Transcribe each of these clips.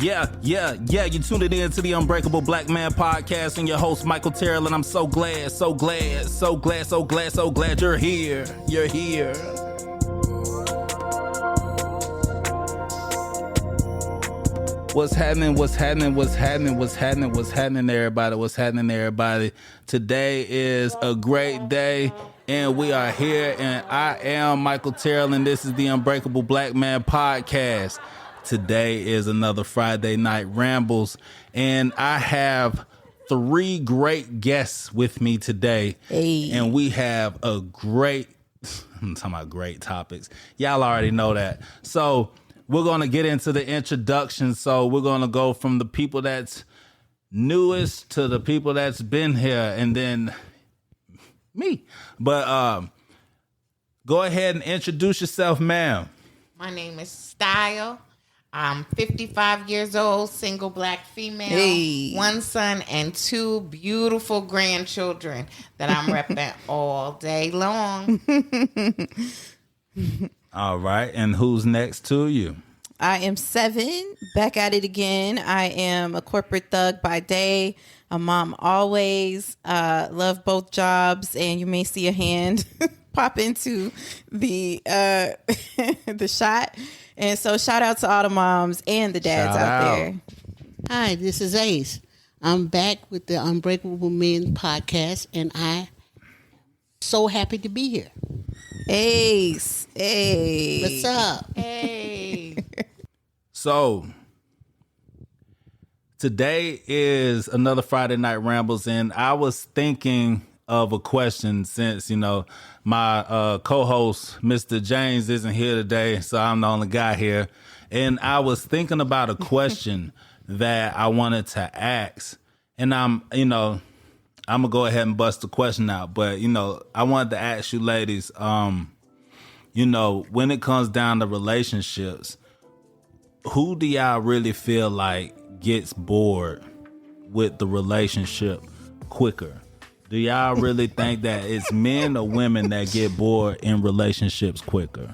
You tuned it in to the Unbreakable Black Man Podcast and your host, Michael Terrell, and I'm so glad you're here. You're here. What's happening, everybody? Today is a great day, and we are here, and I am Michael Terrell, and this is the Unbreakable Black Man Podcast. Today is another Friday night Rambles, and I have three great guests with me today, and we have a great, I'm talking about great topics. Y'all already know that. So we're going to get into the introduction. So we're going to go from the people that's newest to the people that's been here, and then me. But go ahead and introduce yourself, ma'am. My name is Style. I'm 55 years old, single black female, one son and two beautiful grandchildren that I'm repping all day long. All right. And who's next to you? I am 7, back at it again. I am a corporate thug by day, a mom always, love both jobs, and you may see a hand pop into the the shot. And so shout out to all the moms and the dads out there. Hi, this is Ace. I'm back with the Unbreakable Men podcast, and I'm so happy to be here. Ace. Hey. What's up? Hey. So today is another Friday Night Rambles, and I was thinking of a question since, my co-host, Mr. James, isn't here today, so I'm the only guy here. And I was thinking about a question that I wanted to ask. And I'm going to go ahead and bust the question out. But, I wanted to ask you ladies, when it comes down to relationships, who do y'all really feel like gets bored with the relationship quicker? Do y'all really think that it's men or women that get bored in relationships quicker?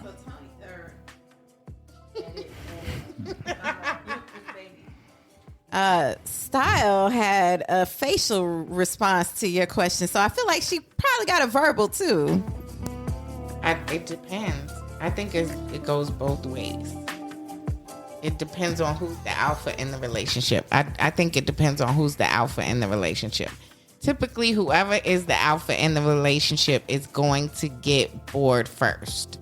Style had a facial response to your question, so I feel like she probably got a verbal too. It depends. I think it goes both ways. It depends on who's the alpha in the relationship. I think it depends on who's the alpha in the relationship. Typically, whoever is the alpha in the relationship is going to get bored first,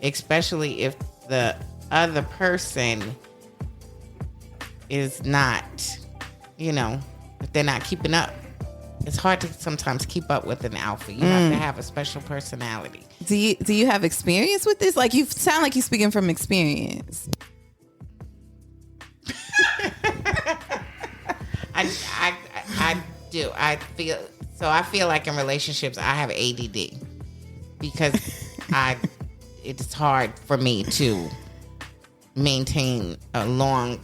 especially if the other person is not, if they're not keeping up. It's hard to sometimes keep up with an alpha. You have to have a special personality. Do you have experience with this? Like, you sound like you're speaking from experience. I do. I feel like in relationships I have ADD because it's hard for me to maintain a long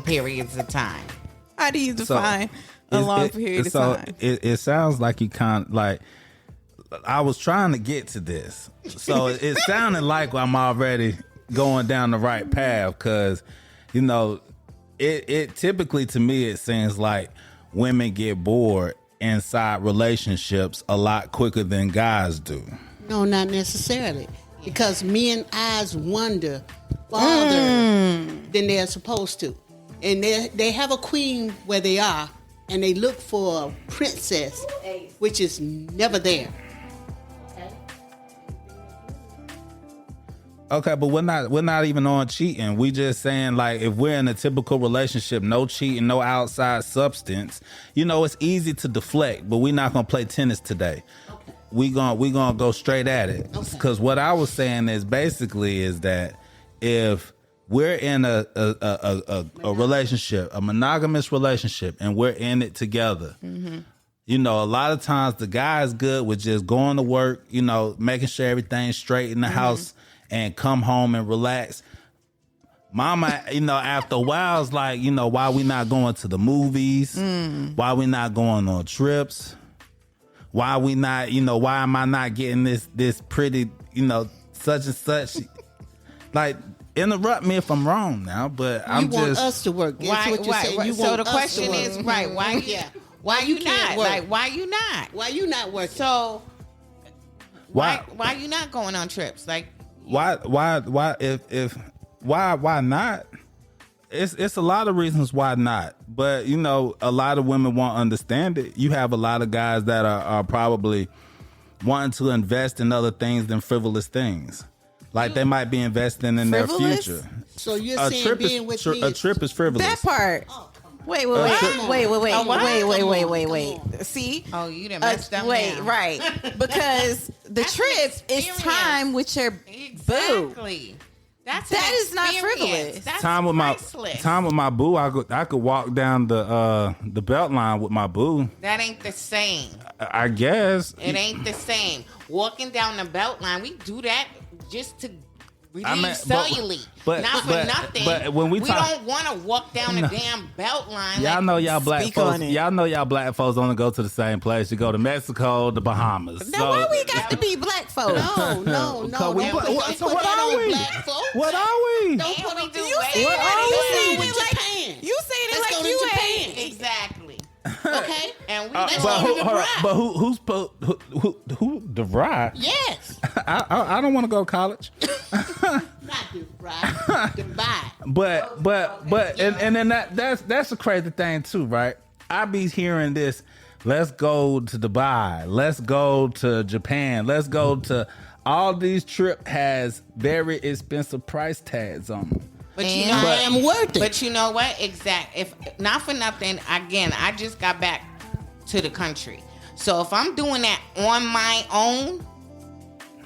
periods of time. How do you define a long period of time? It sounds like you kind of like, I was trying to get to this. So it sounded like I'm already going down the right path because, it typically, to me, it seems like women get bored inside relationships a lot quicker than guys do. No, not necessarily. Because men eyes wander farther than they're supposed to. And they have a queen where they are, and they look for a princess, which is never there. Okay, but we're not even on cheating. We just saying, like, if we're in a typical relationship, no cheating, no outside substance, it's easy to deflect, but we're not gonna play tennis today. Okay. We gonna go straight at it. Because what I was saying is that if we're in a relationship, a monogamous relationship, and we're in it together, a lot of times the guy is good with just going to work, making sure everything's straight in the house, and come home and relax. Mama, after a while, it's like, why we not going to the movies? Why we not going on trips? Why we not, why am I not getting this pretty, such and such? Like, interrupt me if I'm wrong now, but You I'm want just us to work. That's Why? what you're saying. Why? You So want the us to question work. is, right? Why? Yeah. Why you can't not? work? Like, why you not? Why you not working? So Why- why you not going on trips? Like, why not? It's a lot of reasons why not, but you know, a lot of women won't understand it. You have a lot of guys that are probably wanting to invest in other things than frivolous things, like they might be investing in Frivolous? their future. So you're A saying trip being is with me a trip is frivolous. That part. Wait, what? wait. See? oh, you done messed up. Wait, now. right. Because the That's an trip is experience. time with your boo. Exactly. That is not frivolous. That's Time with priceless. my boo. I could walk down the belt line with my boo. That ain't the same. I guess It ain't the same. Walking down the belt line, we do that just to relieve I mean, but- cellulite. but- Not for but- nothing. but when we talk- don't want to walk down the damn belt line. y'all like, know y'all black Speak folks. on it. Y'all know y'all black folks only go to the same place. You go to Mexico, the Bahamas. Now, why we got to be black folks? No. Because we- Don't what- put what- so what that are on we? black folks. What are we? Don't And put we them do you way saying What better. are you we? saying with Like- Japan. You saying it Let's like go to you Japan. ain't. Exactly. Okay. And we But don't go who, to the hold on, bride. but who the bride? Yes. I don't want to go to college. Not the bride. The buy. But and then that's a crazy thing too, right? I be hearing this. Let's go to Dubai. Let's go to Japan. Let's go to all these trip has very expensive price tags on them. But you And- know, I am worth it. But you know what? If not for nothing, again, I just got back to the country. So if I'm doing that on my own,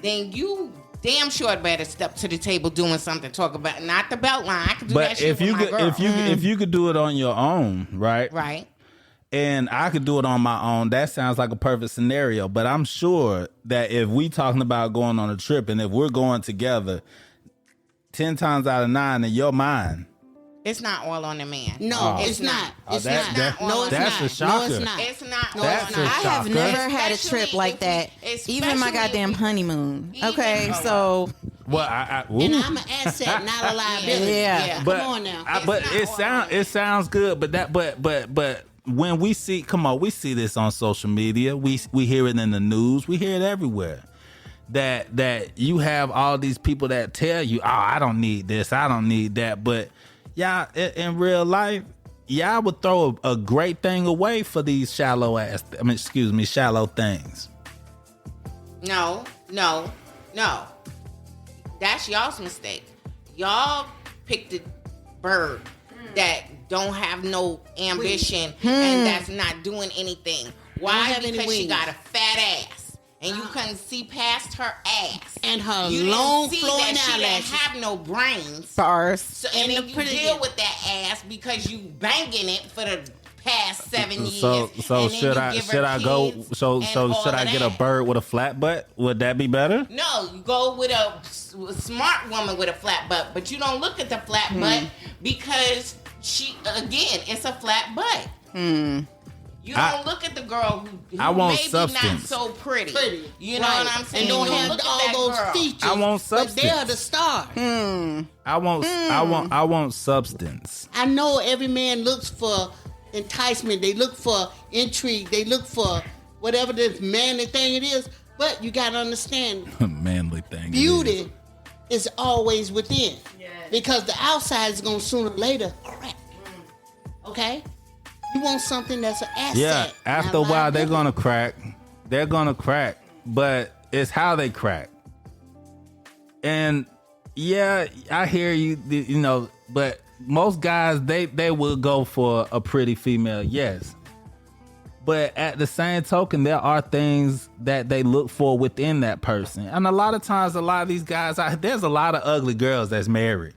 then you damn sure better step to the table doing something. Talk about not the belt line. I could do that But shit if with you my could, girl. if you could do it on your own, right? Right. And I could do it on my own. That sounds like a perfect scenario. But I'm sure that if we talking about going on a trip and if we're going together, 10 times out of 9 in your mind, It's not all on the man. No, Oh. it's not. Oh, It's that- not. that- No, it's that's not. a shocker. No, it's not. It's not No, all That's on a the I man. have shocker. never had a trip Especially like if that. we- Even my especially goddamn if we- honeymoon. Even- Okay, Oh, so well, I And I'm an asset, not a liability. Yeah. but Come on now. but It's not all it sounds good. But when we see, we see this on social media. We hear it in the news. We hear it everywhere. That you have all these people that tell you, oh, I don't need this, I don't need that. But y'all, in real life, y'all would throw a great thing away for these shallow things. No. That's y'all's mistake. Y'all picked a bird that don't have no ambition and that's not doing anything. Why? have any Because she wings. got a fat ass. And you couldn't see past her ass. And her You long didn't see flowing that she didn't eyelashes. have no brains. bars. So, and then you pretty deal good. with that ass because you banging it for the past 7 years. So and then should you I give her should I go? kids So and all should I of get a that. bird with a flat butt? Would that be better? No, you go with a smart woman with a flat butt, but you don't look at the flat butt because it's a flat butt. You don't look at the girl who I want maybe not substance. so pretty. You know Right. what I'm saying? And don't You have look at all that those girl. features. I want But they are substance. the stars. I want substance. I know every man looks for enticement. They look for intrigue. They look for whatever this manly thing it is. But you got to understand, Manly thing. it beauty is always within. Because the outside is going to sooner or later crack. Okay? You want something that's an asset. Yeah, after a not while they're liability. gonna crack. They're gonna crack, but it's how they crack. And yeah, I hear you. You know, but most guys they will go for a pretty female, yes. But at the same token, there are things that they look for within that person, and a lot of times, a lot of these guys, there's a lot of ugly girls that's married.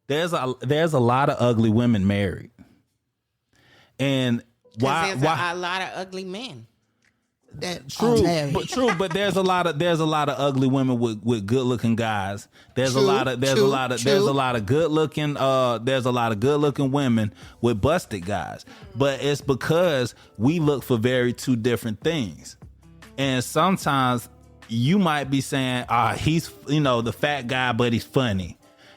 There's a lot of ugly women married. And why? There's a lot of ugly men. True, but there's a lot of ugly women with good looking guys. There's a lot of good looking women with busted guys. But it's because we look for very two different things. And sometimes you might be saying, he's the fat guy, but he's funny.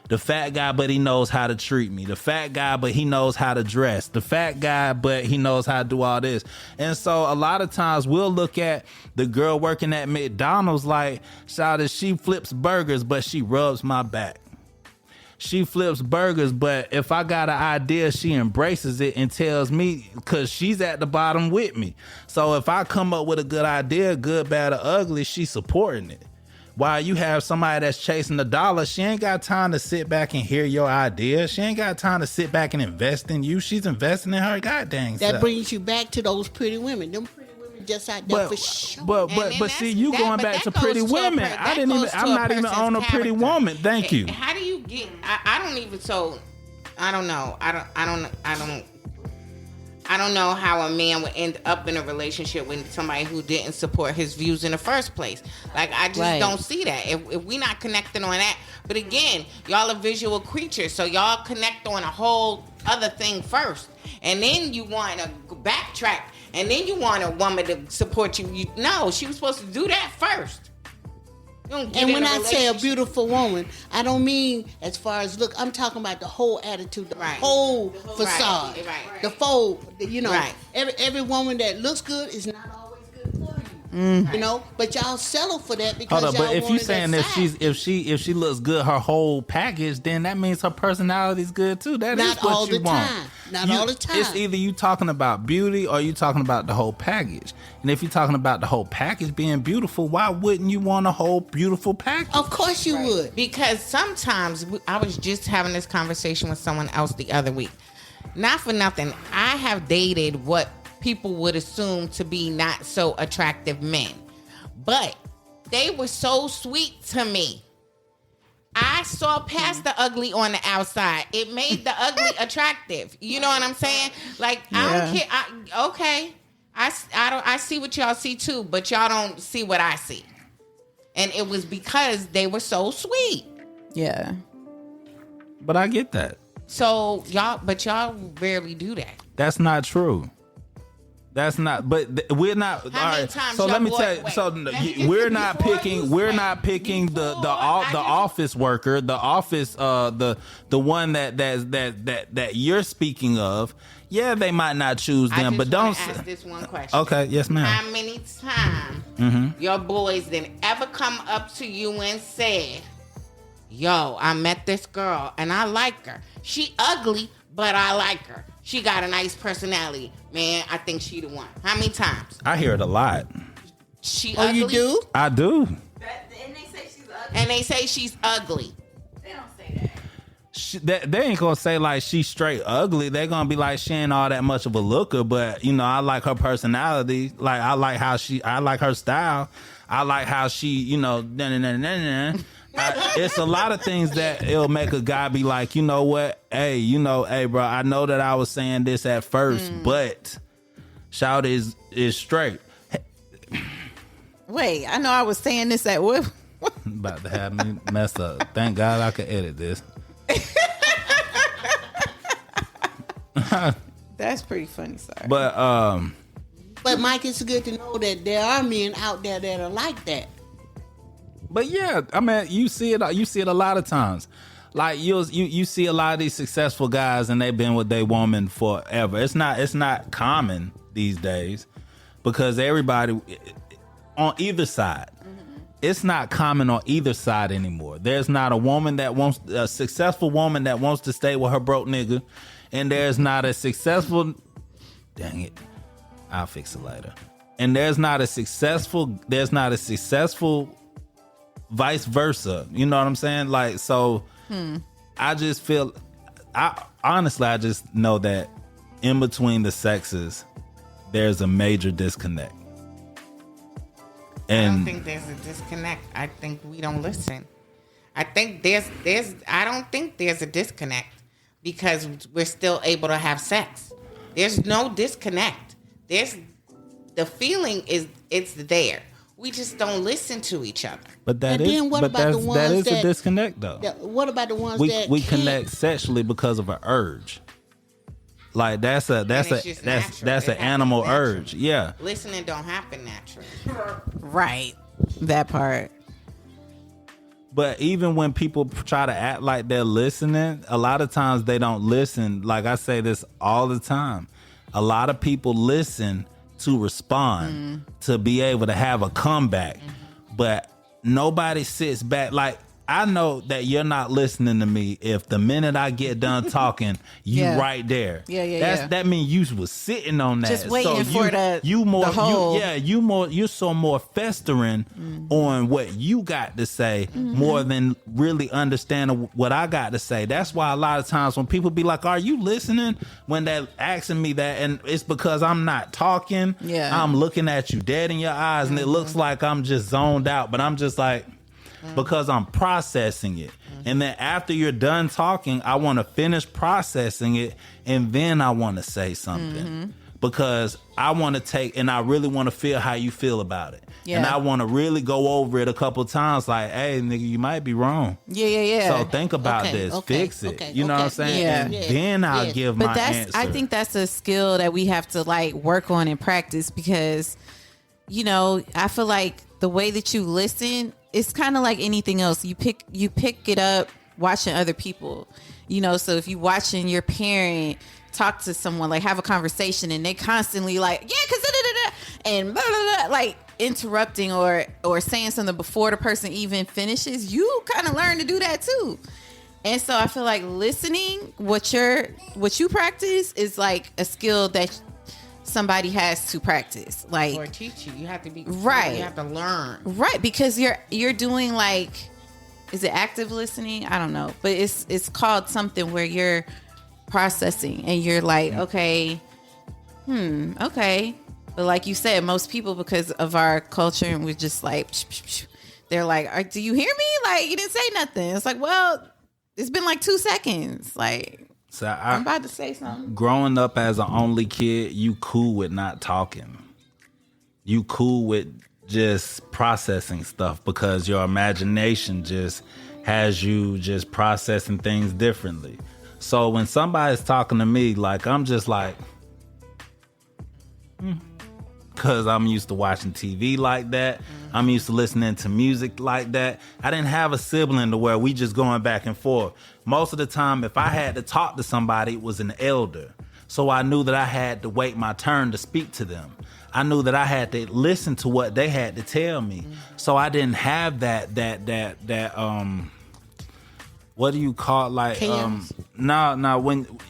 The fat guy, but he knows how to treat me. The fat guy, but he knows how to dress. The fat guy, but he knows how to do all this. And so a lot of times we'll look at the girl working at McDonald's like, she flips burgers, but she rubs my back. She flips burgers, but if I got an idea, she embraces it and tells me, because she's at the bottom with me. So if I come up with a good idea, good, bad, or ugly, she's supporting it. While you have somebody that's chasing the dollar, she ain't got time to sit back and hear your idea. She ain't got time to sit back and invest in you. She's investing in her goddamn self. That brings you back to those pretty women. Them pretty women just out there for sure. But see, you going back to pretty women. I'm not even on a pretty woman. Thank you. How do you get? I don't even. So I don't know. I don't know how a man would end up in a relationship with somebody who didn't support his views in the first place. Like, I just don't see that. If we not connecting on that. But again, y'all are visual creatures, so y'all connect on a whole other thing first. And then you want to backtrack, and then you want a woman to support you. No, she was supposed to do that first. And when I say a beautiful woman, I don't mean as far as look. I'm talking about the whole attitude, the whole facade, the full. Every woman that looks good is not always good for you. You know, but y'all settle for that because y'all but if you saying that if she looks good, her whole package, then that means her personality's good too. That not is what all you the want. time. Not all the time. It's either you talking about beauty or you talking about the whole package. And if you're talking about the whole package being beautiful, why wouldn't you want a whole beautiful package? Of course you would. Because sometimes I was just having this conversation with someone else the other week. Not for nothing, I have dated what people would assume to be not so attractive men. But they were so sweet to me. I saw past the ugly on the outside. It made the ugly attractive. You know what I'm saying? Like, I don't care. Okay. I see what y'all see too, but y'all don't see what I see. And it was because they were so sweet. Yeah. But I get that. So y'all rarely do that. That's not true. That's not, but we're not. How all many right. times So y'all let me boy- tell you. wait, So let me get we're to not before picking. you We're say- not picking the before I just- office worker, the office, the one that you're speaking of. Yeah, they might not choose them, but don't. Ask this one question. Okay, yes, ma'am. How many times your boys didn't ever come up to you and said, "Yo, I met this girl and I like her. She ugly, but I like her. She got a nice personality. Man, I think she the one." How many times? I hear it a lot. She Oh, ugly? you do? I do. And they say she's ugly. And they say she's ugly. They don't say that. They ain't gonna say like she's straight ugly. They're gonna be like she ain't all that much of a looker, but I like her personality. Like I like her style. I like how she, it's a lot of things that it'll make a guy be like, you know what? Hey, bro, I know that I was saying this at first, but shout is straight. Wait, I know I was saying this at what? About to have me mess up. Thank God I could edit this. That's pretty funny, sorry. But Mike, it's good to know that there are men out there that are like that. But yeah, I mean, you see it a lot of times. Like you see a lot of these successful guys and they've been with their woman forever. It's not common these days because everybody on either side. It's not common on either side anymore. There's not a successful woman that wants to stay with her broke nigga, and there's not a successful. Dang it, I'll fix it later. And there's not a successful vice versa. You know what I'm saying? Like, so I just feel, I just know that in between the sexes, there's a major disconnect. I don't And think there's a disconnect. I think we don't listen. I think I don't think there's a disconnect because we're still able to have sex. There's no disconnect. The feeling it's there. We just don't listen to each other. but that And is, then what but about the that ones is a that- disconnect though. What about the ones We that we can't? connect sexually because of an urge. Like that's an just natural. It animal happens naturally. urge. Yeah. Listening don't happen naturally. Right. That part. But even when people try to act like they're listening, a lot of times they don't listen. Like I say this all the time. A lot of people listen to respond, to be able to have a comeback. But nobody sits back. Like, I know that you're not listening to me if the minute I get done talking, you right there. That means you was sitting on that. Just waiting for you're so more festering on what you got to say more than really understanding what I got to say. That's why a lot of times when people be like, are you listening? When they're asking me that, and it's because I'm not talking. I'm looking at you dead in your eyes and it looks like I'm just zoned out, but I'm just like, because I'm processing it. And then after you're done talking, I want to finish processing it, and then I want to say something. Because I want to take, and I really want to feel how you feel about it. And I want to really go over it a couple times, like, hey, nigga, you might be wrong. So think about this, fix it. You know what I'm saying? And then I'll give my answer. I think that's a skill that we have to like work on and practice, because, you know, I feel like the way that you listen, it's kind of like anything else. You pick it up watching other people, you know. So if you watching your parent talk to someone, like have a conversation, and they constantly like, cause and blah, blah, blah, like interrupting or saying something before the person even finishes, you kind of learn to do that too. And so I feel like listening, what you practice is like a skill that somebody has to practice, like, or teach you. You have to be right. You have to learn, right? Because you're doing, like, is it active listening? I don't know, but it's called something where you're processing and you're like, okay. But like you said, most people, because of our culture, and we're just like, they're like, do you hear me? Like, you didn't say nothing. It's like, well, it's been like 2 seconds, like. So I'm about to say something. Growing up as an only kid, you cool with not talking. You cool with just processing stuff because your imagination just has you just processing things differently. So when somebody's talking to me, like, I'm just like, because I'm used to watching TV like that. I'm used to listening to music like that. I didn't have a sibling to where we just going back and forth. Most of the time, if I had to talk to somebody, it was an elder. So I knew that I had to wait my turn to speak to them. I knew that I had to listen to what they had to tell me. So I didn't have that what do you call it? Like when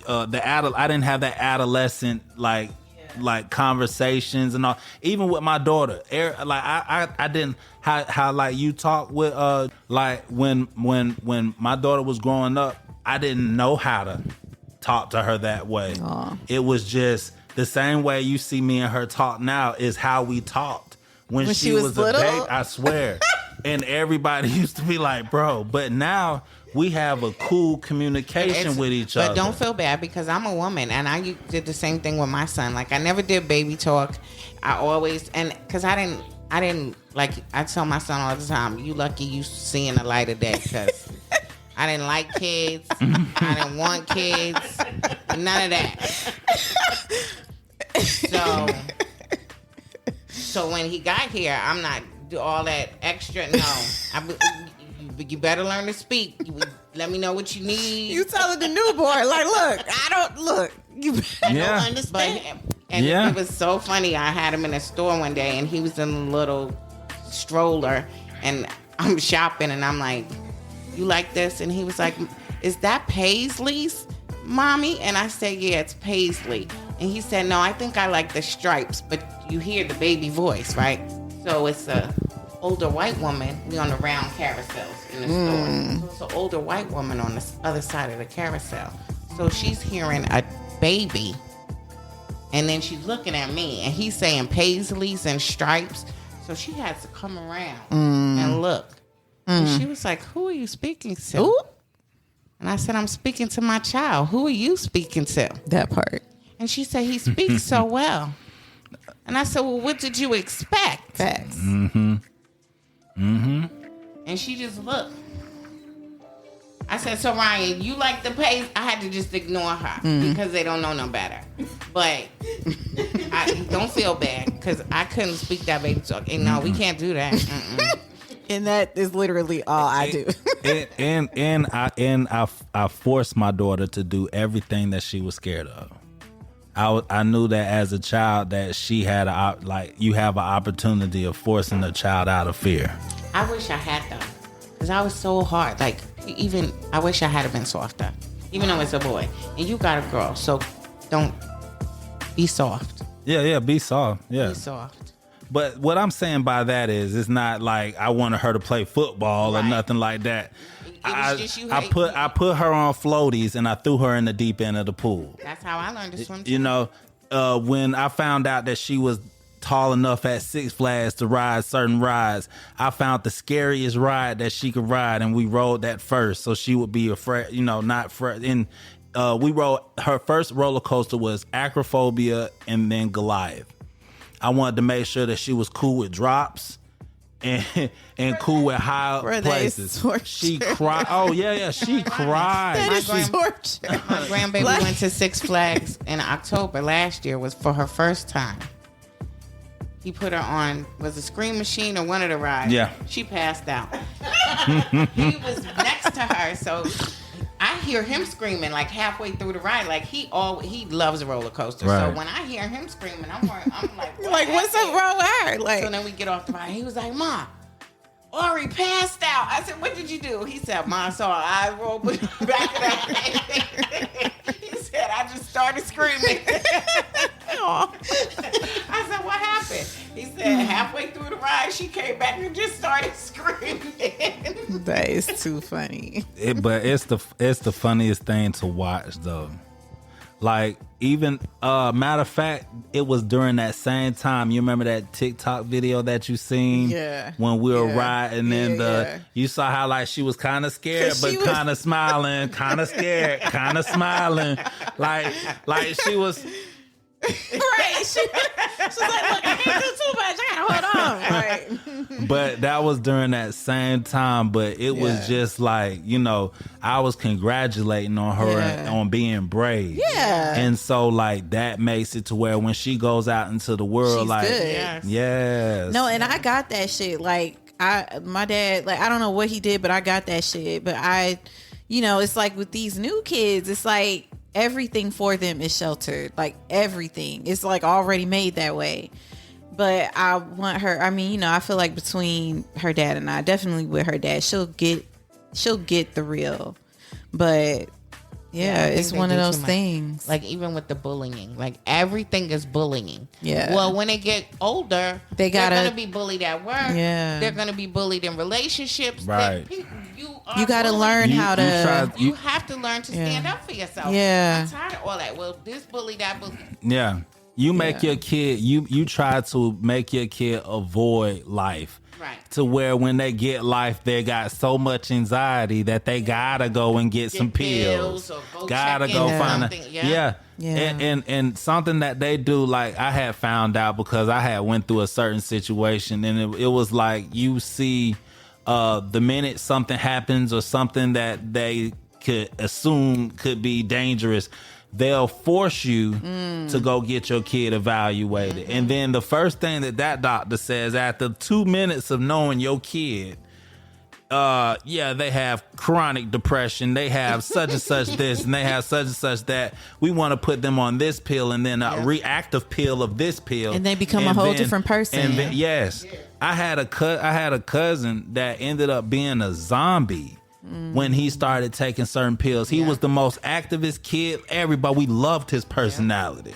I didn't have that adolescent like conversations and all. Even with my daughter, like I didn't how like you talk with like when my daughter was growing up, I didn't know how to talk to her that way. Aww. It was just the same way you see me and her talk now is how we talked when she was little? A baby. I swear. And everybody used to be like, bro, but now we have a cool communication with each other. But don't feel bad, because I'm a woman and I did the same thing with my son. Like, I never did baby talk. I always, and because I didn't like, I tell my son all the time, you lucky you seeing the light of day, because I didn't like kids. I didn't want kids. None of that. So when he got here, I'm not do all that extra. No, you better learn to speak. Let me know what you need. You telling the newborn, like, look. You better don't understand. It was so funny. I had him in a store one day, and he was in a little stroller, and I'm shopping, and I'm like, you like this? And he was like, is that Paisley's, mommy? And I said, yeah, it's Paisley. And he said, no, I think I like the stripes. But you hear the baby voice, right? So it's a older white woman. We on the round carousels in the store. So it's an older white woman on the other side of the carousel. So she's hearing a baby, and then she's looking at me, and he's saying Paisleys and stripes. So she has to come around and look. And she was like, who are you speaking to? Ooh. And I said, I'm speaking to my child. Who are you speaking to? That part. And she said, he speaks so well. And I said, well, what did you expect? Facts. And she just looked. I said, so Ryan, you like the pace? I had to just ignore her because they don't know no better. But I don't feel bad, because I couldn't speak that baby talk. And no, we can't do that. And that is literally all I do. I forced my daughter to do everything that she was scared of. I knew that as a child that she had you have an opportunity of forcing a child out of fear. I wish I had them, because I was so hard. Like, I wish I had been softer, even though it's a boy. And you got a girl, so don't be soft. Yeah, be soft. Yeah. Be soft. But what I'm saying by that is, it's not like I wanted her to play football or nothing like that. I put her on floaties and I threw her in the deep end of the pool. That's how I learned to swim too. You know, when I found out that she was tall enough at Six Flags to ride certain rides, I found the scariest ride that she could ride, and we rode that first, so she would be afraid. You know, not afraid. And we rode her first roller coaster was Acrophobia and then Goliath. I wanted to make sure that she was cool with drops and cool with high places. She cried. Oh yeah, she cried. That is torture. My grandbaby went to Six Flags in October last year. Was for her first time. He put her on, was a Scream Machine or one of the rides. Yeah. She passed out. He was next to her, so I hear him screaming like halfway through the ride. Like he loves roller coasters. Right. So when I hear him screaming, I'm like, Like, what's up wrong with her? Like, so then we get off the ride. He was like, "Ma, Ori passed out." I said, "What did you do?" He said, "Ma, I saw her eye roll back of that." He said, "I just started screaming." I said, "What happened?" He said, "Halfway through the ride, she came back and just started screaming." that is too funny. But it's the funniest thing to watch though. Like, even matter of fact, it was during that same time. You remember that TikTok video that you seen? Yeah. When we were riding and yeah. you saw how like she was kind of scared, but kind of smiling, kind of scared, kind of smiling, like she was. Right. She's like, look, I can't do too much. I gotta hold on. Right. But that was during that same time. But it was just like, you know, I was congratulating on her on being brave. Yeah. And so like that makes it to where when she goes out into the world, She's like, good. yes. No, and I got that shit. Like, my dad, like, I don't know what he did, but I got that shit. But it's like with these new kids, it's like everything for them is sheltered. Like, everything. It's like already made that way. But I want her, I feel like between her dad and I, definitely with her dad, she'll get the real. But yeah, it's one of those things. Like, even with the bullying, like everything is bullying. Yeah. Well, when they get older, they're gonna be bullied at work. Yeah. They're gonna be bullied in relationships. Right. You got to learn how to. You have to learn to stand up for yourself. Yeah. I'm tired of all that. Well, this bully, that bully. Yeah. You make your kid, you try to make your kid avoid life. Right. To where when they get life, they got so much anxiety that they gotta go and get some pills. Or go gotta check go into find something. Yeah. And something that they do, like I had found out because I had went through a certain situation, and it was like you see the minute something happens or something that they could assume could be dangerous, they'll force you to go get your kid evaluated. And then the first thing that doctor says after 2 minutes of knowing your kid, they have chronic depression, they have such and such this, and they have such and such that. We want to put them on this pill and then a reactive pill of this pill. And they become a whole different person. And then, yes. I had a cousin that ended up being a zombie when he started taking certain pills. He was the most activist kid. Everybody, we loved his personality.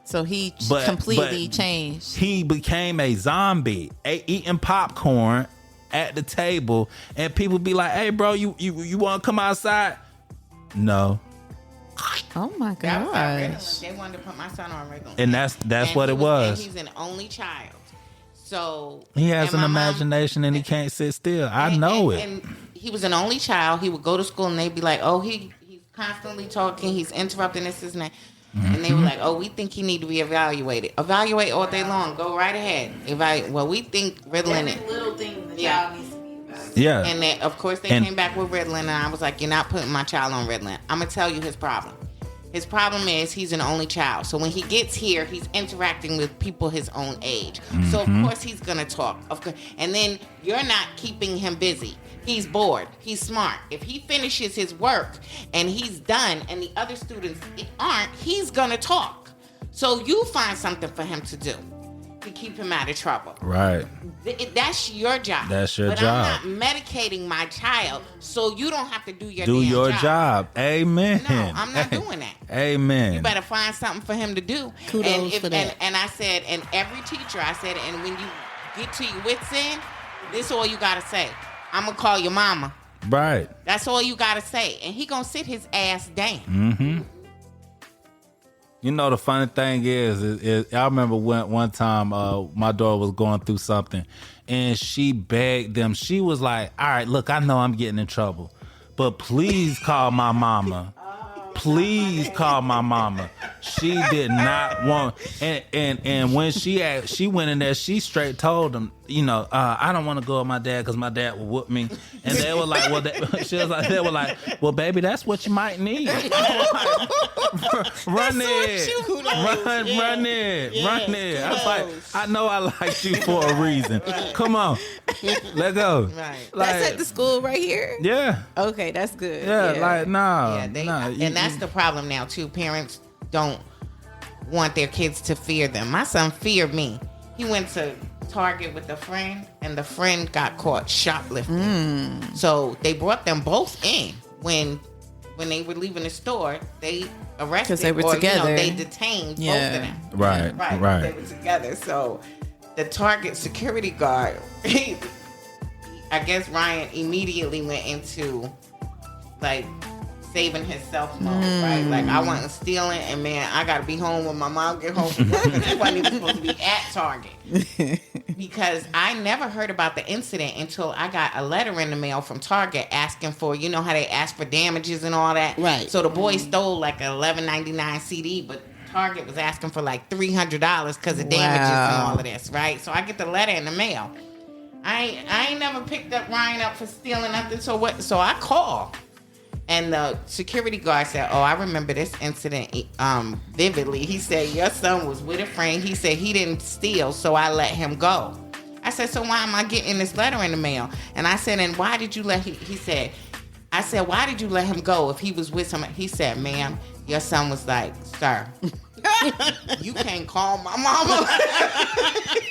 So he completely changed. He became a zombie, eating popcorn at the table, and people be like, "Hey, bro, you want to come outside?" No. Oh my gosh! They wanted to put my son on Ritalin, and that's what it was. And he's an only child, so he has an imagination and he can't sit still. I know it. And he was an only child. He would go to school and they'd be like, "Oh, he's constantly talking. He's interrupting this and that." And they were like, "Oh, we think he need to be evaluated. Evaluate all day long. Go right ahead. Well, we think Ritalin." Every little thing the child needs to be evaluated. Yeah. And then, of course, they came back with Ritalin, and I was like, "You're not putting my child on Ritalin. I'm gonna tell you his problem. His problem is he's an only child. So when he gets here, he's interacting with people his own age. So of course he's gonna talk. Of course, and then you're not keeping him busy. He's bored. He's smart. If he finishes his work and he's done, and the other students aren't, he's gonna talk. So you find something for him to do to keep him out of trouble. Right. That's your job. That's your but job. I'm not medicating my child, so you don't have to do your Do damn your job. Amen. No, I'm not doing that. Amen. You better find something for him to do. Kudos for that. And I said, and every teacher, I said, and when you get to your wits end, this all you gotta say. I'm gonna call your mama. Right. That's all you gotta say, and he gonna sit his ass down. Mm-hmm. You know, the funny thing is I remember one time my daughter was going through something, and she begged them. She was like, all right, look, I know I'm getting in trouble, but please call my mama. Please call my mama. She did not want, and when she went in there, she straight told them, you know, I don't want to go with my dad because my dad will whoop me. And they were like, well, they were like, well, baby, that's what you might need. Run it, run it. I was like, I know I liked you for a reason. Come on, let go. Right. Like, That's at the school right here. yeah. Okay, that's good. Yeah, like nah, and that's the problem now too. Parents don't want their kids to fear them. My son feared me. He went to Target with a friend, and the friend got caught shoplifting. So they brought them both in when they were leaving the store. They arrested 'Cause they were or, together. they detained both Yeah. of them. Right. They were together. So the Target security guard, I guess Ryan immediately went into like saving himself mode, right? Like, I wasn't stealing, and man, I gotta be home when my mom get home from work, and he wasn't even supposed to be at Target. Because I never heard about the incident until I got a letter in the mail from Target asking for, you know how they ask for damages and all that? Right. So the boy stole like an $11.99 CD, but Target was asking for like $300 because of damages and all of this, right? So I get the letter in the mail. I ain't never picked up Ryan up for stealing nothing. So I call, and the security guard said, "Oh, I remember this incident vividly." He said, "Your son was with a friend. He said he didn't steal, so I let him go." I said, "So why am I getting this letter in the mail?" And I said, "And why did you let him?" He said, "I said, why did you let him go if he was with someone?" He said, "Ma'am, your son was like, sir, you can't call my mama."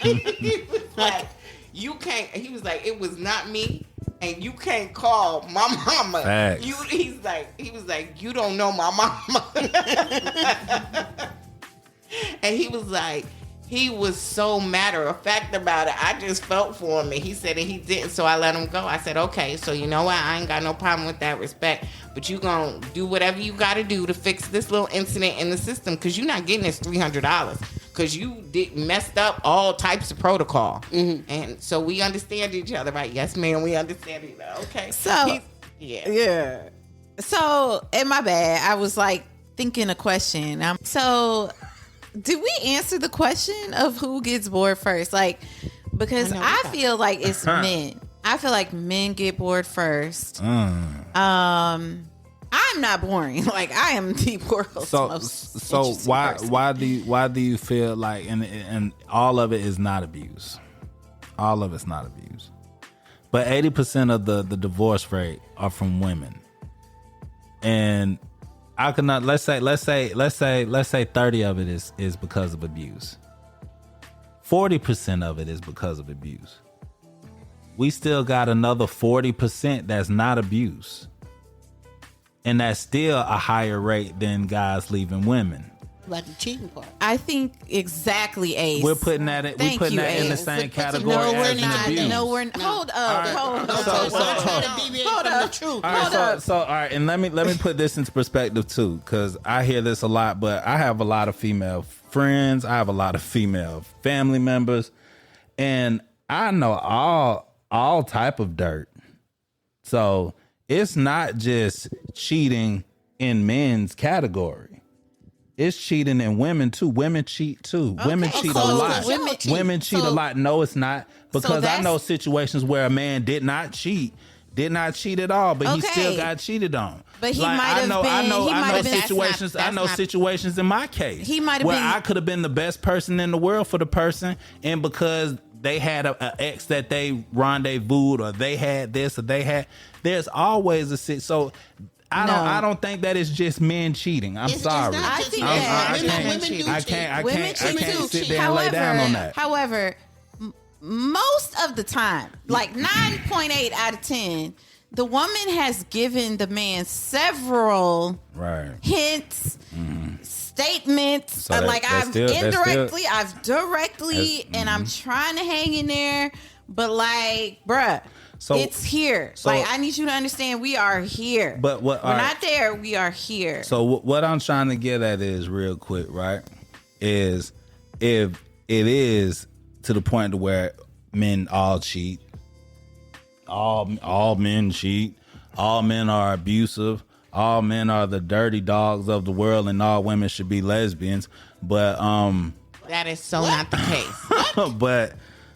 He was like, "You can't." He was like, "It was not me, and you can't call my mama." Facts. He was like, "You don't know my mama." And he was like, he was so matter of fact about it. I just felt for him, and he said that he didn't, so I let him go. I said, "Okay, so you know what? I ain't got no problem with that, respect, but you gonna do whatever you got to do to fix this little incident in the system, because you're not getting this $300 because you messed up all types of protocol." And so we understand each other, right? Yes, ma'am, we understand each other. Okay, So yeah. So, and my bad, I was like thinking a question. So, did we answer the question of who gets bored first? Like, because I feel like it's men. I feel like men get bored first. I'm not boring. Like, I am the world's most interesting person. why do you feel like and all of it is not abuse? All of it's not abuse. But 80% of the divorce rate are from women. And I could not let's say 30 of it is because of abuse. 40% of it is because of abuse. We still got another 40% that's not abuse. And that's still a higher rate than guys leaving women. Like the cheating part. I think exactly, Ace. We're putting that in, Thank you, in the Ace. same Put some- category No, we're as not. an abuse. No, we're not. Hold up. Hold up. All right, so all right, and let me put this into perspective too, because I hear this a lot, but I have a lot of female friends, I have a lot of female family members, and I know all type of dirt. So it's not just cheating in men's category. It's cheating in women too. Women cheat too. Women cheat a lot. Women cheat a lot. No, it's not. Because I know situations where a man did not cheat. did not cheat at all, but he still Okay. got cheated on. But he Like, might have been- he might have been- situations. That's I know not- situations in my case. He might have where been- I could have been the best person in the world for the person, and because they had a ex that they rendezvoused, or they had this, or they had. There's always a so. I don't think that it's just men cheating. I'm It's sorry. not I just think men. that- Women do I cheat. can't Women cheat too. sit there and lay down on that. However, most of the time, like 9.8 out of 10, the woman has given the man several Right. hints, statements. So Like that's I've still- that's indirectly, still- I've directly, and I'm trying to hang in there. But like, bruh, So- it's here. so- like I need you to understand, we are here. But what- we're all right. not there. We are here. So what I'm trying to get at is real quick, right? Is if it is to the point to where men all cheat, all men cheat, all men are abusive, all men are the dirty dogs of the world, and all women should be lesbians. But That is so not the case.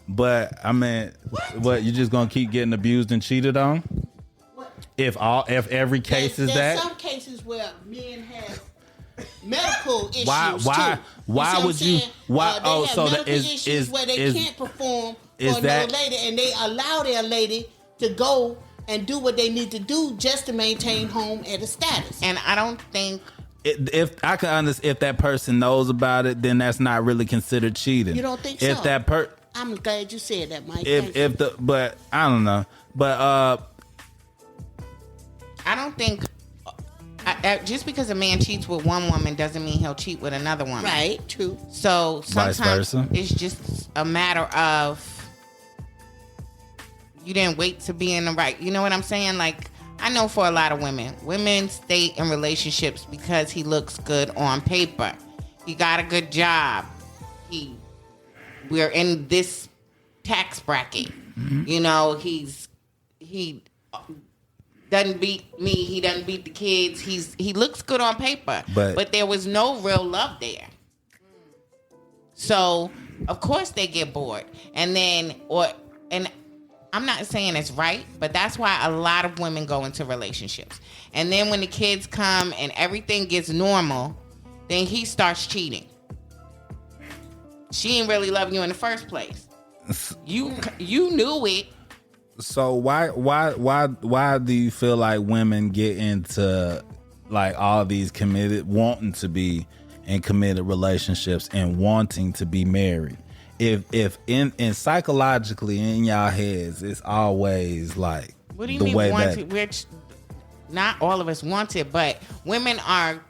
but I mean, what you just gonna keep getting abused and cheated on? If every case is There's that? some cases where men have medical issues Why- too. why see what would I'm you- saying? why- They oh, have so that medical is- issues is- where they is- can't perform is for that- another lady, and they allow their lady to go and do what they need to do just to maintain home at a status. And I don't think If I can understand, if that person knows about it, then that's not really considered cheating. You don't think if so? that I'm glad you said that, Mike. Thank you. if the but I don't know, but I don't think just because a man cheats with one woman doesn't mean he'll cheat with another woman. Right, true. So Vice sometimes versa. it's just a matter of you didn't wait to be in the right. You know what I'm saying? Like, I know for a lot of women stay in relationships because he looks good on paper. He got a good job. We're in this tax bracket. Mm-hmm. You know, he doesn't beat me. He doesn't beat the kids. He looks good on paper, but there was no real love there. So of course they get bored, and I'm not saying it's right, but that's why a lot of women go into relationships, and then when the kids come and everything gets normal, then he starts cheating. She ain't really loving you in the first place. You knew it. so why do you feel like women get into like all these wanting to be in committed relationships and wanting to be married? If in psychologically in y'all heads, it's always like What do you the mean way wanted? that Which not all of us want it, but women are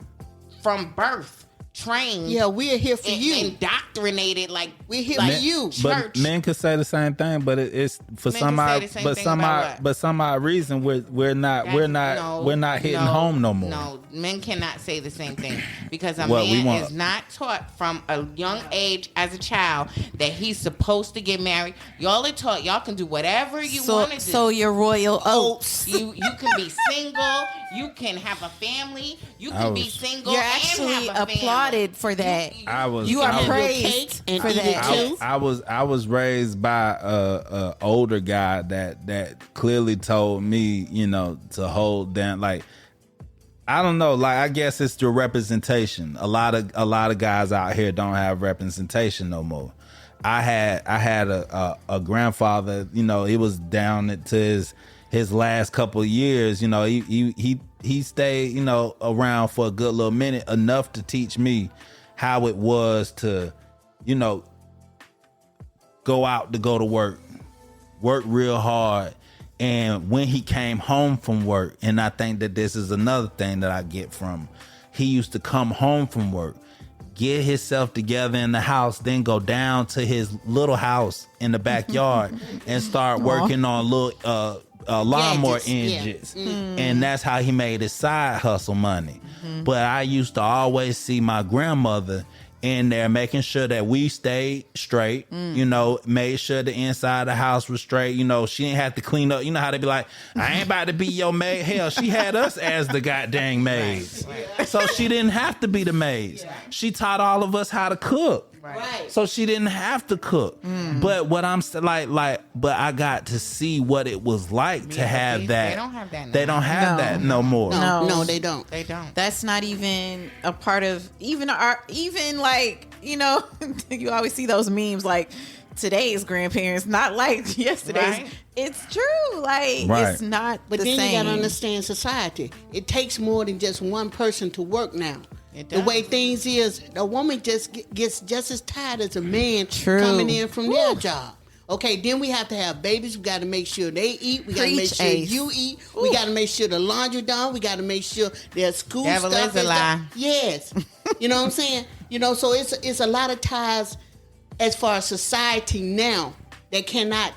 from birth trained. Yeah, we're here for you. Indoctrinated, like We're here like for you. Church. But men could say the same thing, but it's for Men some can say odd, the same but thing some about odd, what? but some odd reason we're not hitting home no more. No, men cannot say the same thing because a What we man want- is not taught from a young age as a child that he's supposed to get married. Y'all are taught y'all can do whatever you want to do. So your royal oats. You can be single. You can have a family. You can be single. You're and actually have a family. applauded for that. I You are was- praised and for eat it that. too. I was raised by a older guy that clearly told me, you know, to hold down. Like, I don't know, like I guess it's the representation. A lot of guys out here don't have representation no more. I had a grandfather, you know, he was down to his last couple of years, you know, he stayed, you know, around for a good little minute, enough to teach me how it was to, you know, go to work real hard. And when he came home from work, and I think that this is another thing that I get from, he used to come home from work, get himself together in the house, then go down to his little house in the backyard and start working on little lawnmower Gadgets, yeah. engines. And that's how he made his side hustle money. But I used to always see my grandmother in there making sure that we stayed straight, you know, made sure the inside of the house was straight. You know, she didn't have to clean up. You know how they be like, I ain't about to be your maid. Hell, she had us as the goddamn maids. So she didn't have to be the maids. She taught all of us how to cook. Right. So she didn't have to cook. But what I'm but I got to see what it was like to have that. They don't have that now. They don't have that no more. No, they don't. They don't. That's not even a part of even like, you know, you always see those memes like today's grandparents, not like yesterday's. Right. It's true. Like Right. it's not But the then same. you gotta understand society. It takes more than just one person to work now. It The does. way things is, a woman just gets just as tired as a man True. coming in from their Woo. job. Okay, then we have to have babies. We got to make sure they eat. We got to make Preach, sure Ace. you eat. We got to make sure the laundry done. We got to make sure their school Devil stuff is a lie. done. Yes, you know what I'm saying. You know, so it's a lot of ties as far as society now that cannot,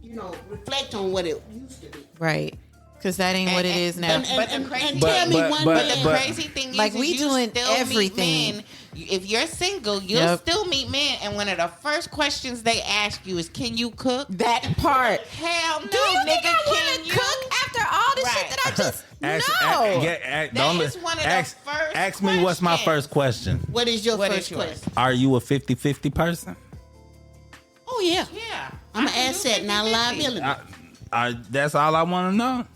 you know, reflect on what it used to be. right. Because that ain't what it is now. But the crazy tell me But- one but- man. the crazy thing is, Like, we you doing still everything. Meet men. If you're single, you'll Yep. still meet men, and one of the first questions they ask you is, "Can you cook?" that part. Hell no, Do you think nigga. I Can want to you cook after all the shit Right. that I just That Don't is one of the ask, first ask me what's my questions. first question. What is your What first is yours? question? Are you a 50-50 person? Oh yeah, Yeah, I'm I an can do asset, not a 50-50. liability. That's all I want to know.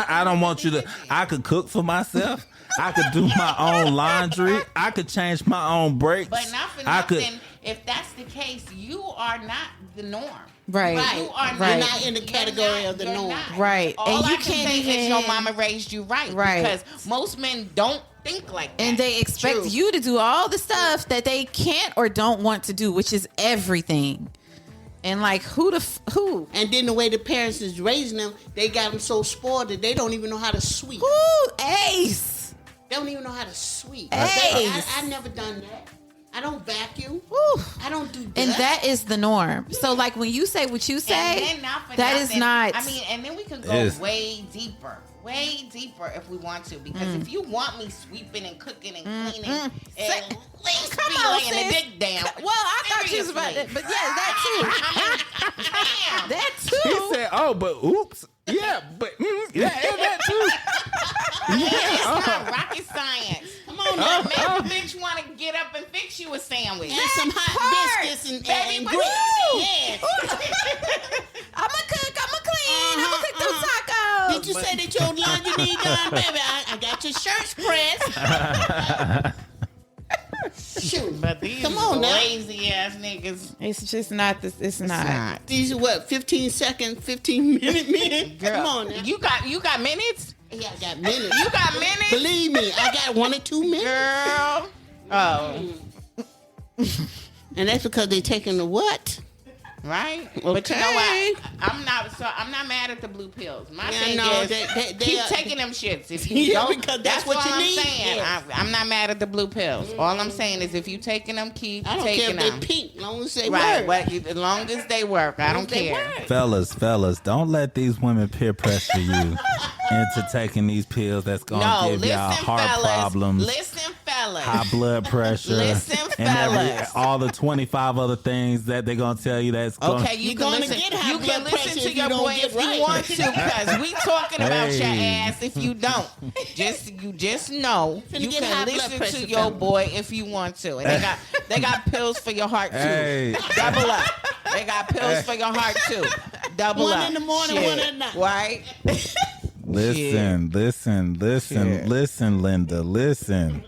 I don't want you to. I could cook for myself. I could do my own laundry. I could change my own brakes. But not for I nothing. could. If that's the case, you are not the norm. Right. Right. You are Right. You're not in the you're category not- of the you're norm. not. Right. All And I you can can't say even- is your mama raised you right. Right. Because most men don't think like that. And they expect True. you to do all the stuff that they can't or don't want to do, which is everything. And like, who? And then the way the parents is raising them, they got them so spoiled that they don't even know how to sweep. Who? Ace. They don't even know how to sweep. Hey. I never done that. I don't vacuum. Woo. I don't do that. And that is the norm. So like when you say what you say, And then not for that is nothing, not. I mean, and then we could go It's- way deeper if we want to. Because if you want me sweeping and cooking and cleaning, at least Come be on, laying the sis. dick down. Well, I thought you was about that, but yeah, that too. Damn. That He too. said, "Oh, but oops, yeah, but that too." It's not rocket science. Come on now, make a bitch want to get up and fix you a sandwich. and some hot part. biscuits and Baby, grits. woo! Yes. I'ma cook. I'ma clean. I'ma cook those tacos. Did you say that your laundry need done, baby? I got your shirts pressed. Shoot. But these Come on now. lazy ass niggas. It's just not this. It's not. These are what, 15-second, 15-minute men? Girl, Come on now. You got minutes? Yeah, I got minutes. You got minutes? Believe me, I got 1 or 2 minutes. Girl. Oh. And that's because they taking the what? Right? But you know what? I'm not mad at the blue pills. My Yeah, thing no, is they keep are- taking them shits. If you Yeah, don't, because that's what you all need. I'm saying. Yes. I'm not mad at the blue pills. All I'm saying is if you taking them, keep I don't care taking if they them. pink, as long as they Right, work. but as long as they work, I don't They care. work. Fellas, don't let these women peer pressure you into taking these pills that's gonna No, give y'all listen, heart fellas. problems, Listen, fellas. high blood pressure, Listen, and fellas. all the 25 other things that they're gonna tell you that's gonna. Okay, you You're can gonna listen. get high You can blood listen pressure to if your you don't boy get if right. you want to, because we talking about your Hey. ass if you don't. You just know Finna you get high can blood listen pressure, to your fella. boy if you want to. And they got pills for your heart too. Hey. Double up. They got pills for your heart too. Double One up. in the morning, Shit. one at night. Right? Listen, Linda, listen.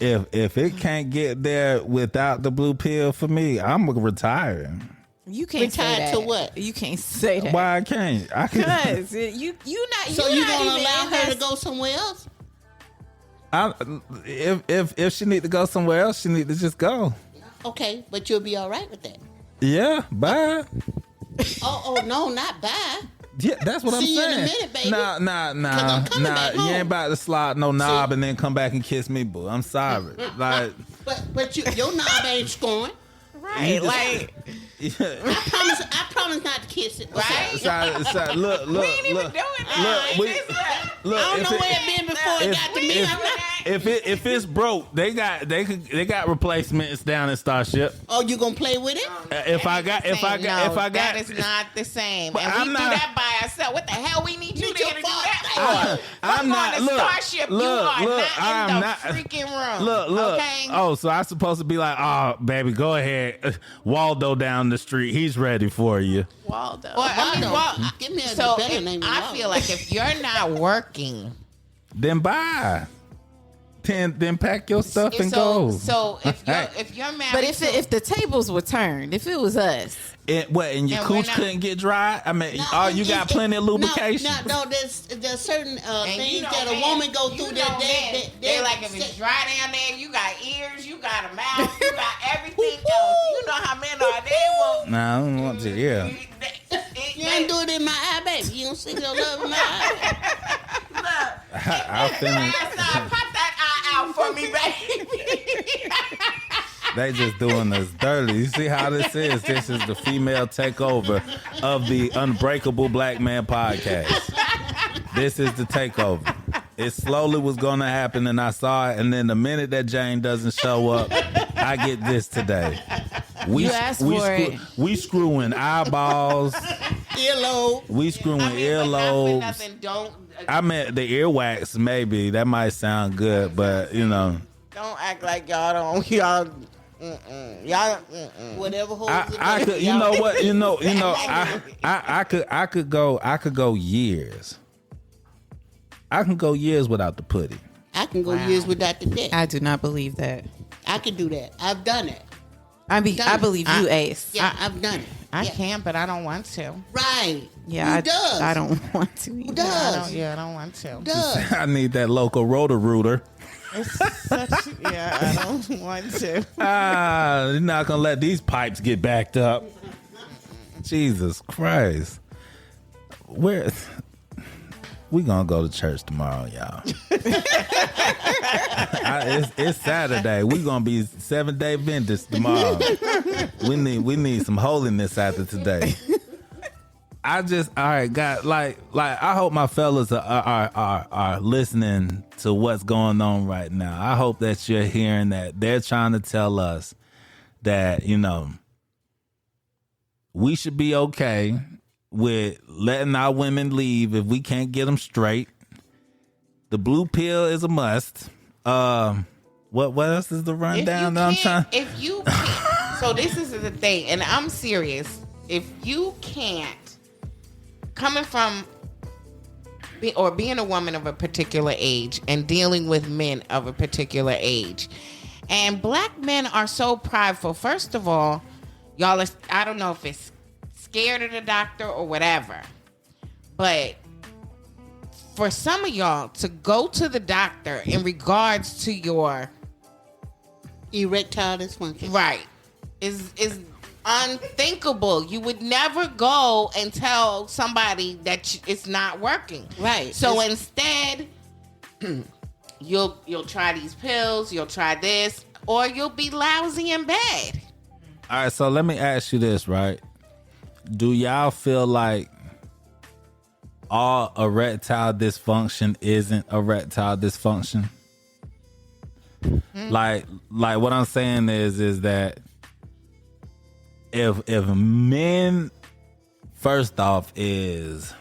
If it can't get there without the blue pill for me, I'm retiring. You can't Retired say that. to what? You can't say that. Why I can't? I can. Because you not. So you you not gonna even allow in her that- to go somewhere else? If she need to go somewhere else, she need to just go. Okay, but you'll be all right with that. Yeah, bye. Oh no, not bye. Yeah, that's what I'm See you in a saying. minute, baby. Nah, I'm coming back you home. ain't about to slide no knob and then come back and kiss me, boo. I'm sorry. Like, But your knob ain't scoring. Right. Like, I promise not to kiss it. right? look, We ain't even doing that. we- It's like- look. I don't if know it- where it been before it if- got to me. if- I'm not. if it's broke, they got replacements down in Starship. Oh, you gonna play with it? If I got, that is not the same. But And I'm we not- do that by ourselves. What the hell we need you Need there your to do fault. that for? I'm Come not- on the look, Starship. You look, are look, not I'm in the not- freaking room. Look. Okay? Oh, so I supposed to be like, oh, baby, go ahead. Waldo down the street. He's ready for you. Waldo. Well, I mean, Waldo. Give me a so better name than I Waldo. feel like if you're not working, Then bye. Then pack your stuff and go. so if you're married, But if the tables were turned, if it was us, And your And we're cooch not- couldn't get dry? I mean, No, you got it- plenty of lubrication. No, there's certain and things you know, that a men, woman go you through know, that men, they like if it's dry down there, you got ears, you got a mouth, you got everything else. You know how men are. They will. Nah, I don't want to. Yeah. You ain't do it in my eye, baby. You don't see your love in my eye. I'll finish. Pop that eye out for me, baby. They just doing us dirty. You see how this is? This is the female takeover of the Unbreakable Black Man podcast. This is the takeover. It slowly was going to happen, and I saw it. And then the minute that Jane doesn't show up, I get this today. You asked for it. We screwing eyeballs. Earlobe. We screwing I mean, but earlobes. nothing, don't I meant the earwax. Maybe that might sound good, but you know. act like y'all don't y'all. Y'all, Whatever holds it I back, could, you y'all. know what, I could go years. I can go years without the putty. I can go years without the dick. I do not believe that. I can do that. I've done it. I believe you, Ace. Yeah, I've done it. I Yeah. can't, but I don't want to. Right. Yeah, Who does? I don't want to. Either. Who does? I don't want to. Who does? I need that local rotor rooter. I don't want to. You're not gonna let these pipes get backed up. Jesus Christ. We gonna go to church tomorrow, y'all. It's Saturday. We gonna be 7-day Adventists tomorrow. We need some holiness after today. All right, God, like I hope my fellas are listening to what's going on right now. I hope that you're hearing that they're trying to tell us that, we should be okay with letting our women leave if we can't get them straight. The blue pill is a must. What else is the rundown that I'm trying? If you can't, so this is the thing, and I'm serious. If you can't, coming from being a woman of a particular age and dealing with men of a particular age, and black men are so prideful. First of all, y'all are, I don't know if it's scared of the doctor or whatever, but for some of y'all to go to the doctor in regards to your Erectile dysfunction. right is unthinkable. You would never go and tell somebody that it's not working. Right. So instead, you'll try these pills, you'll try this, or you'll be lousy in bed. All right, so let me ask you this, right? Do y'all feel like all erectile dysfunction isn't erectile dysfunction? Like what I'm saying is that if men first off is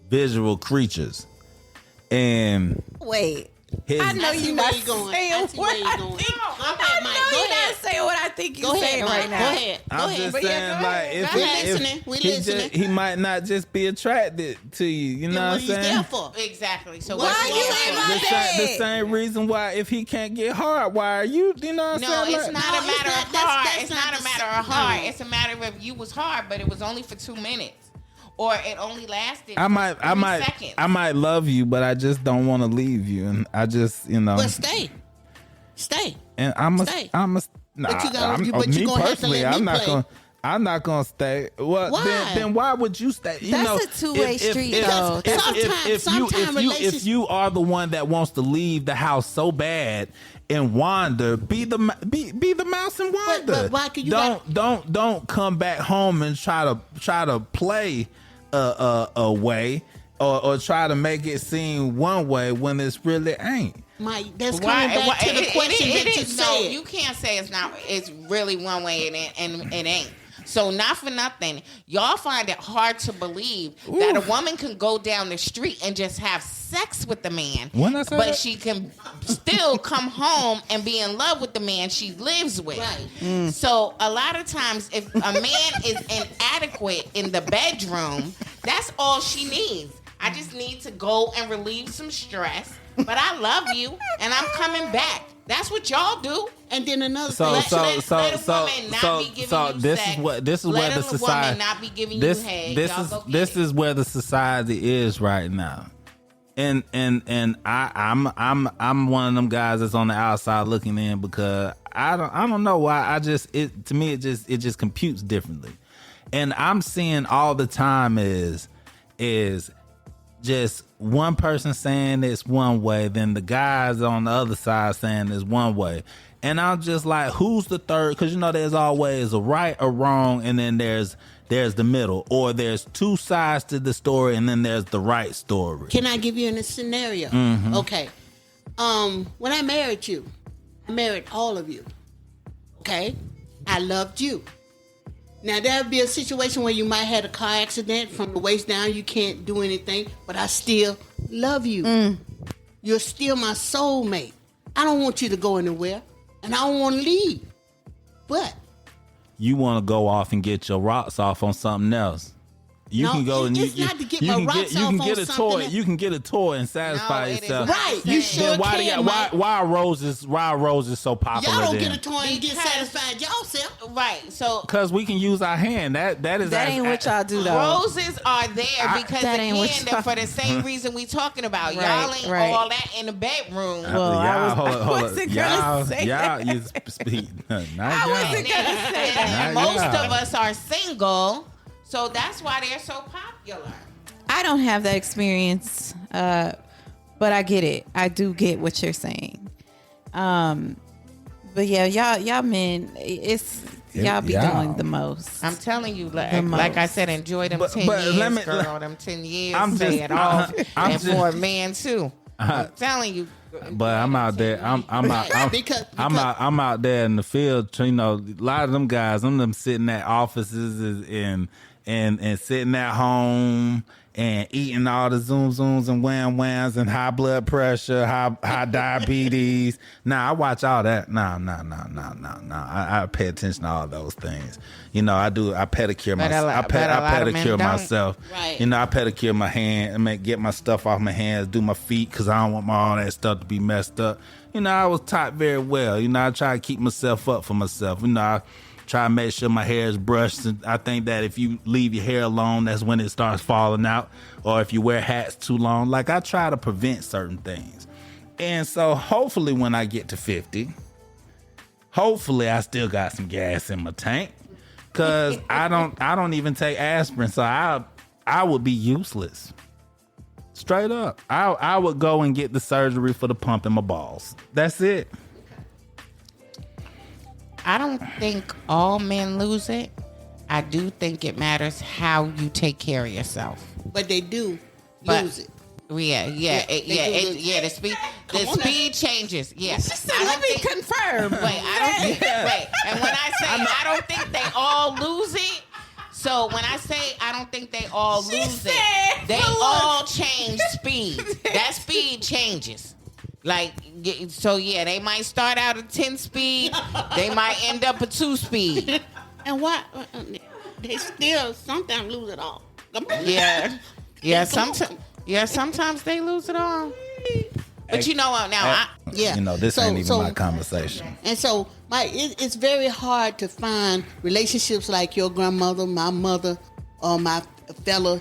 visual creatures and Wait. his, I know I see you're where not you're going. saying I see what where you're I going. think. Go ahead, I Mike. know Go you're ahead. not saying what I think you're Go ahead, saying Mike. right now. Go ahead. Go I'm ahead. just But yeah, saying, go like, ahead. if Go he- ahead. if Listening. We he listening. he might not just be attracted to you. You know Then what I'm he's there saying? for? Exactly. So Why what's you wrong? ain't my The dad? same reason why if he can't get hard, why are you? You know what I'm No, saying? it's Like- not No, a it's matter not. of That's- hard. that's It's not not a the matter s- of hard. no. It's a matter of you was hard, but it was only for 2 minutes, or it only lasted. I might, 3 seconds. I might love you, but I just don't want to leave you, and I just, But stay. and stay. Nah, But you gotta- I'm, but you me gonna have to personally, let me I'm not play. gonna. I'm not gonna stay. Well, Why? Then why would you stay? You That's know, a two-way street, though. If you are the one that wants to leave the house so bad and wander, be the mouse and wander. But why could you don't come back home and try to play a way or try to make it seem one way when it's really ain't. Mike, that's coming back to the question that you said. No, you can't say it's not. It's really one way and it ain't. So not for nothing, y'all find it hard to believe that a woman can go down the street and just have sex with the man, but she can still come home and be in love with the man she lives with. Right. So a lot of times, if a man is inadequate in the bedroom, that's all she needs. I just need to go and relieve some stress, but I love you and I'm coming back. That's what y'all do. And then another So Let a woman not be giving you this sex. is where the society woman not be giving you head. This is where the society is right now. And I'm one of them guys that's on the outside looking in because I don't know why to me it just computes differently. And I'm seeing all the time is just one person saying it's one way, then the guys on the other side saying it's one way. And I'm just like, who's the third? Because, there's always a right or wrong, and then there's the middle. Or there's two sides to the story, and then there's the right story. Can I give you a scenario? Mm-hmm. Okay. When I married you, I married all of you. Okay? I loved you. Now, there'll be a situation where you might have a car accident from the waist down. You can't do anything, but I still love you. You're still my soulmate. I don't want you to go anywhere, and I don't want to leave. But you want to go off and get your rocks off on something else. You can go and it's not to get my rocks off on a toy. something. You can get a toy and satisfy yourself. Right, you sure Then why can. why are roses so popular? Y'all don't then? get a toy and get satisfied y'allself. Right. So Because we can use our hand. That ain't what y'all do though. roses are there because that ain't what again, y'all- for the same reason we talking about. Right, Y'all ain't right. all that in the bedroom. Well, I wasn't gonna say y'all, that. you speak. Not I y'all. wasn't gonna say that. And most of us are single, so that's why they're so popular. I don't have that experience, but I get it. I do get what you're saying. But yeah, y'all men, y'all be doing the most. I'm telling you, like most. I said, enjoy them But 10 years, let me- girl. Them 10 years, I'm say just- it off, I'm and just- for a man too. I'm telling you. But I'm out there. I'm out. Because- I'm out there in the field. A lot of them guys. Them sitting at offices and sitting at home and eating all the zooms and whams and high blood pressure, high diabetes. Nah, I watch all that. Nah. I pay attention to all those things. I do. I pedicure myself. I pedicure myself. Right. I pedicure my hand and get my stuff off my hands, do my feet because I don't want all that stuff to be messed up. I was taught very well. I try to keep myself up for myself. I try to make sure my hair is brushed. And I think that if you leave your hair alone, that's when it starts falling out. Or if you wear hats too long, I try to prevent certain things. And so hopefully when I get to 50, hopefully I still got some gas in my tank. Cause I don't even take aspirin, so I would be useless. Straight up. I would go and get the surgery for the pump in my balls. That's it. I don't think all men lose it. I do think it matters how you take care of yourself. But they do But- lose it. Yeah. The speed changes. Yeah. Let me confirm. Wait, I don't think. Wait, and when I say I don't think they all lose it. So when I say I don't think they all lose it, they all change speed. That speed changes. They might start out at 10 speed. They might end up at 2 speed. And why? They still sometimes lose it all. Yeah. Sometimes they lose it all. But you know what? Now, This ain't even my conversation. And so, it's very hard to find relationships like your grandmother, my mother, or my fellow,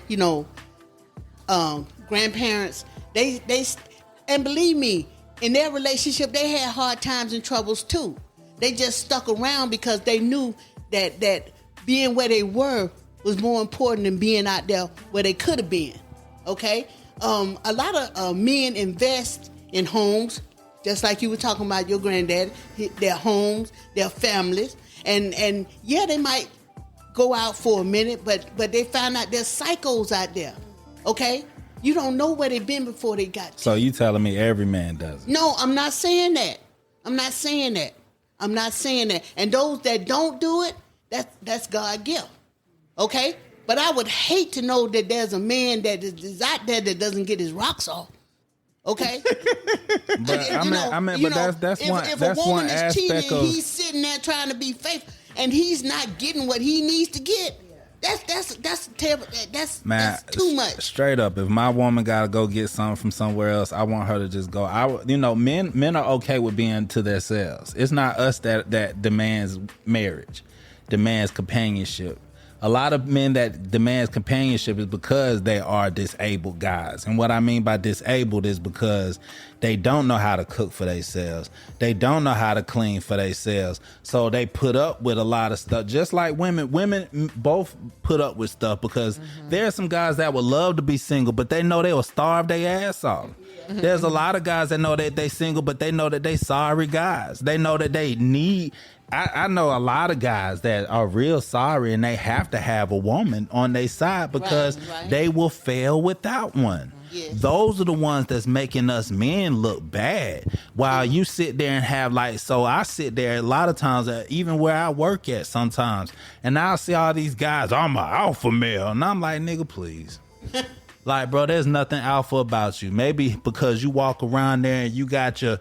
grandparents. They and believe me, in their relationship, they had hard times and troubles too. They just stuck around because they knew that being where they were was more important than being out there where they could have been. Okay, a lot of men invest in homes, just like you were talking about your granddad, their homes, their families, and they might go out for a minute, but they find out there's psychos out there. Okay, You don't know where they've been before they got to So you telling me every man does it? No, I'm not saying that. I'm not saying that. And those that don't do it, that's God gift. Okay? But I would hate to know that there's a man that is out there that doesn't get his rocks off. Okay? But that's one if a woman is aspect cheating, of. he's sitting there trying to be faithful, and he's not getting what he needs to get. That's terrible. That's too much. Straight up, if my woman gotta go get something from somewhere else, I want her to just go. Men are okay with being to themselves. It's not us that demands marriage, demands companionship. A lot of men that demands companionship is because they are disabled guys. And what I mean by disabled is because they don't know how to cook for themselves. They don't know how to clean for themselves. So they put up with a lot of stuff. Just like women. Women both put up with stuff because there are some guys that would love to be single, but they know they will starve their ass off. There's a lot of guys that know that they single, but they know that they sorry guys. They know that they need... I know a lot of guys that are real sorry and they have to have a woman on their side because they will fail without one. Yes. Those are the ones that's making us men look bad. While you sit there and have I sit there a lot of times, even where I work at sometimes, and I'll see all these guys, I'm an alpha male. And I'm like, nigga, please. Like, bro, there's nothing alpha about you. Maybe because you walk around there and you got your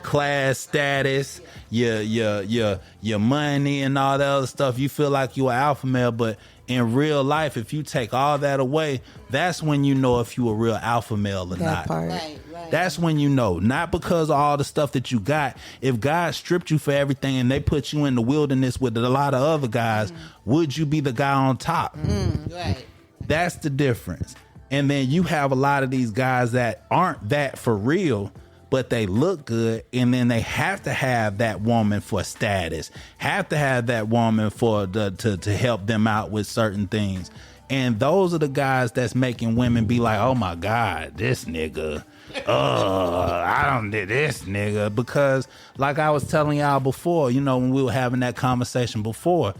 class status, your money and all that other stuff. You feel like you're an alpha male, but in real life, if you take all that away, that's when you know if you a real alpha male or not. Right. That's when you know. Not because of all the stuff that you got. If God stripped you for everything and they put you in the wilderness with a lot of other guys, would you be the guy on top? Right. That's the difference. And then you have a lot of these guys that aren't that for real, but they look good, and then they have to have that woman for status, have to have that woman for to help them out with certain things. And those are the guys that's making women be like, oh my God, this nigga. I don't need this nigga. Because like I was telling y'all before, when we were having that conversation before,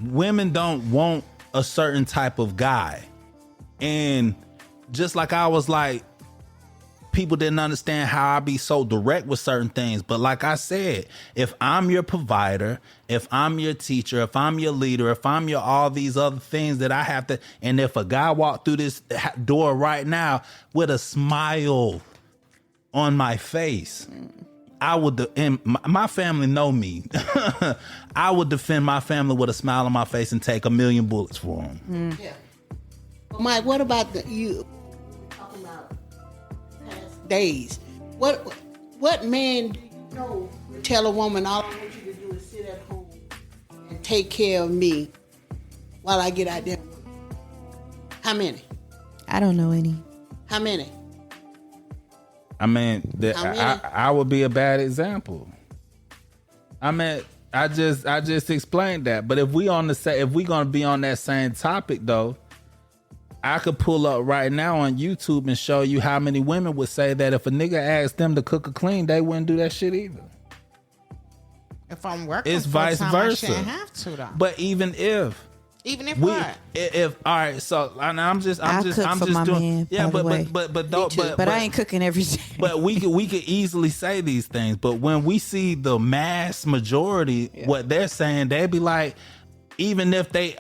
women don't want a certain type of guy. And just like I was like, people didn't understand how I be so direct with certain things. But like I said, if I'm your provider, if I'm your teacher, if I'm your leader, if I'm your all these other things that I have to, and if a guy walked through this door right now with a smile on my face, I would, and my family know me. I would defend my family with a smile on my face and take 1,000,000 bullets for them. Yeah. Well, Mike, what about you talking about past days? What man do you know would tell a woman, all I want you to do is sit at home and take care of me while I get out there? How many? I don't know any. How many? I mean, I would be a bad example. I mean, I just explained that. But if we gonna be on that same topic though, I could pull up right now on YouTube and show you how many women would say that if a nigga asked them to cook or clean, they wouldn't do that shit either. If I'm working, it's full vice time, versa. I shouldn't have to though. But even if what? If all right, so I'm just my doing man, yeah, by the way. but I ain't cooking every day. But we could easily say these things. But when we see the mass majority, what they're saying, they be like, even if they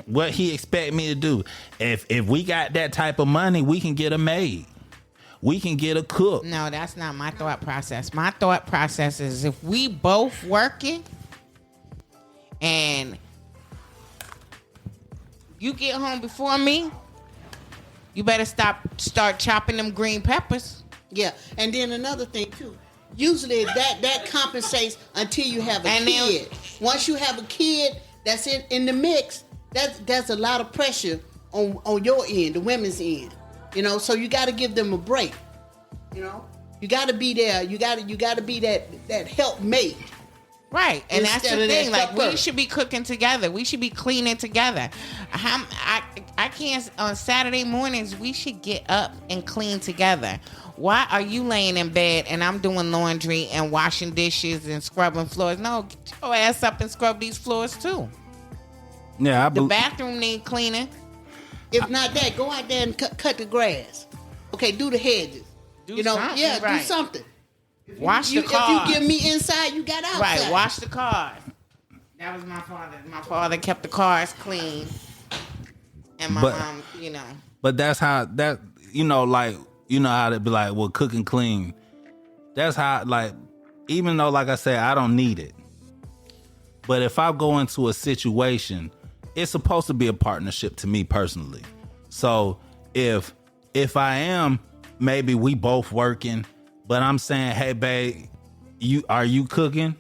what he expect me to do, if we got that type of money, we can get a maid. We can get a cook. No, that's not my thought process. My thought process is if we both working and you get home before me, you better start chopping them green peppers. Yeah, and then another thing too. Usually that compensates until you have a kid. Once you have a kid that's in the mix, that's a lot of pressure on your end, the women's end. So you got to give them a break. You got to be there. You got to be that helpmate. Right, and that's the thing. Like, we helper. should be cooking together. We should be cleaning together. I can't. On Saturday mornings, we should get up and clean together. Why are you laying in bed and I'm doing laundry and washing dishes and scrubbing floors? No, get your ass up and scrub these floors too. Yeah, The bathroom need cleaning. If not that, go out there and cut the grass. Okay, do the hedges. Do you know, something, yeah, right. do something. Wash the If cars. you give me inside, you got outside. Right, wash the cars. That was my father. My father kept the cars clean. And my mom, you know. But that's how that like how they be like, well, cook and clean. That's how, like, even though, like I said, I don't need it. But if I go into a situation, it's supposed to be a partnership to me personally. So if I am, maybe we both working, but I'm saying, hey babe, are you cooking?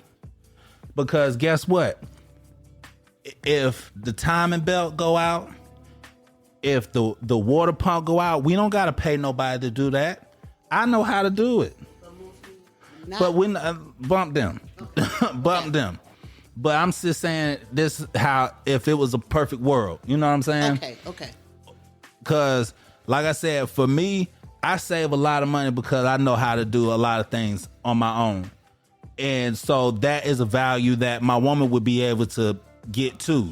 Because guess what? If the timing belt go out, if the water pump go out, we don't gotta pay nobody to do that. I know how to do it. But we bump them. Bump them. But I'm just saying, this is how, if it was a perfect world, you know what I'm saying? Okay. Because, like I said, for me, I save a lot of money because I know how to do a lot of things on my own. And so that is a value that my woman would be able to get to.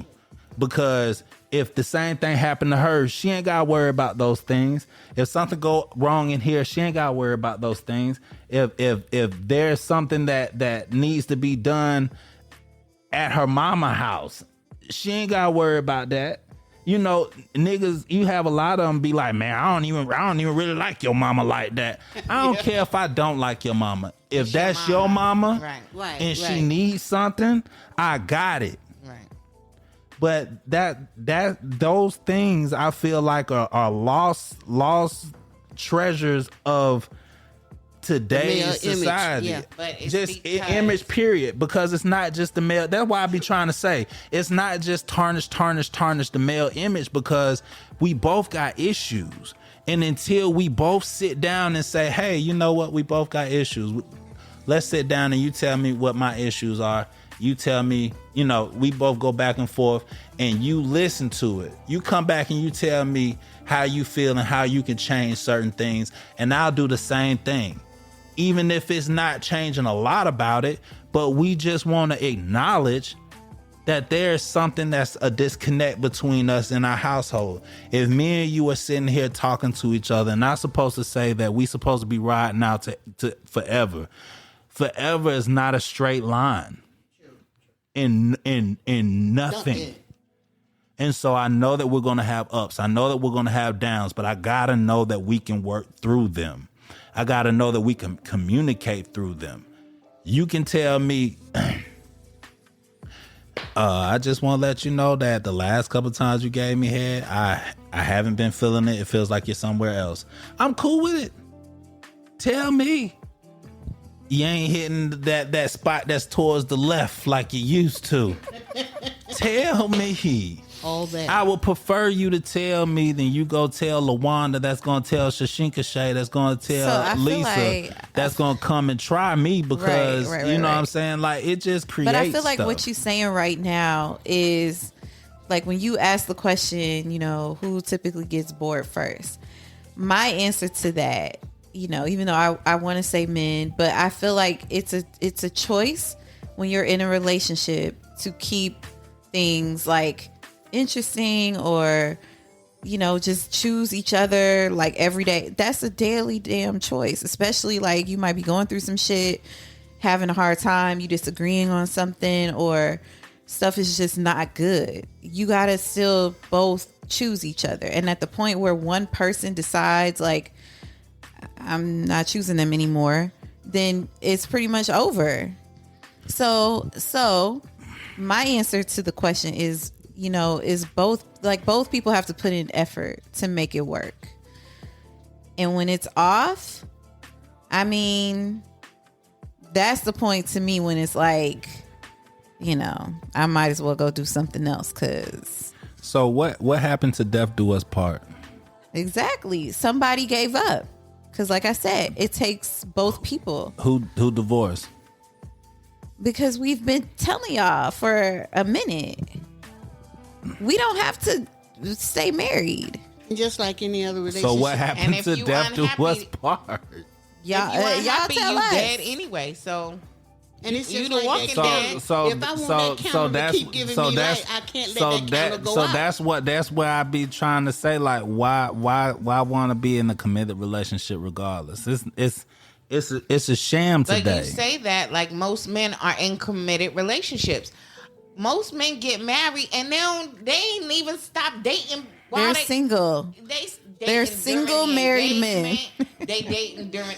Because if the same thing happened to her, she ain't got to worry about those things. If something go wrong in here, she ain't got to worry about those things. If there's something that needs to be done at her mama house, she ain't got to worry about that. You know, niggas, you have a lot of them be like, man, I don't even really like your mama like that. I don't care if I don't like your mama. If that's your mama, right, and she needs something, I got it. Right. But those things I feel like are lost treasures of today's society. Image, yeah. But it's just because, image, period. Because it's not just the male. That's why I be trying to say it's not just tarnish the male image, because we both got issues. And until we both sit down and say, hey, you know what? We both got issues. Let's sit down and you tell me what my issues are. You tell me, we both go back and forth and you listen to it. You come back and you tell me how you feel and how you can change certain things. And I'll do the same thing. Even if it's not changing a lot about it, but we just want to acknowledge that there's something that's a disconnect between us in our household. If me and you are sitting here talking to each other, and not supposed to say that we supposed to be riding out to forever. Forever is not a straight line. In nothing. And so I know that we're going to have ups. I know that we're going to have downs, but I got to know that we can work through them. I got to know that we can communicate through them. You can tell me, I just want to let you know that the last couple of times you gave me head, I haven't been feeling it. It feels like you're somewhere else. I'm cool with it. Tell me. You ain't hitting that spot that's towards the left like you used to. Tell me. All that. I would prefer you to tell me than you go tell LaWanda, that's going to tell Shashinka Shay, that's going to tell Lisa, that's going to come and try me because, you know what I'm saying? Like, it just creates But I feel like stuff. what you're saying right now is, like, when you ask the question, who typically gets bored first? My answer to that, even though I want to say men, but I feel like it's a choice when you're in a relationship to keep things like interesting or just choose each other like every day. That's a daily damn choice, especially like you might be going through some shit, having a hard time, you disagreeing on something, or stuff is just not good. You gotta still both choose each other. And at the point where one person decides like, I'm not choosing them anymore, then it's pretty much over. So my answer to the question is, is both people have to put in effort to make it work. And when it's off, I mean, that's the point to me when it's like, I might as well go do something else. So what happened to Death Do Us Part? Exactly. Somebody gave up. Because like I said, it takes both people. Who divorced? Because we've been telling y'all for a minute. We don't have to stay married. Just like any other relationship. So what happened to Death Do Us Part? Y'all if you unhappy, tell you us. dead anyway. So And it's You just the like Walking that Dead. candle. If I want that candle to keep giving me light, I can't let that candle go out. That's where I be trying to say, like, why want to be in a committed relationship regardless? It's a sham today. But you say that like most men are in committed relationships. Most men get married and they ain't even stop dating. They're single. They're single married men. They dating during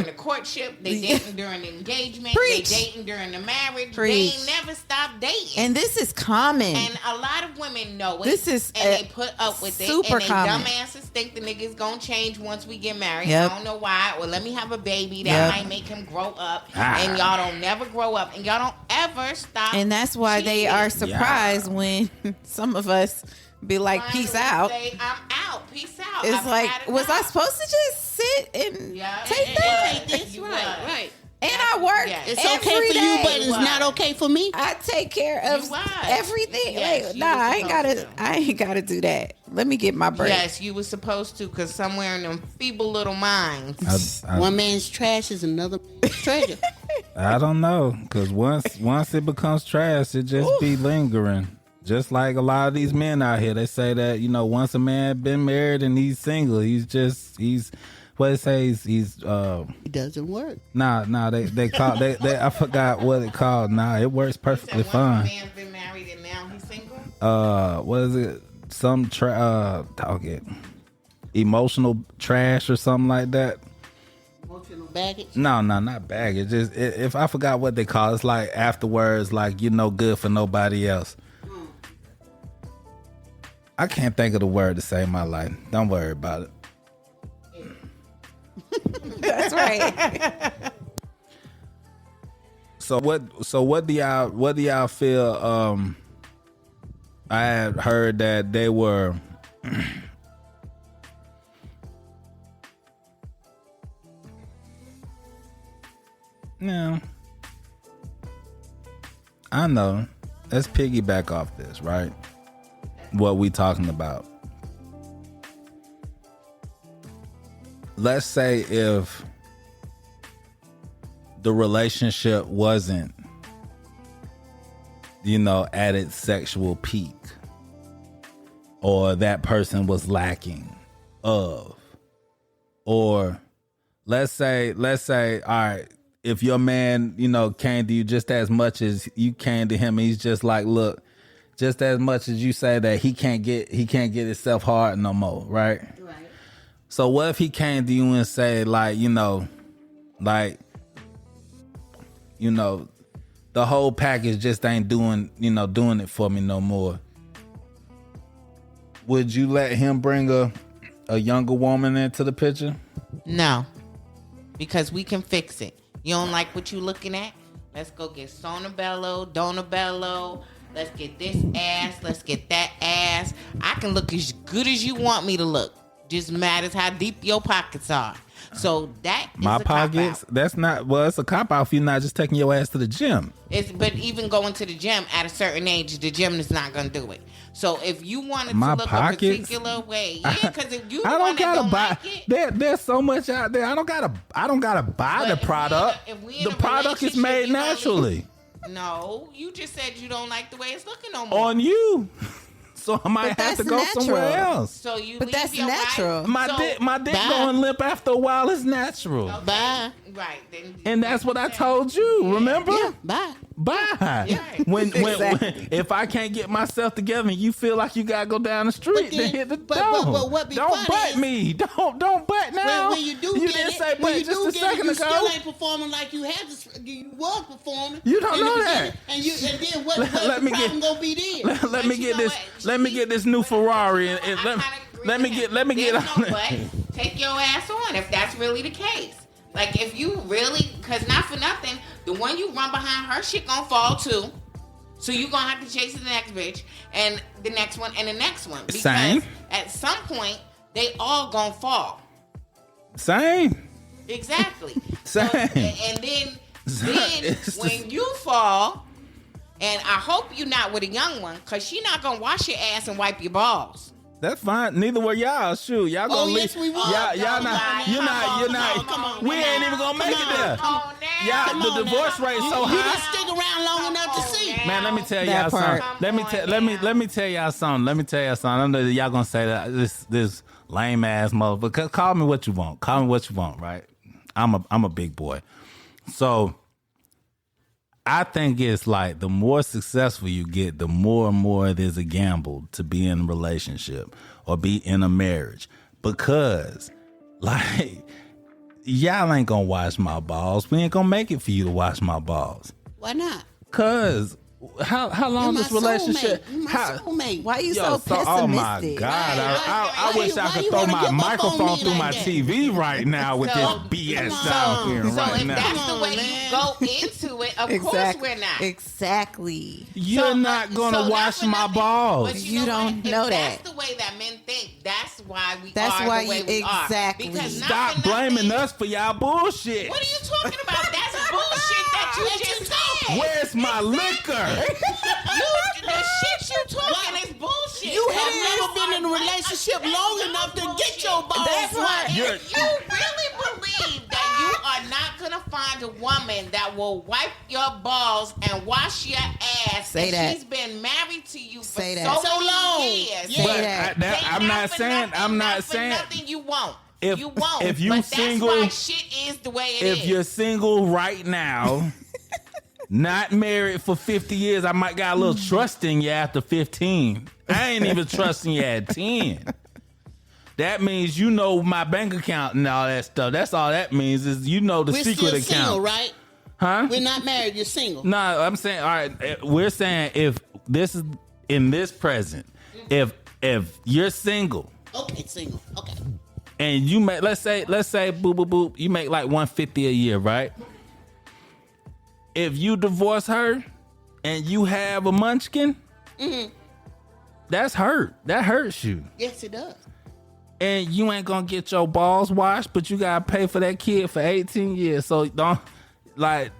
the courtship. They dating during the engagement. Preach. They dating during the marriage. Preach. They ain't never stop dating. And this is common. And a lot of women know it. This is and they put up with it. super And they common. dumbasses think the nigga's gonna change once we get married. Yep. I don't know why. Well, let me have a baby that Yep. might make him grow up. And y'all don't never grow up. And y'all don't ever stop. And that's why they cheating. are surprised when some of us be like, peace out. Say, I'm out. Peace out. It's I've like, had was I enough. supposed to just sit and Yeah, take and that? take this. Right, right. And I work Yes. It's every okay for you, day. but it's not okay for me. I take care of You was. everything. Yes, Like, you nah, was I ain't gotta. supposed I ain't gotta do that. Let me get my break. Yes, you were supposed to, because somewhere in them feeble little minds. One man's trash is another man's treasure. I don't know, because once it becomes trash, it just be lingering. Just like a lot of these men out here, they say that, you know, once a man been married and he's single, he's what it says, he's It doesn't work. they call they I forgot what it called. It works perfectly So fine. once a man's been married and now he's single? What is it? Some emotional trash or something like that. Emotional baggage. No, not baggage. Just if I forgot what they call it, it's like afterwards, like you're no good for nobody else. I can't think of the word to save my life. Don't worry about it. That's right. So what do y'all feel? I had heard that they were no. I know. Let's piggyback off this, right? What we talking about. Let's say if the relationship wasn't, you know, at its sexual peak, or that person was lacking of, or let's say, all right, if your man, you know, came to you just as much as you came to him, he's just like, look, just as much as you say that he can't get himself hard no more, right? Right. So what if he came to you and say, like, you know, the whole package just ain't doing it for me no more? Would you let him bring a younger woman into the picture? No. Because we can fix it. You don't like what you looking at? Let's go get Sonabello, Donabello. Let's get this ass. Let's get that ass. I can look as good as you want me to look. Just matters how deep your pockets are. So that is My a cop-out. pockets? That's not, well, it's a cop out if you're not just taking your ass to the gym. But even going to the gym at a certain age, the gym is not going to do it. So if you wanted My to look pockets? a particular way, yeah, because if you I don't gotta buy. like it, There's so much out there. I don't gotta buy the But product. if we in The a product is relationship, made you only- naturally no, you just said you don't like the way it's looking no more. on you. So I might But have to that's go natural. somewhere else. So you But leave that's your natural. Wife, My dick Bye. going limp after a while is natural. Okay, Bye. right. Then, And that's what I told you. Remember? Yeah, bye. Bye. Yeah. When Exactly. if I can't get myself together and you feel like you gotta go down the street, But then then- hit the but- door. but what be Don't funny butt is- me. Don't butt now. When you do you get didn't it, say when butt you just do a get second it, you ago. still ain't performing like you had to. You was performing. You don't in the know beginning, that. And then what Let the me problem get- gonna be then? Let But me you get know this. what? Let me get this new Ferrari and I kinda agree let with me him. let me get There's on no it. but. Take your ass on if that's really the case. Like if you really, cause not for nothing, the one you run behind, her shit gonna fall too. So you gonna have to chase the next bitch and the next one and the next one. Because Same. at some point they all gonna fall. Same. Exactly. Same. And then It's when you fall, and I hope you're not with a young one, cause she not gonna wash your ass and wipe your balls. That's fine. Neither were y'all. Shoot, y'all gonna leave. Yes, we will. Y'all not. Lie. You're Come not. on, We ain't even gonna make it there. Come on now. Y'all, Come the on divorce now. rate so You high. didn't stick around long enough to see. now. Man, let me tell That y'all part. something. Let me tell y'all something. Let me tell y'all something. I know that y'all gonna say that this lame ass motherfucker. Call me what you want. Call me what you want. Right? I'm a big boy. So I think it's like the more successful you get, the more and more it is a gamble to be in a relationship or be in a marriage, because like y'all ain't gonna wash my balls. We ain't gonna make it for you to wash my balls. Why not? Cause how long You're this my relationship? soulmate. You're my how- soulmate. Why you so pessimistic? oh my God! I wish I why could you throw wanna my give up on microphone me through like my that? TV right now with this BS down here So right if now. that's Come the on, way man. you go into it, of course we're not. Exactly. You're So, not gonna so not wash for my nothing, balls. but You know don't what? know If that. That's the way that men think. That's why we That's are why the way you- we exactly. are. Because not Stop for blaming nothing- us for y'all bullshit. What are you talking about? That's bullshit that you just said. Where's my liquor? The shit you talking is bullshit. You have Because never been in a relationship long enough to get your balls That's right. If You're- you really believe that you are not gonna find a woman that will wipe your balls and wash your ass, Say and that. she's been married to you for Say so, that. So long. years. Yeah. But that. I'm not saying. I'm not For saying. nothing you won't. If- You won't. if you but single- that's why shit is the way it is. If you're single right now, not married for 50 years, I might got a little trust in you after 15. I ain't even trusting you at 10. That means you know my bank account and all that stuff. That's all that means is you know the We're secret still account. single, right? Huh? We're not married. You're single. No, I'm saying, all right, we're saying if this is in this present, if you're single Okay, single. Okay. and you make, let's say boop boop boop, you make like 150 a year, right? If you divorce her and you have a munchkin, that's hurt. That hurts you. Yes, it does. And you ain't gonna get your balls washed, but you gotta pay for that kid for 18 years. So don't like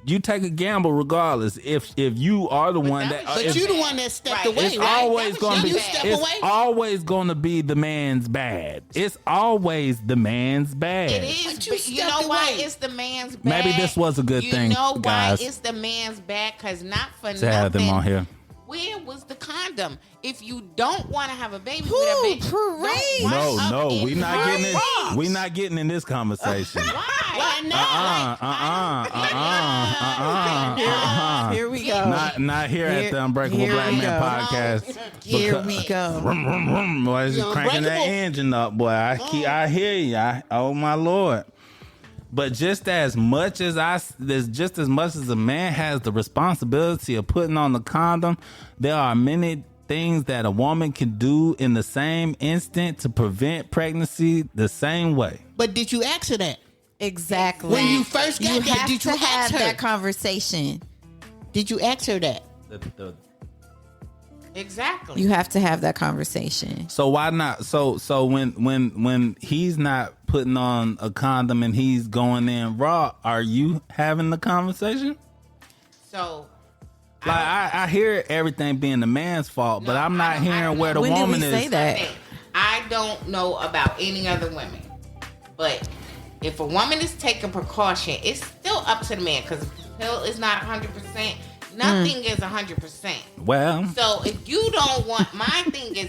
you take a gamble regardless. If you are the one that, was But your you the bad. one that stepped Right. away, it's right? always That was gonna be. your You step It's away. always gonna be the man's bad. It's always the man's bad. It is, But you but you know stepped why away. it's the man's bad? Maybe this was a good thing, You know why guys. it's the man's bad? Because not for To have nothing. them on here. Where was the condom? If you don't want to have a baby Who? with a bitch, Preach. don't No, wash up no, in we not her getting in. rocks. We not getting in this conversation. Why? Here we go. Not here at the Unbreakable here Black we Man go. podcast. Here we go. Boy, it's just You cranking that unbreakable. engine up, boy. I hear you. Oh my Lord. But just as much as a man has the responsibility of putting on the condom, there are many things that a woman can do in the same instant to prevent pregnancy the same way. But did you ask her that? Exactly. When you first got you that, have did you to have ask her? that conversation. Did you ask her that? Exactly. You have to have that conversation. So why not? So when he's not putting on a condom and he's going in raw, are you having the conversation? So Like I hear everything being the man's fault, but No, I'm not I don't hearing where the When did woman we is. say that? I don't know about any other women, but if a woman is taking precaution, it's still up to the man because the pill is not 100%. Nothing is 100%. Well, So if you don't want, my thing is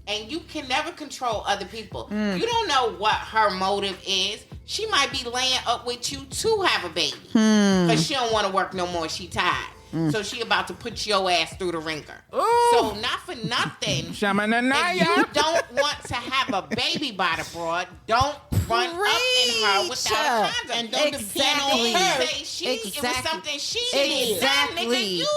and you can never control other people. You don't know what her motive is. She might be laying up with you to have a baby because she don't want to work no more. She tired. So she about to put your ass through the ringer. So not for nothing. If you don't want to have a baby by the broad, don't run up in her without a condom. And don't depend on Exactly. her. Say she, it was something she did. Exactly. Nah, nigga, you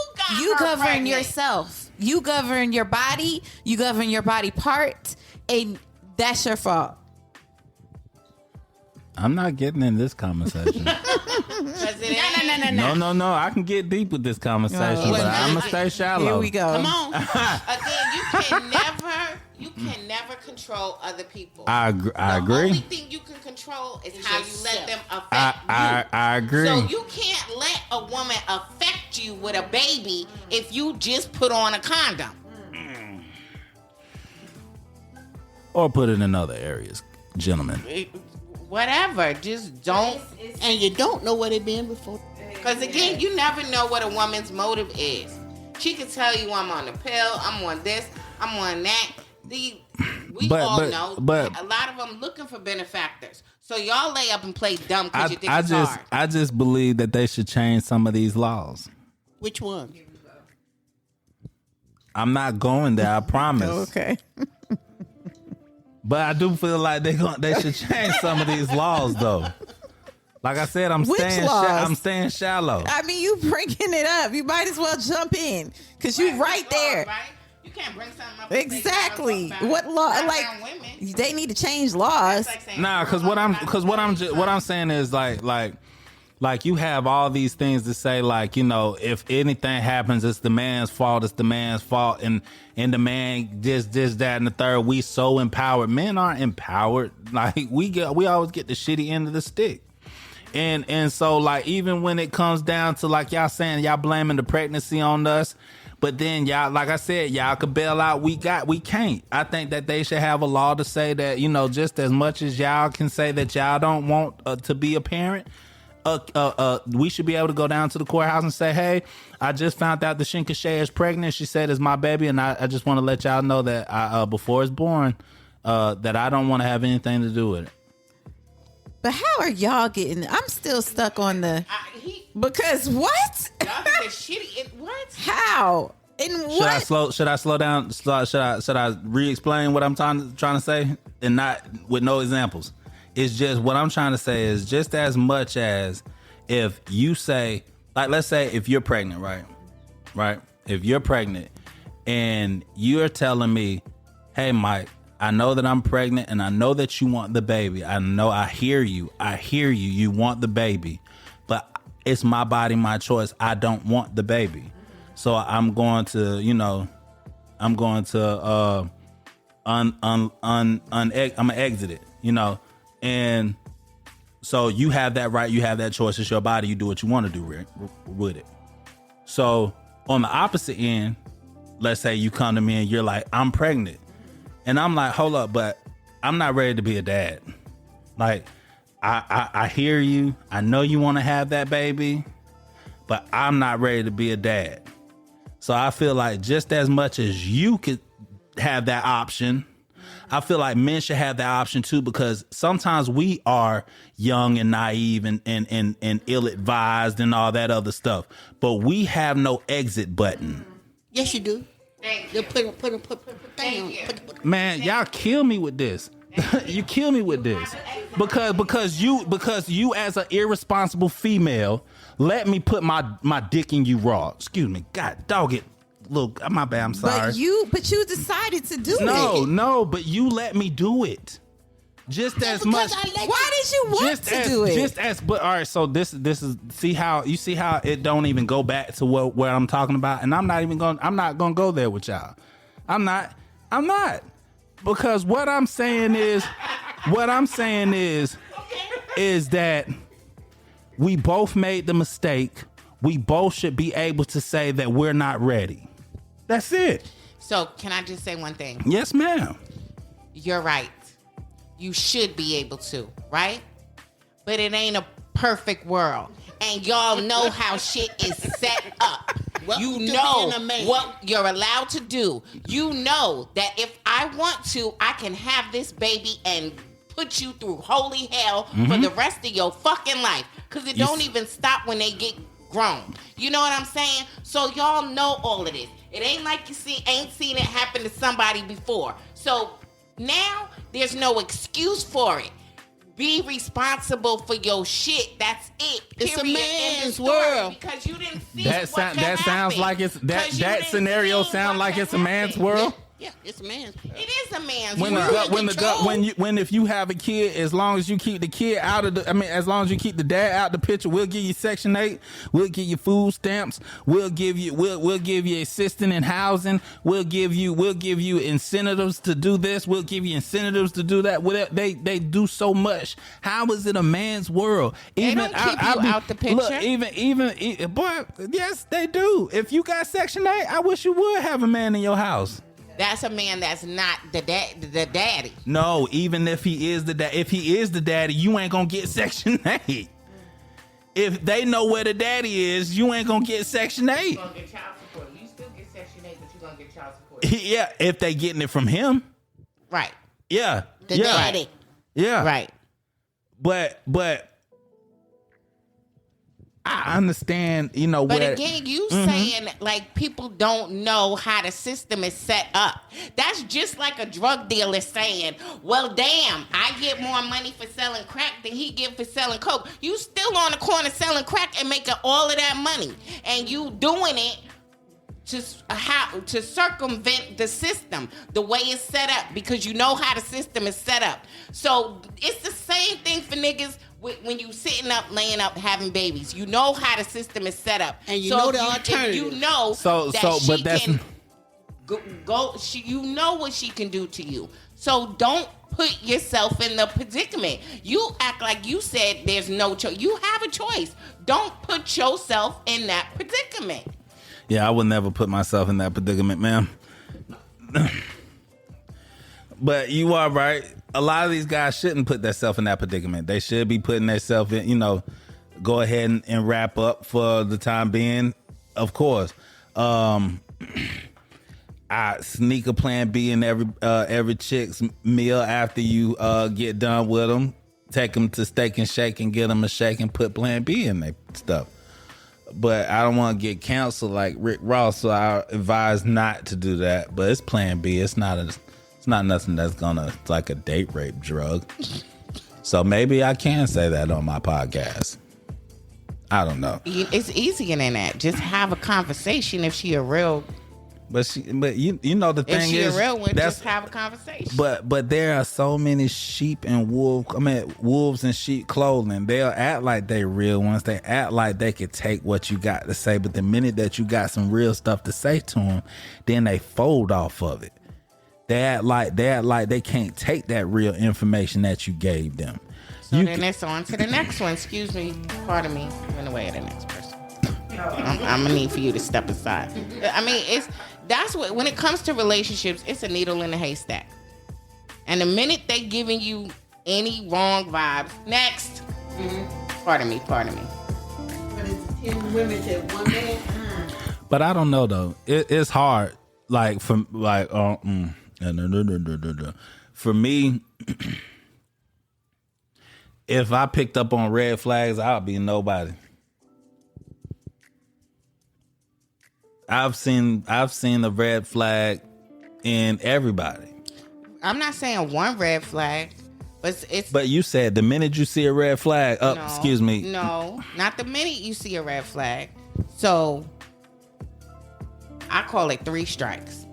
You her govern pregnant. yourself. You govern your body. You govern your body part, and that's your fault. I'm not getting in this conversation. 'Cause it ain't- No. I can get deep with this conversation, Oh, but well, I'm gonna stay shallow. Here we go. Come on. Again, you can never control other people. I The agree. only thing you can control is how you let them affect I agree. you. So you can't let a woman affect you with a baby if you just put on a condom. or put it in other areas, gentlemen. Whatever. Just don't. And you don't know what it been before. Because again, you never know what a woman's motive is. She could tell you, I'm on the pill, I'm on this, I'm on that. We all know a lot of them looking for benefactors. So y'all lay up and play dumb because you think it's hard. I just believe that they should change some of these laws. Which one? I'm not going there, I promise. Okay. But I do feel like they should change some of these laws, though. Like I said, I'm staying shallow. I mean, you bringing it up. You might as well jump in because you right there. Right? You can't bring something up. Exactly. What law? Like they need to change laws. Nah, because what I'm saying is like you have all these things to say, like, you know, if anything happens, it's the man's fault. It's the man's fault, and the man this, that, and the third. We so empowered. Men aren't empowered. Like we always get the shitty end of the stick. And so, like, even when it comes down to, like, y'all saying y'all blaming the pregnancy on us, but then y'all, like I said, y'all could bail out. We can't. I think that they should have a law to say that, you know, just as much as y'all can say that y'all don't want to be a parent, we should be able to go down to the courthouse and say, hey, I just found out the Shinkashay is pregnant. She said it's my baby, and I just want to let y'all know that before it's born, that I don't want to have anything to do with it. But how are y'all getting? I'm still stuck on the because what? Y'all think it's shitty. What? How? And what? Should I slow down? Should I re-explain what I'm trying to say and not with no examples? It's just what I'm trying to say is just as much as if you say, like, let's say if you're pregnant, right? If you're pregnant and you're telling me, hey, Mike, I know that I'm pregnant and I know that you want the baby. I hear you. You want the baby, but it's my body, my choice. I don't want the baby. So I'm going to I'm gonna exit it, you know? And so you have that right. You have that choice. It's your body. You do what you want to do with it. So on the opposite end, let's say you come to me and you're like, I'm pregnant. And I'm like, hold up, but I'm not ready to be a dad. Like, I hear you. I know you want to have that baby, but I'm not ready to be a dad. So I feel like just as much as you could have that option, I feel like men should have that option too, because sometimes we are young and naive and ill-advised and all that other stuff, but we have no exit button. Yes, you do. Thank you. Man, y'all kill me with this. You kill me with this because you as an irresponsible female let me put my dick in you raw. Excuse me, God dog it. Look, my bad. I'm sorry. But you decided to do it. No, but you let me do it. Just as much. Why did you want to do it? But all right. So this is see how it don't even go back to what I'm talking about, and I'm not gonna go there with y'all. I'm not because what I'm saying is that we both made the mistake. We both should be able to say that we're not ready. That's it. So can I just say one thing? Yes, ma'am. You're right. You should be able to, right? But it ain't a perfect world. And y'all know how shit is set up. You know what you're allowed to do. You know that if I want to, I can have this baby and put you through holy hell for the rest of your fucking life. Because it don't even stop when they get grown. You know what I'm saying? So y'all know all of this. It ain't like you ain't seen it happen to somebody before. So now there's no excuse for it. Be responsible for your shit. That's it. It's a man's story, world. Because you didn't see that sounds like it's that scenario sounds like it's a man's world. Yeah, it's a man's world. It is a man's world. When if you have a kid, as long as you keep the kid out of as long as you keep the dad out the picture, we'll give you Section 8, we'll give you food stamps, we'll give you assistance in housing, we'll give you incentives to do this, we'll give you incentives to do that. Whatever they do so much. How is it a man's world? They don't keep you out the picture. Look, even boy, yes, they do. If you got Section 8, I wish you would have a man in your house. That's a man that's not the daddy. No, even if he is the daddy, you ain't gonna get Section 8. If they know where the daddy is, you ain't gonna get Section 8. You're gonna get child support. You still get Section 8, but you're gonna get child support. Yeah, if they getting it from him. Right. Yeah. The yeah. daddy. Yeah. Right. But I understand, But where, again, you saying like people don't know how the system is set up. That's just like a drug dealer saying, well, damn, I get more money for selling crack than he get for selling coke. You still on the corner selling crack and making all of that money. And you doing it to circumvent the system, the way it's set up, because you know how the system is set up. So it's the same thing for niggas when you sitting up, laying up, having babies. You know how the system is set up, and you know the alternative. You know you know what she can do to you. So don't put yourself in the predicament. You act like you said there's no choice. You have a choice. Don't put yourself in that predicament. Yeah, I would never put myself in that predicament, ma'am. But you are right. A lot of these guys shouldn't put themselves in that predicament. They should be putting themselves in, go ahead and wrap up for the time being. Of course. I sneak a plan B in every chick's meal after you get done with them. Take them to Steak and Shake and get them a shake and put plan B in their stuff. But I don't want to get canceled like Rick Ross, so I advise not to do that. But it's plan B. It's not nothing that's gonna like a date rape drug. So maybe I can say that on my podcast. I don't know. It's easier than that. Just have a conversation if she a real. But you know the thing is, if she a real one, just have a conversation. But there are so many sheep and wolves in sheep clothing. They'll act like they real ones. They act like they could take what you got to say. But the minute that you got some real stuff to say to them, then they fold off of it. They act like they can't take that real information that you gave them. So then it's on to the next one. Excuse me, pardon me. I'm in the way of the next person. I'm gonna need for you to step aside. I mean, that's what when it comes to relationships, it's a needle in a haystack. And the minute they giving you any wrong vibes, next. Pardon me. But it's 10 women to one man. But I don't know though. It's hard. Like for for me, if I picked up on red flags, I'll be nobody. I've seen a red flag in everybody. I'm not saying one red flag, but it's. But you said the minute you see a red flag, No, excuse me. No, not the minute you see a red flag. So I call it 3 strikes.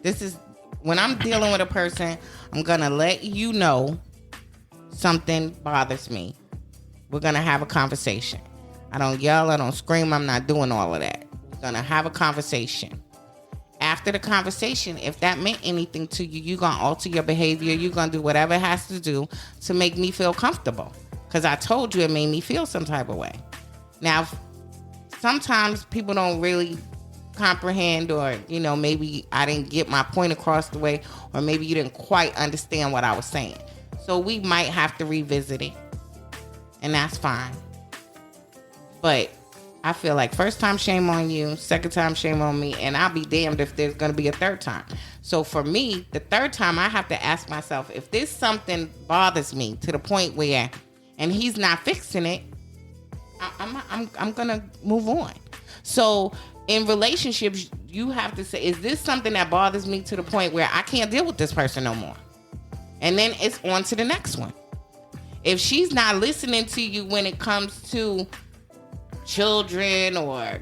This is when I'm dealing with a person, I'm gonna let you know something bothers me. We're gonna have a conversation. I don't yell, I don't scream, I'm not doing all of that. We're gonna have a conversation. After the conversation, if that meant anything to you, you're gonna alter your behavior. You're gonna do whatever it has to do to make me feel comfortable. Because I told you it made me feel some type of way. Now, sometimes people don't really comprehend, or maybe I didn't get my point across the way, or maybe you didn't quite understand what I was saying. So we might have to revisit it, and that's fine. But I feel like first time, shame on you. Second time, shame on me. And I'll be damned if there's going to be a third time. So for me, the third time, I have to ask myself, if this something bothers me to the point where, and he's not fixing it, I'm going to move on. So in relationships, you have to say, is this something that bothers me to the point where I can't deal with this person no more? And then it's on to the next one. If she's not listening to you when it comes to children or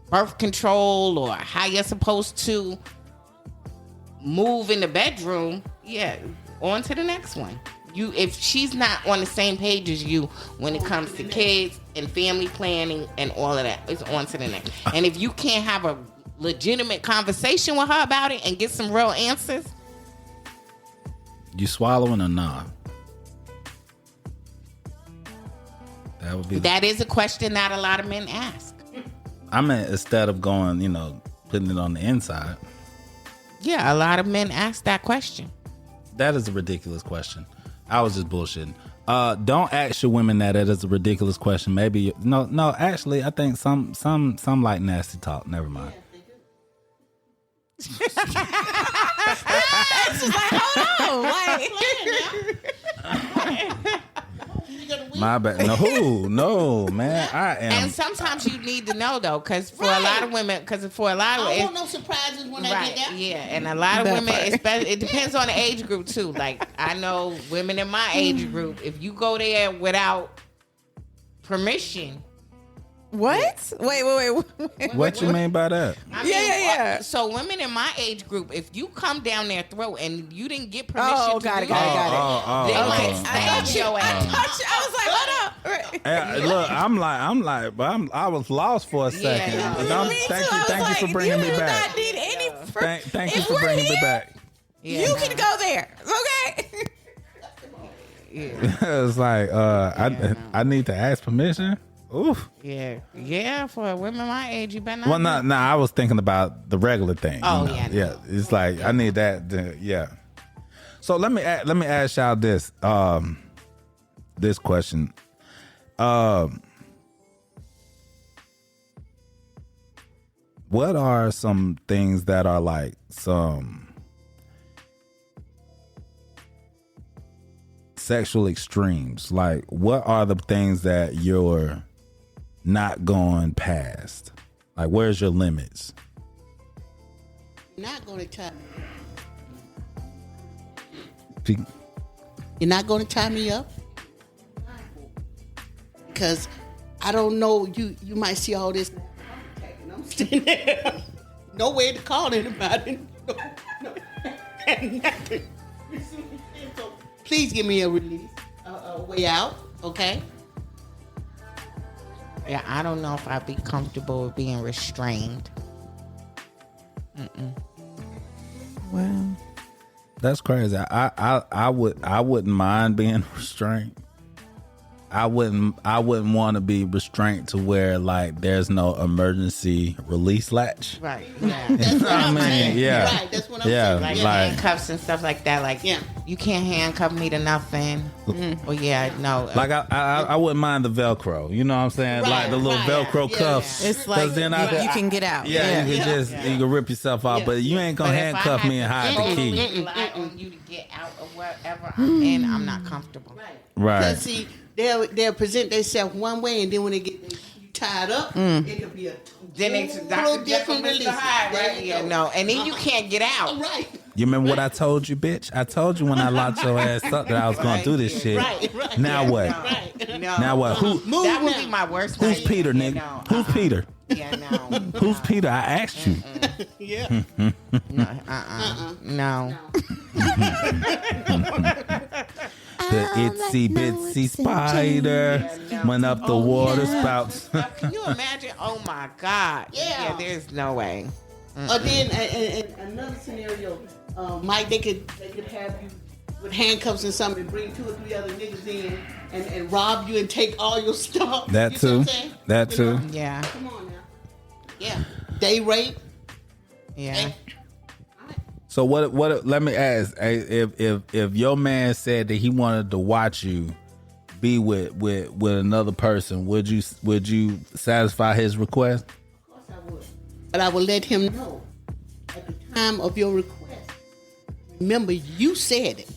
birth control or how you're supposed to move in the bedroom, on to the next one. If she's not on the same page as you when it comes to kids and family planning and all of that, it's on to the next. And if you can't have a legitimate conversation with her about it and get some real answers, you swallowing or not? That is a question that a lot of men ask. I mean, instead of going, putting it on the inside. Yeah, a lot of men ask that question. That is a ridiculous question. I was just bullshitting. Don't ask your women that. That is a ridiculous question. Maybe no. Actually, I think some like nasty talk. Never mind. It's just like, hold on, like. My bad. No, man. I am. And sometimes you need to know though, because for a lot of women, I don't want no surprises when I get there. yeah, and a lot of women, especially, it depends on the age group too. Like I know women in my age group, if you go there without permission. What? Wait. What you mean by that? I mean, Yeah. So women in my age group, if you come down their throat and you didn't get permission, Oh, got it. they might I stab your ass. I was like, hold up. Right. Hey, look, I was lost for a second. Yeah. Thank you for bringing me back. Not need any Thank you for bringing me back. Yeah, you can go there, okay? Yeah. It's like I need to ask permission. Oof. Yeah. For women my age, you better not. Well, no. I was thinking about the regular thing. Oh, you know? yeah. Yeah. It's like I need that. Yeah. So let me ask y'all this this question. What are some things that are like some sexual extremes? Like, what are the things that you're not going past? Like, where's your limits? Not going to tie. Pe- You're not going to tie me up because I don't know. You might see all this. And I'm sitting there, no way to call anybody. No, and nothing. So please give me a release, a way out, okay? Yeah, I don't know if I'd be comfortable with being restrained. Wow. That's crazy. I wouldn't mind being restrained. I wouldn't want to be restrained to where like there's no emergency release latch. Right. Yeah. That's what I'm I mean, saying. yeah. Right, that's what I'm Yeah, saying. Like like- handcuffs and stuff like that. Like, Yeah. you can't handcuff me to nothing. Well, yeah, no. Like I wouldn't mind the Velcro. You know what I'm saying? Right, like the little right. Velcro Yeah. cuffs. It's like 'Cause then you can get out. Yeah, you can you can rip yourself out, Yeah. but you ain't gonna But if I handcuff had me and to hide the totally key. rely on you to get out of wherever I'm in, I'm not comfortable. Right. Because see, they'll present themselves one way, and then when they get tied up, it could be a Then it's total Dr. Jekyll, different Mr. release. Hyde, There right? you Yeah, go. no. And then you can't get out. Right. You remember what I told you, bitch? I told you when I locked your ass up that I was gonna do this shit. Right. Now what? Right. No. Now what? Who? That would be my worst Who's nightmare. Peter, nigga? No. Who's Peter? Yeah, no. Who's Peter? I asked you. Yeah. No. The itsy bitsy spider went up the water spouts. Can you imagine? Oh my God. Yeah. There's no way. Or then and another scenario, Mike, they could have you with handcuffs and something, and bring 2 or 3 other niggas in and rob you and take all your stuff. That You see what too. I'm saying? That You too. know? Yeah. Come on now. Yeah. Day rape. Yeah. So what? Let me ask: if your man said that he wanted to watch you be with another person, would you satisfy his request? Of course I would. But I would let him know at the time of your request. Remember, you said it.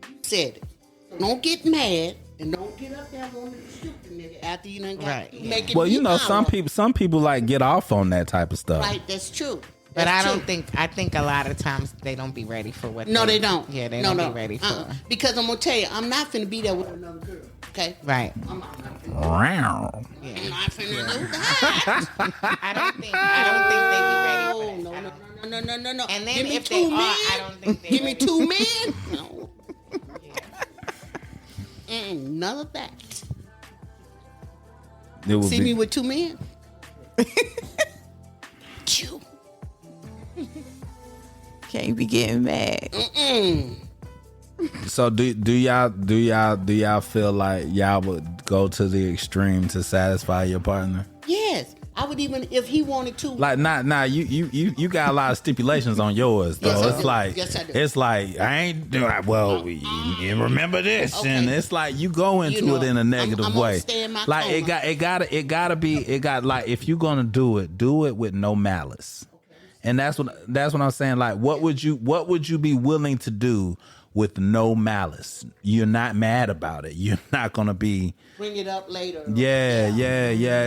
You said it. So don't get mad and don't get up there and want me to shoot the nigga after you done got Right. making Well, me you know, holler. some people like get off on that type of stuff. Right, that's true. But That's I true. don't think. I think a lot of times they don't be ready for what. No, they don't. Yeah, they no, don't no. be ready for. Because I'm gonna tell you, I'm not finna be there with another girl. Okay. Right. I'm not finna. Wow. I'm not finna do that. I don't think they be ready for Oh, that. no. And then Give me if 2 they men. are, I don't think they Give me ready. 2 men. No. None of that. It would See be, me with 2 men. Chew. Can't be getting mad. so do y'all feel like y'all would go to the extreme to satisfy your partner? Yes, I would even, if he wanted to. Like, you got a lot of stipulations on yours, though. Yes, I It's do. like, Yes, I do. it's like, I ain't doing, well, you remember this. Okay. And it's like, you go into it in a negative I'm gonna way. stay in my Like, coma. it gotta be, like, if you're gonna do it with no malice. And that's what I'm saying. Like, what would you be willing to do with no malice? You're not mad about it. You're not gonna be. Bring it up later. Yeah.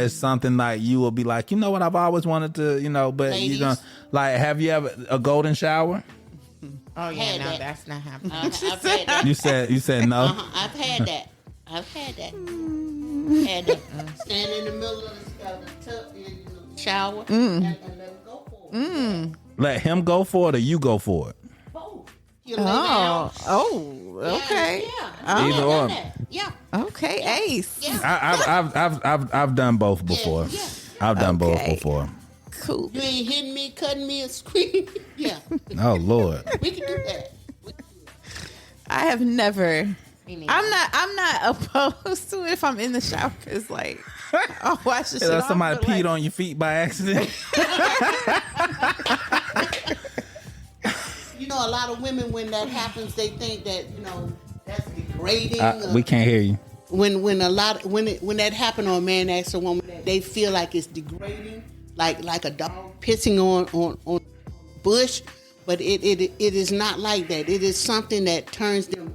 It's something like you will be like, you know what, I've always wanted to, but Ladies. you're gonna, like, have you ever a golden shower? Oh yeah, Had no, that. that's not happening. I've had that. You said no. I've had that. Had that. Stand in the middle of the tub, shower, and let him go for it. Let him go for it or you go for it. Both. You lay down. Okay. Yeah. Either or. Yeah. Okay, Ace. Yeah. I've done both before. Yeah. I've done both Okay. before. Cool. You ain't hitting me, cutting me, and screaming. Yeah. Oh Lord. We can do that. I have never. Me neither. I'm not opposed to it if I'm in the shower because like I'll wash the shit off. Somebody but, peed like, on your feet by accident. A lot of women, when that happens, they think that that's degrading. We can't hear you. When that happened, or a man asks a woman that, they feel like it's degrading, like a dog pissing on bush. But it is not like that. It is something that turns them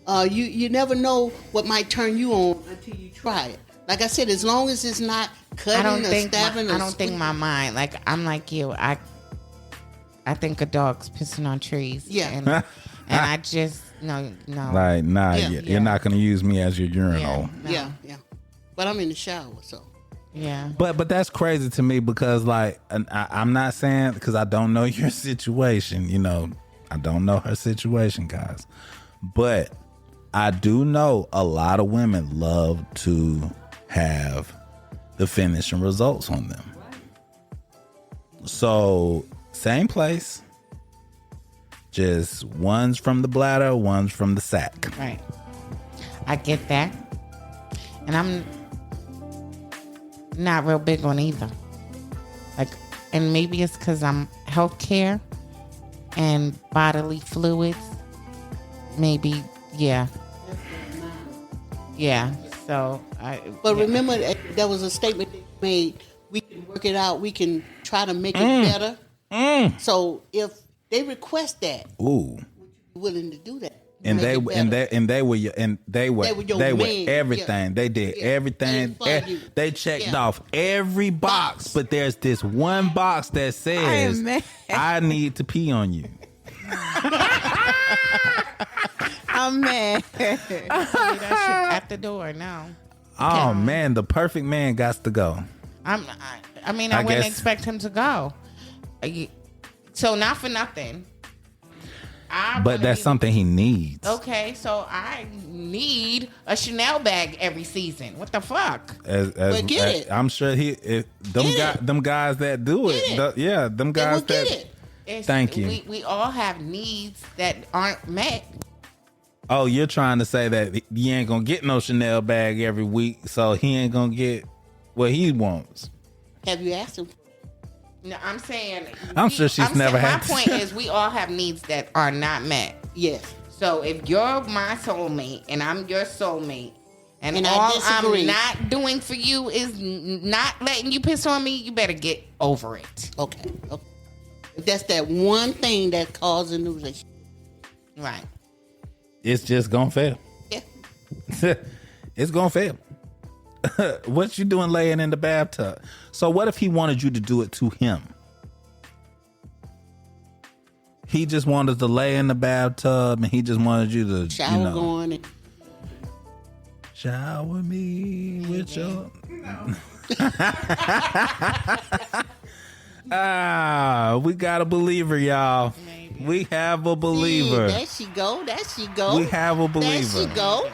on. You never know what might turn you on until you try it. Like I said, as long as it's not cutting or stabbing. I don't think my mind. Like I'm like you. I think of dogs pissing on trees. Yeah. And I just no. Like, nah, Yeah. you're not gonna use me as your urinal. Yeah. Yeah. But I'm in the shower, so. Yeah. But that's crazy to me because, like, I'm not saying, because I don't know your situation. I don't know her situation, guys. But I do know a lot of women love to have the finishing results on them. So, same place. Just one's from the bladder, one's from the sack. Right. I get that. And I'm not real big on either. Like, and maybe it's because I'm healthcare and bodily fluids. Maybe, yeah. Yeah. So But remember, there was a statement they made. We can work it out. We can try to make it better. So if they request that, Ooh. would you be willing to do that? And they were your man. everything. Yeah. They did everything. They for you. They checked Yeah. off every box, but there's this one box that says, mad. "I need to pee on you." I'm mad. that shit at the door now. Oh man, the perfect man got to go. I I wouldn't guess- expect him to go. So not for nothing. But that's something he needs. Okay, so I need a Chanel bag every season. What the fuck? But get it. I'm sure them guys that do it. Get it. Them They guys will get that. it. Thank you. We all have needs that aren't met. Oh, you're trying to say that he ain't gonna get no Chanel bag every week, so he ain't gonna get what he wants. Have you asked him? No, I'm saying. I'm sure she's never had My point is, we all have needs that are not met. Yes. So if you're my soulmate and I'm your soulmate, and And I all disagree. I'm not doing for you is not letting you piss on me, you better get over it. Okay. That's that one thing that causing the relationship. Right. It's just gonna fail. Yeah. It's gonna fail. What you doing laying in the bathtub? So what if he wanted you to do it to him? He just wanted to lay in the bathtub and he just wanted you to Shower going. And, shower me with your. We got a believer, y'all. Maybe. We have a believer. there she go. There she go. We have a believer. There she go.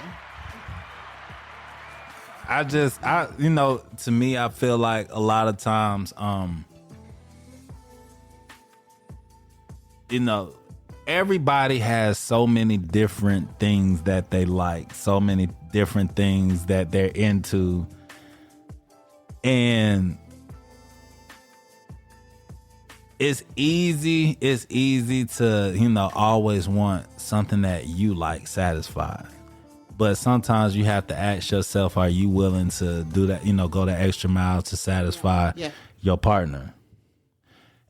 To me, I feel like a lot of times, everybody has so many different things that they like, so many different things that they're into. And it's easy to, always want something that you like satisfied. But sometimes you have to ask yourself, are you willing to do that, go the extra mile to satisfy your partner?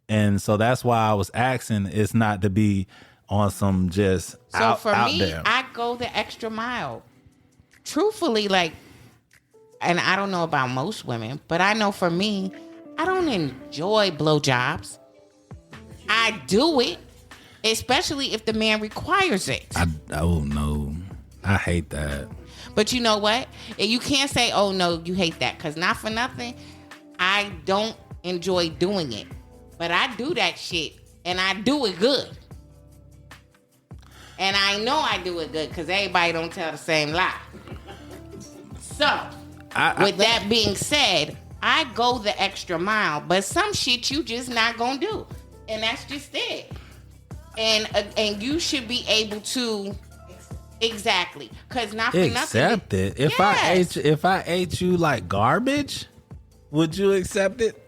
And so that's why I was asking, it's not to be on some just out for me, there. I go the extra mile. Truthfully, and I don't know about most women, but I know for me, I don't enjoy blowjobs. I do it, especially if the man requires it. Oh no, I hate that. But you know what? You can't say, oh no, you hate that, because not for nothing, I don't enjoy doing it. But I do that shit, and I do it good. And I know I do it good, because everybody don't tell the same lie. So, with that being said, I go the extra mile, but some shit you just not gonna do. And that's just it. And you should be able to exactly, because not for nothing. Accept it. If I ate you like garbage, would you accept it?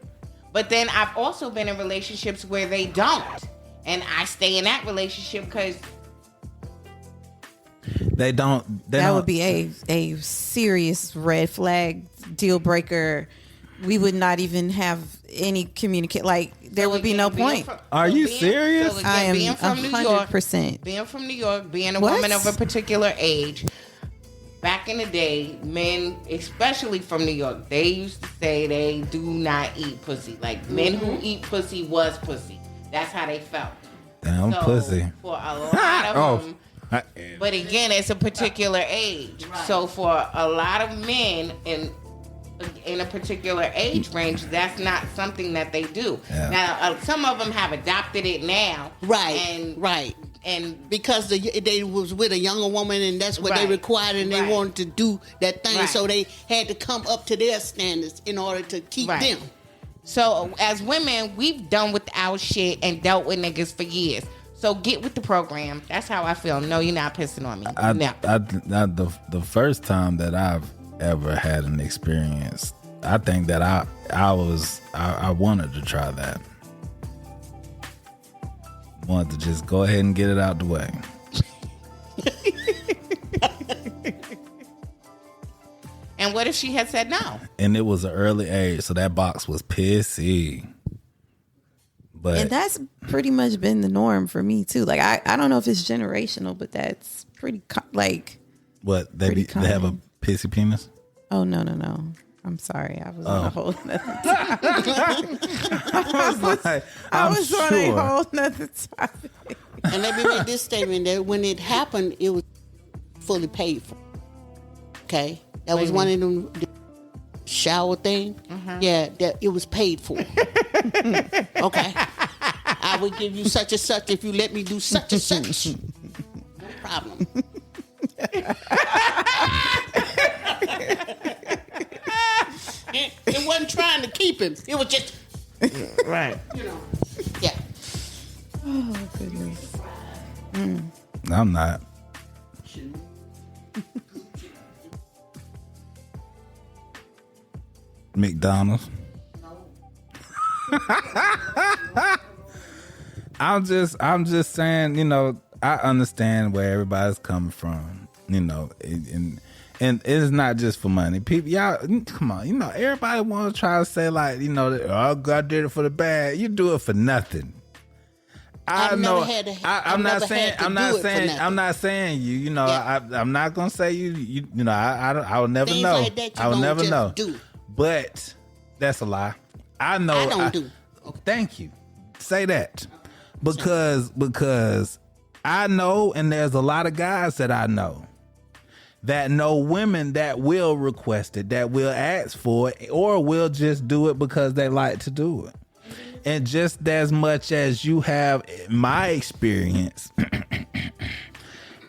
But then I've also been in relationships where they don't, and I stay in that relationship because they don't. That would be a serious red flag, deal breaker. We would not even have any communicate. There would be no point. Are you serious? So I am being from 100%. Being from New York, being a woman of a particular age. Back in the day, men, especially from New York, they used to say they do not eat pussy. Like, men who eat pussy was pussy. That's how they felt. Damn, pussy. For a lot of them. But again, it's a particular age. Right. So for a lot of men in a particular age range, that's not something that they do. Yeah. Now, some of them have adopted it now. Right. And because they was with a younger woman, and that's what they required, and they wanted to do that thing, so they had to come up to their standards in order to keep them. So as women, we've done with our shit and dealt with niggas for years. So get with the program. That's how I feel. No, you're not pissing on me. The first time that I've ever had an experience, I think that I wanted to try that. Wanted to just go ahead and get it out the way. And what if she had said no? And it was an early age, so that box was pissy. And that's pretty much been the norm for me too. I don't know if it's generational, but that's pretty what they have a pissy penis? Oh no. I'm sorry. I was on a whole nother I was on a whole nother topic. And let me make this statement that when it happened, it was fully paid for. Okay? That was one of them shower thing. Mm-hmm. Yeah, that it was paid for. Okay? I would give you such and such if you let me do such and such. No problem. It wasn't trying to keep him. It was just right. Yeah. Oh goodness. I'm not. McDonald's. I'm just saying, I understand where everybody's coming from, and it's not just for money. People, y'all, come on, everybody want to try to say oh, God did it for the bad. You do it for nothing. I'm not saying you. I'm not gonna say you. I will never know. Like I will never know. Do. But that's a lie. I know. I don't do. Okay. Thank you. Say that because I know, and there's a lot of guys that I know that know women that will request it, that will ask for it, or will just do it because they like to do it. And just as much as you have my experience,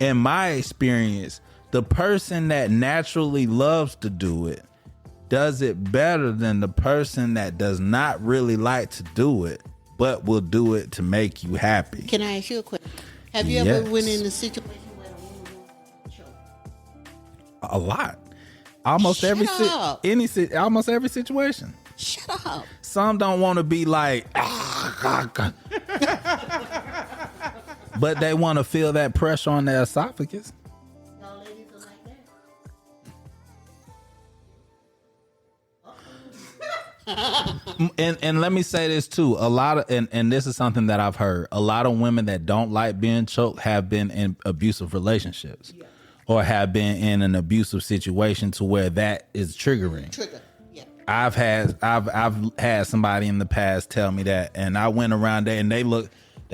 the person that naturally loves to do it does it better than the person that does not really like to do it, but will do it to make you happy. Can I ask you a question? Have you ever went in a situation where a woman choked? A lot. Almost every situation. Shut up. Some don't want to be like, but they want to feel that pressure on their esophagus. No ladies are like that. And let me say this too. A lot of and this is something that I've heard. A lot of women that don't like being choked have been in abusive relationships, or have been in an abusive situation to where that is triggering. Trigger. Yeah. I've had somebody in the past tell me that, and I went around there and they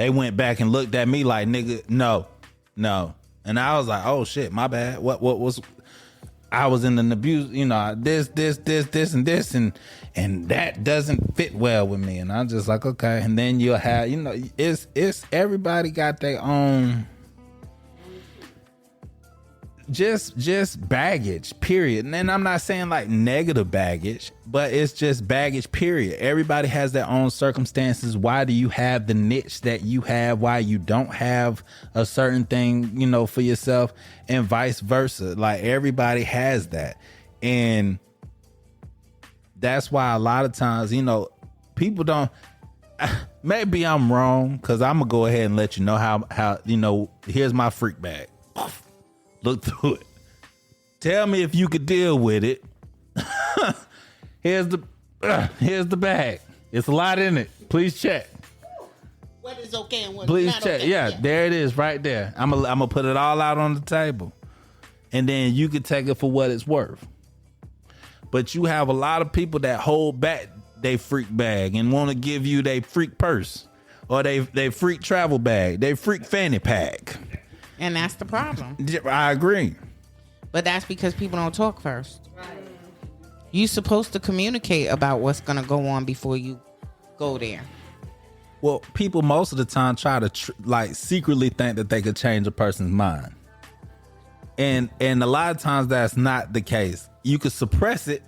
went back and looked at me like, nigga, no, and I was like, oh shit, my bad. What was? I was in an abuse, this, and this, and that doesn't fit well with me. And I'm just like, okay. And then you'll have, it's everybody got their own just baggage, period. And then I'm not saying like negative baggage, but it's just baggage, period. Everybody has their own circumstances. Why do you have the niche that you have? Why you don't have a certain thing, for yourself, and vice versa. Like everybody has that. And that's why a lot of times, people don't, maybe I'm wrong, because I'm gonna go ahead and let you know how here's my freak bag. Look through it. Tell me if you could deal with it. Here's the bag. It's a lot in it. Please check. What is okay and what Please is not check. okay. Yeah, there it is right there. I'm gonna put it all out on the table. And then you can take it for what it's worth. But you have a lot of people that hold back they freak bag and want to give you they freak purse, or they freak travel bag, they freak fanny pack. And that's the problem. I agree. But that's because people don't talk first. Right. You're supposed to communicate about what's going to go on before you go there. Well, people most of the time try to secretly think that they could change a person's mind. And a lot of times that's not the case. You could suppress it.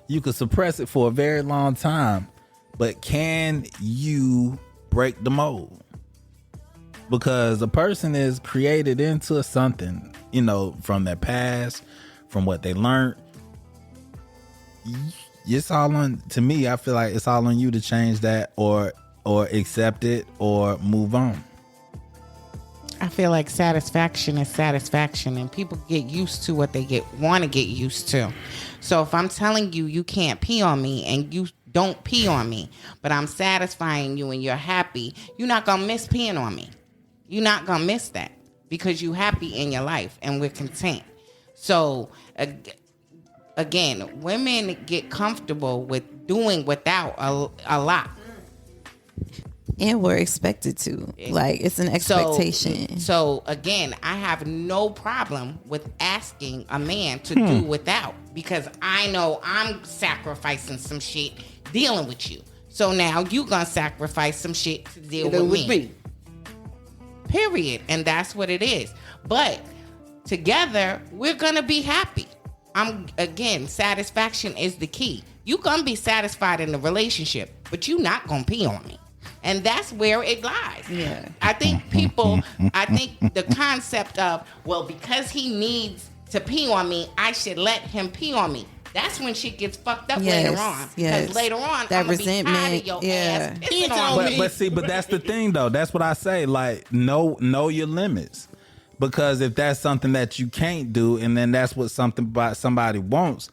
You could suppress it for a very long time. But can you break the mold? Because a person is created into something, from their past, from what they learned. It's all on, to me, I feel like it's all on you to change that or accept it or move on. I feel like satisfaction is satisfaction, and people get used to what they want to get used to. So if I'm telling you you can't pee on me and you don't pee on me, but I'm satisfying you and you're happy, you're not going to miss peeing on me. You're not going to miss that because you're happy in your life and we're content. So, again, women get comfortable with doing without a lot. And we're expected to. Like, it's an expectation. So again, I have no problem with asking a man to do without, because I know I'm sacrificing some shit dealing with you. So now you going to sacrifice some shit to deal with me. Period. And that's what it is. But together, we're going to be happy. Again, satisfaction is the key. You're going to be satisfied in the relationship, but you're not going to pee on me. And that's where it lies. Yeah. I think the concept of, well, because he needs to pee on me, I should let him pee on me. That's when shit gets fucked up later on. Because later on, that I'm going to be tired of your ass pissing on me. But that's the thing, though. That's what I say. Like, know your limits. Because if that's something that you can't do, and then that's what somebody wants,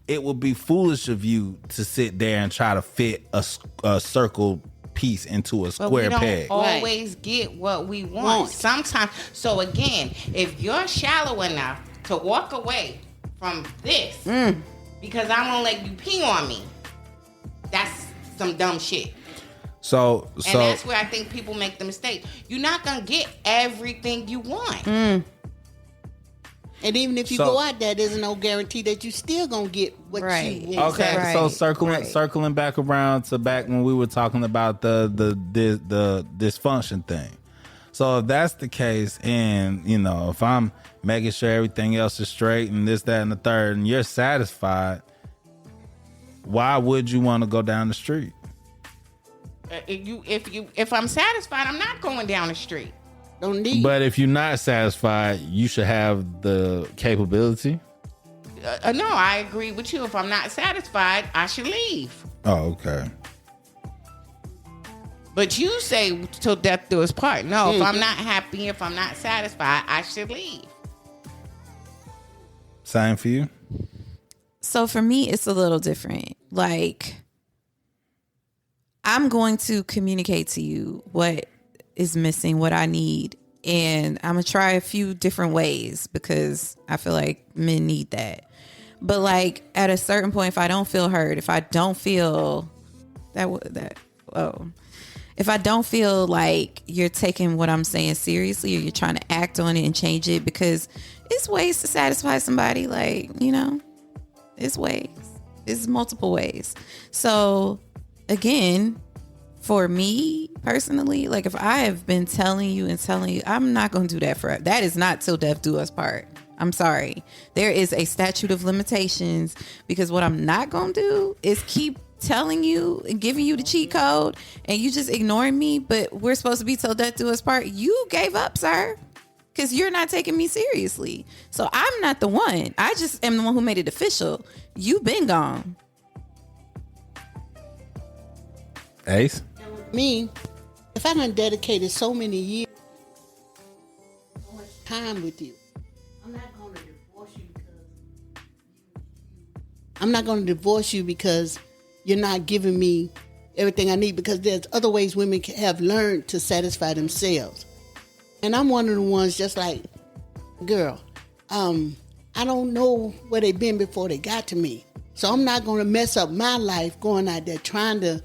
it would be foolish of you to sit there and try to fit a circle piece into a square peg. But we don't always get what we want. Sometimes. So again, if you're shallow enough to walk away from this because I won't let you pee on me, that's some dumb shit. So that's where I think people make the mistake. You're not gonna get everything you want. And even if you go out there, there's no guarantee that you still gonna get what you want. Okay, Right. so circling back around to back when we were talking about the dysfunction thing. So if that's the case, and if I'm making sure everything else is straight and this, that, and the third, and you're satisfied, why would you want to go down the street? If I'm satisfied, I'm not going down the street. Don't need. But if you're not satisfied, you should have the capability. No, I agree with you. If I'm not satisfied, I should leave. Oh, okay. But you say till death do us part. No, if I'm not happy, if I'm not satisfied, I should leave. Same for you? So for me, it's a little different. Like, I'm going to communicate to you what is missing, what I need. And I'm going to try a few different ways because I feel like men need that. But like at a certain point, if I don't feel heard, if I don't feel if I don't feel like you're taking what I'm saying seriously, or you're trying to act on it and change it, because it's ways to satisfy somebody. Like, you know, it's ways. It's multiple ways. So again, for me personally, like if I have been telling you, I'm not going to do that forever. That is not till death do us part. I'm sorry. There is a statute of limitations, because what I'm not going to do is keep telling you and giving you the cheat code and you just ignoring me. But we're supposed to be till death do us part. You gave up, sir, because you're not taking me seriously. So I'm not the one. I just am the one who made it official. You've been gone. Ace? Me, if I done dedicated so many years, so much time with you, I'm not going to divorce you because you're not giving me everything I need, because there's other ways women have learned to satisfy themselves. And I'm one of the ones just like, girl, I don't know where they've been before they got to me. So I'm not going to mess up my life going out there trying to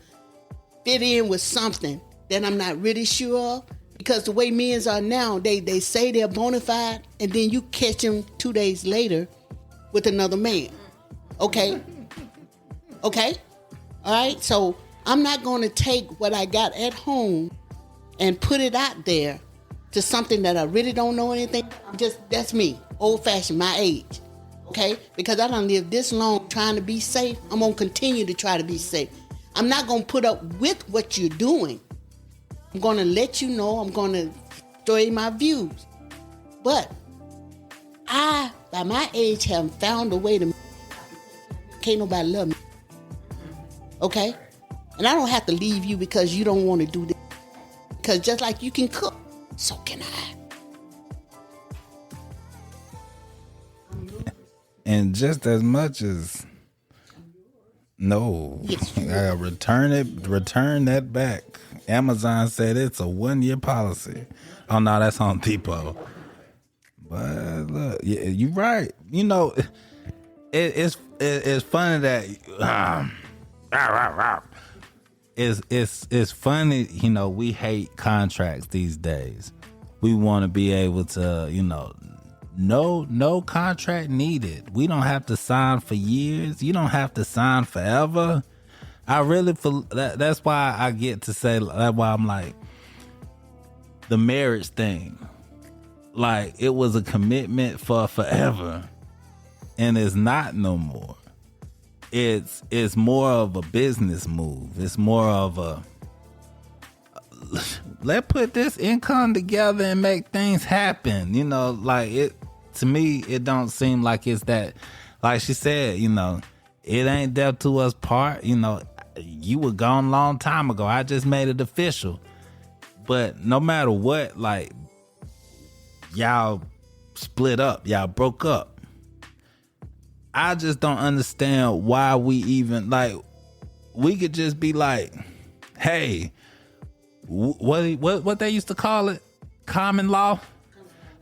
fit in with something that I'm not really sure of. Because the way men's are now, they say they're bona fide, and then you catch them 2 days later with another man. Okay? Okay? All right? So I'm not going to take what I got at home and put it out there to something that I really don't know anything. That's me, old-fashioned, my age. Okay? Because I done lived this long trying to be safe. I'm going to continue to try to be safe. I'm not going to put up with what you're doing. I'm going to let you know. I'm going to show you my views. But I, by my age, have found a way to... Can't nobody love me. Okay? And I don't have to leave you because you don't want to do this. Because just like you can cook, so can I. And just as much as... No, return that back. Amazon said it's a 1-year policy. Oh no, that's Home Depot. But look, yeah, you're right. You know, it's funny that it's funny. You know, we hate contracts these days. We want to be able to, you know. No contract needed. We don't have to sign for years. You don't have to sign forever. I really feel that's why I get to say, that's why I'm like, the marriage thing, like it was a commitment for forever, and it's not no more. It's more of a business move. It's more of a, let's put this income together and make things happen. You know, like it, to me, it don't seem like it's that, like she said, you know, it ain't death to us part. You know, you were gone a long time ago. I just made it official. But no matter what, like, y'all split up, y'all broke up. I just don't understand why we even, like, we could just be like, hey, what they used to call it? Common law?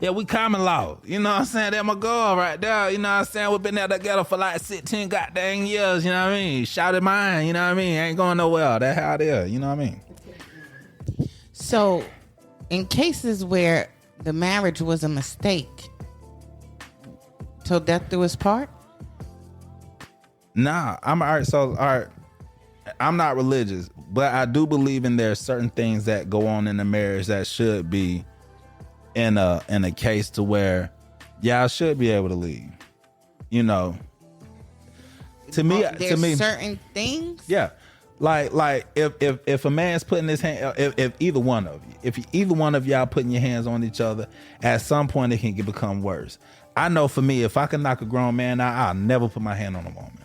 Yeah, we common law. You know what I'm saying? That's my girl right there. You know what I'm saying? We've been there together for like 16 goddamn years. You know what I mean? Shout it mine. You know what I mean? Ain't going nowhere. That's how it is. You know what I mean? So, in cases where the marriage was a mistake, till death do us part? Nah, I'm all right. So, all right. I'm not religious, but I do believe in there's certain things that go on in the marriage that should be in a case to where y'all should be able to leave. You know, to me, certain things. Yeah, like if a man's putting his hand, if either one of y'all putting your hands on each other, at some point it can become worse. I know for me, if I can knock a grown man out, I'll never put my hand on a woman.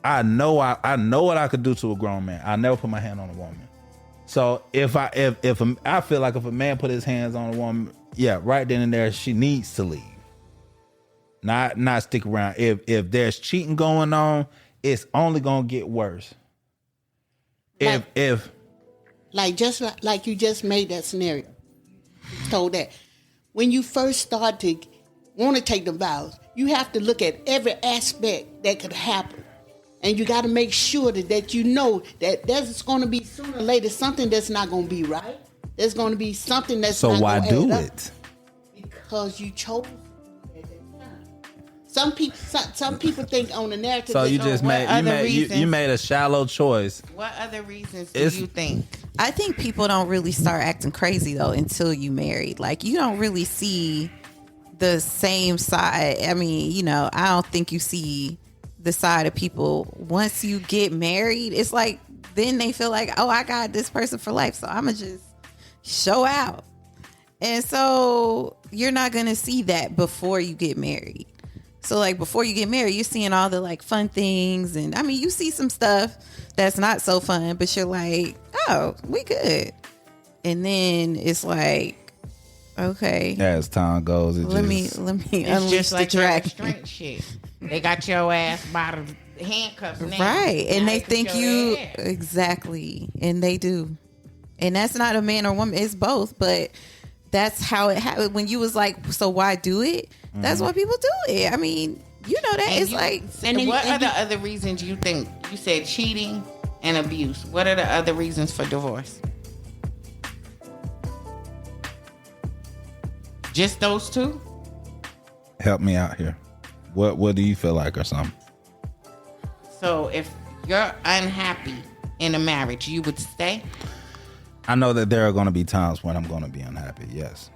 I know what I could do to a grown man. I never put my hand on a woman. So I feel like if a man put his hands on a woman, yeah, right then and there, she needs to leave. Not stick around. If there's cheating going on, it's only gonna get worse. Like you just made that scenario, told that when you first start to want to take the vows, you have to look at every aspect that could happen. And you got to make sure that you know that there's going to be sooner or later something that's not going to be right. There's going to be something that's so not why going to do add it? Up because you chose at that time. Some people think on the narrative. So you just made a shallow choice. What other reasons do you think? I think people don't really start acting crazy though until you married. Like you don't really see the same side. I mean, I don't think you see the side of people once you get married. It's like then they feel like, oh, I got this person for life, so I'ma just show out. And so you're not gonna see that before you get married. So like before you get married, you're seeing all the like fun things, and I mean you see some stuff that's not so fun, but you're like, oh, we good. And then it's like, okay, as time goes, let me unleash just like the dragon. Strength shit. They got your ass by the handcuffs now. Right. And Now they think you exactly. And they do. And that's not a man or woman, it's both, but that's how it happened. When you was like, so why do it? That's why people do it. I mean, you know that. It's like, what are the other reasons you think? You said cheating and abuse. What are the other reasons for divorce? Just those two? Help me out here. What do you feel like or something? So if you're unhappy in a marriage, you would stay? I know that there are going to be times when I'm going to be unhappy, yes.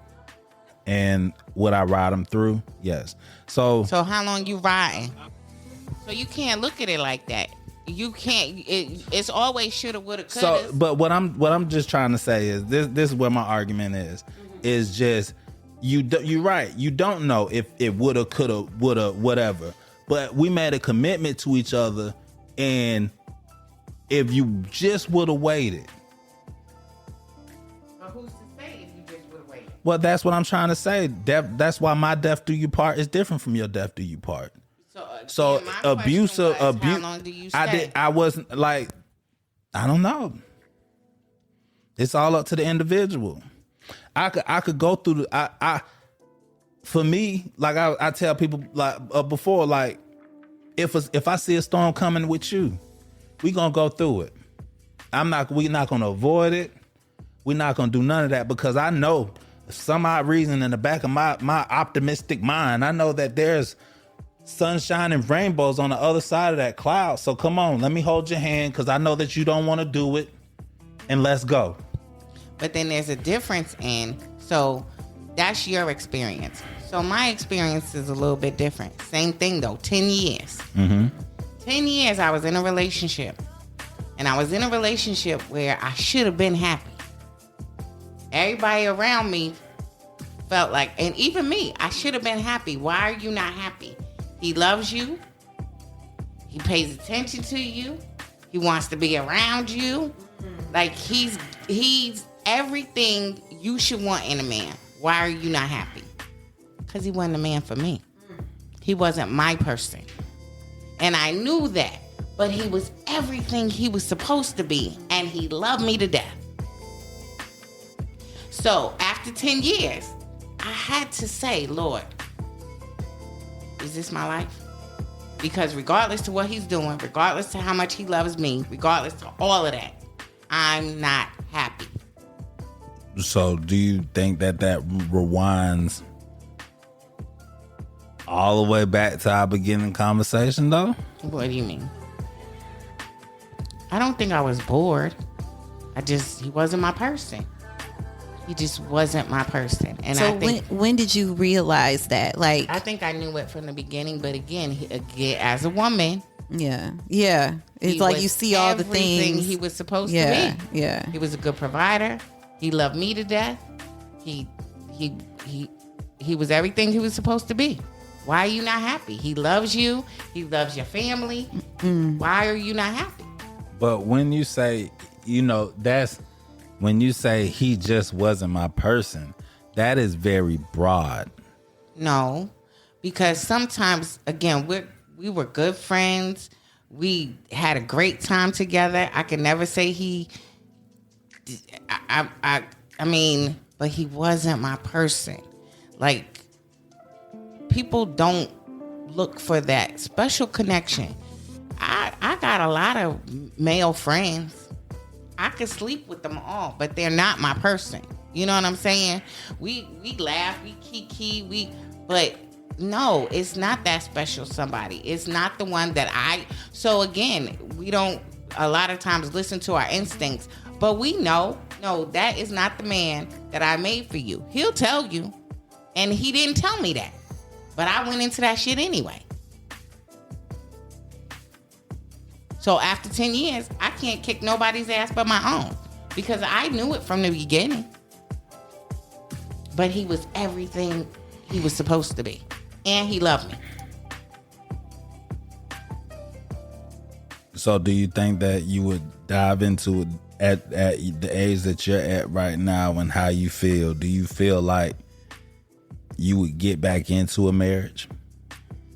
And would I ride them through? Yes. So how long you riding? So you can't look at it like that. You can't. It's always shoulda, woulda, coulda. So, but what I'm just trying to say is this is where my argument is just you're right. You don't know if it woulda, coulda, woulda, whatever. But we made a commitment to each other, and if you just woulda waited. But who's to say if you just woulda waited? Well, that's what I'm trying to say. That's why my death do you part is different from your death do you part. So abuse. How long do you stay? I wasn't like, I don't know. It's all up to the individual. I could go through for me, like I tell people like before, like if I see a storm coming with you, we gonna go through it. We're not gonna avoid it. We're not gonna do none of that because I know some odd reason in the back of my optimistic mind, I know that there's sunshine and rainbows on the other side of that cloud. So come on, let me hold your hand because I know that you don't want to do it, and let's go. But then there's a difference so that's your experience. So my experience is a little bit different. Same thing though, 10 years. 10 years I was in a relationship. And I was in a relationship where I should have been happy. Everybody around me felt like, and even me, I should have been happy. Why are you not happy? He loves you. He pays attention to you. He wants to be around you. Like he's everything you should want in a man. Why are you not happy? Because he wasn't a man for me. He wasn't my person. And I knew that. But he was everything he was supposed to be. And he loved me to death. So after 10 years, I had to say, Lord, is this my life? Because regardless to what he's doing, regardless to how much he loves me, regardless to all of that, I'm not happy. So do you think that rewinds all the way back to our beginning conversation though? What do you mean? I don't think I was bored. He wasn't my person. He just wasn't my person. And so I think, when did you realize that? Like, I think I knew it from the beginning, but again, as a woman, yeah, it's like you see all the things he was supposed to be. Yeah, he was a good provider. He loved me to death. He was everything he was supposed to be. Why are you not happy? He loves you. He loves your family. Why are you not happy? But when you say, when you say he just wasn't my person, that is very broad. No, because sometimes, again, we were good friends. We had a great time together. I can never say I mean, but he wasn't my person. Like, people don't look for that special connection. I got a lot of male friends. I could sleep with them all, but they're not my person. You know what I'm saying? We laugh, we kiki, but no, it's not that special somebody. It's not the one that so again, we don't a lot of times listen to our instincts, but we know, no, that is not the man that I made for you. He'll tell you, and he didn't tell me that, but I went into that shit anyway. So after 10 years, I can't kick nobody's ass but my own, because I knew it from the beginning. But he was everything he was supposed to be. And he loved me. So do you think that you would dive into it at the age that you're at right now and how you feel? Do you feel like you would get back into a marriage?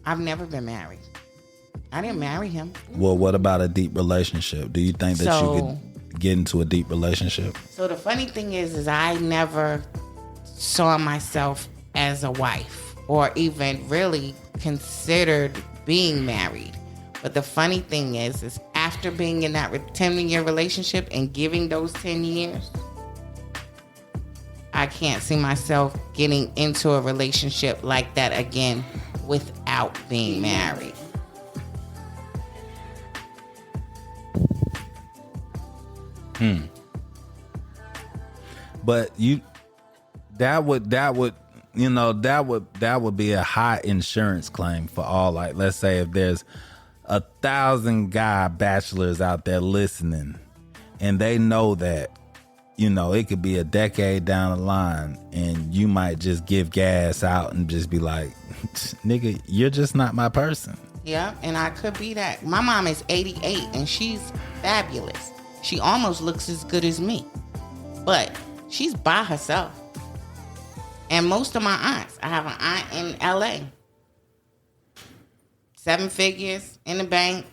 I've never been married. I didn't marry him. Well, what about a deep relationship? Do you think that you could get into a deep relationship? So the funny thing is I never saw myself as a wife or even really considered being married. But the funny thing is after being in that 10-year relationship and giving those 10 years, I can't see myself getting into a relationship like that again without being married. But that would be a high insurance claim for all. Like, let's say if there's 1,000 guy bachelors out there listening, and they know that, it could be a decade down the line, and you might just give gas out and just be like, nigga, you're just not my person. Yeah, and I could be that. My mom is 88 and she's fabulous. She almost looks as good as me, but she's by herself. And most of my aunts, I have an aunt in LA, 7 figures in the bank,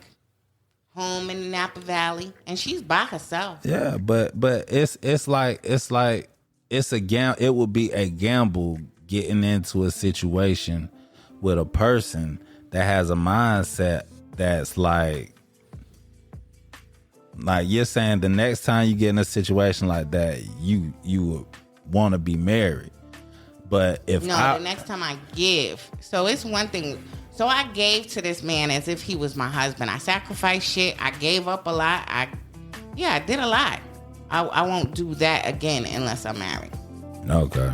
home in the Napa Valley, and she's by herself. Yeah, but it would be a gamble getting into a situation with a person that has a mindset that's like you're saying the next time you get in a situation like that, you would want to be married. But the next time I give, so it's one thing. So I gave to this man as if he was my husband. I sacrificed shit. I gave up a lot. I did a lot. I won't do that again unless I'm married. Okay.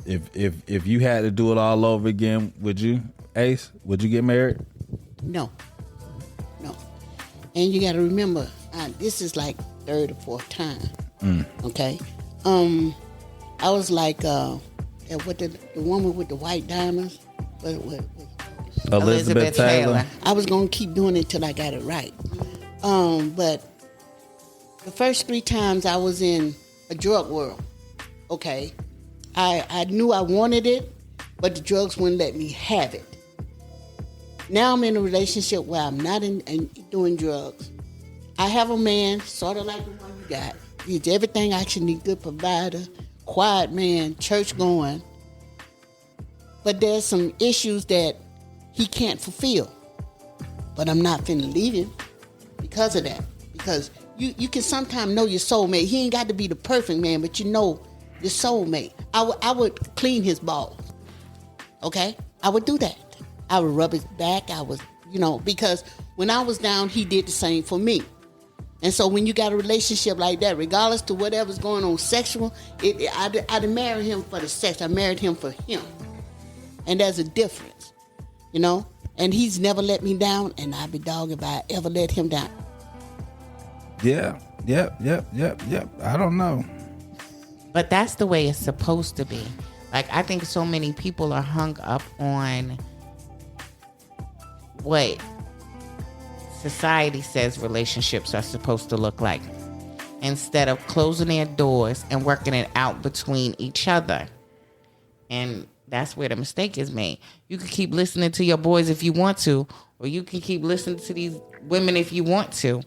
If you had to do it all over again, would you, Ace? Would you get married? No. And you got to remember, this is like third or fourth time. Okay. I was like, what the woman with the white diamonds? What? Elizabeth Taylor. I was gonna keep doing it till I got it right. But the first 3 times I was in a drug world. Okay. I knew I wanted it, but the drugs wouldn't let me have it. Now I'm in a relationship where I'm not doing drugs. I have a man, sort of like the one you got. He's everything I should need, good provider, quiet man, church going. But there's some issues that he can't fulfill. But I'm not finna leave him because of that. Because you can sometimes know your soulmate. He ain't got to be the perfect man, but you know your soulmate. I would clean his balls. Okay? I would do that. I would rub his back. I was, because when I was down, he did the same for me. And so when you got a relationship like that, regardless to whatever's going on sexual, I didn't marry him for the sex. I married him for him. And there's a difference, And he's never let me down, and I'd be dogged if I ever let him down. Yeah. Yep. I don't know. But that's the way it's supposed to be. Like, I think so many people are hung up on what society says relationships are supposed to look like, instead of closing their doors and working it out between each other. And that's where the mistake is made. You can keep listening to your boys if you want to, or you can keep listening to these women if you want to.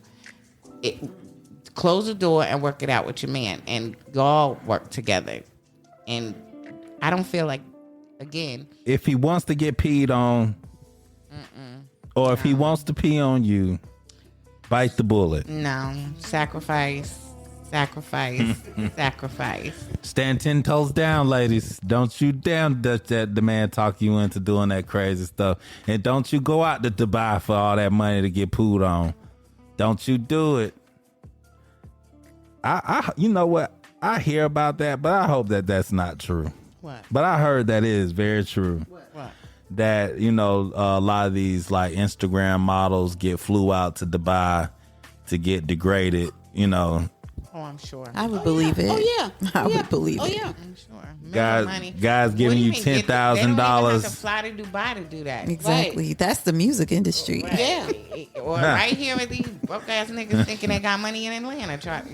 Close the door and work it out with your man, and y'all work together. And I don't feel like, again, if he wants to get peed on, or if he wants to pee on you, bite the bullet. no, sacrifice. Stand 10 toes down, ladies. Don't you damn let the man talk you into doing that crazy stuff. And don't you go out to Dubai for all that money to get pooed on. Don't you do it. I you know what? I hear about that, but I hope that that's not true. What? But I heard that is very true. What? That, you know, a lot of these like Instagram models flew out to Dubai to get degraded, you know. Oh, I'm sure. I would believe it. Oh yeah. I would believe it. Yeah. I'm sure. Guys giving you $10,000. They don't even have to fly to Dubai to do that. Exactly. That's the music industry. Right. Yeah. Or right here with these broke ass niggas thinking they got money in Atlanta.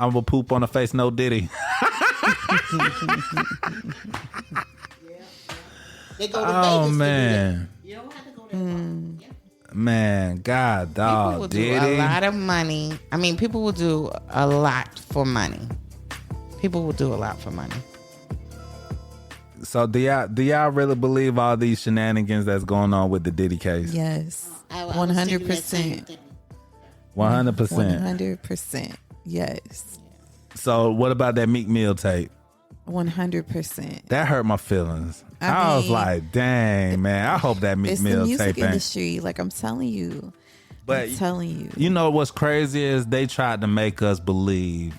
I'm gonna poop on the face, no Diddy. They go to Oh Vegas man, you don't have to go there. man, God, People dog, will do Diddy. a lot of money. I mean, people will do a lot for money. People will do a lot for money. So do y'all really believe all these shenanigans that's going on with the Diddy case? Yes. I was thinking that same 100%. thing. 100%. 100%. Yes. So what about that Meek Mill tape? 100%. That hurt my feelings. I I was mean, like, dang, man, I hope that Meek It's the Mill music tape ain't. industry. Like, I'm telling you. But I'm telling you. you know what's crazy is they tried to make us believe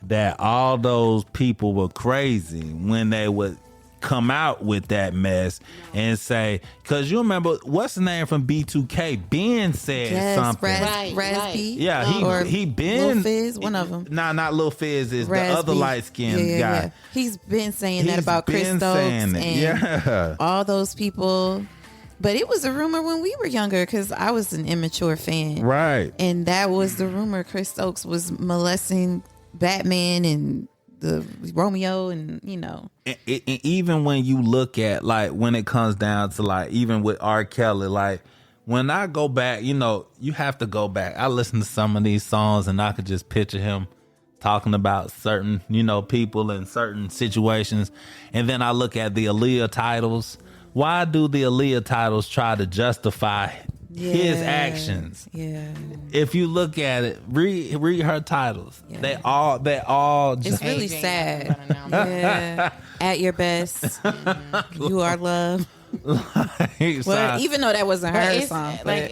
that all those people were crazy when they would come out with that mess and say, because you remember what's the name from B2K? Ben said Yes, something. Right, Raspy. Yeah, Or he been Lil Fizz, one of them. Nah, not Lil Fizz, is the Raspy. other light skinned guy. Yeah. He's been saying that He's about Chris been Stokes saying it. and Yeah. all those people. But it was a rumor when we were younger because I was an immature fan. Right. And that was the rumor. Chris Stokes was molesting Batman and the Romeo, and you know. And even when you look at, like, when it comes down to, like, even with R. Kelly, like, when I go back, you know, you have to go back. I listen to some of these songs and I could just picture him talking about certain, you know, people in certain situations. And then I look at the Aaliyah titles. Why do the Aaliyah titles try to justify his actions? Yeah. If you look at it, read her titles. Yeah. They all It's just really AJ, sad. I'm gonna know. Yeah. At your best. You are love. Well, even though that wasn't But her it's song. like But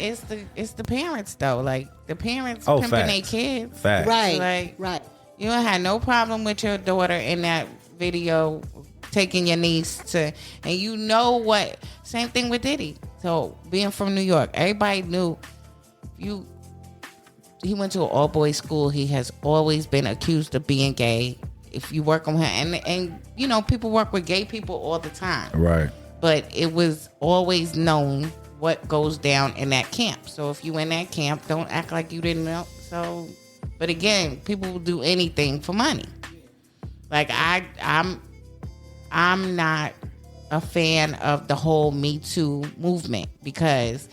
it's the parents though. Like the parents Oh, pimping their facts. kids. Facts. Right. Like Right. you don't have no problem with your daughter in that video taking your niece to, and you know what? Same thing with Diddy. So being from New York, everybody knew you. He went to an all boys school. He has always been accused of being gay. If you work on him, and you know, people work with gay people all the time. Right. But it was always known what goes down in that camp. So if you in that camp, don't act like you didn't know. So, but again, people will do anything for money. Like I'm not a fan of the whole Me Too movement because,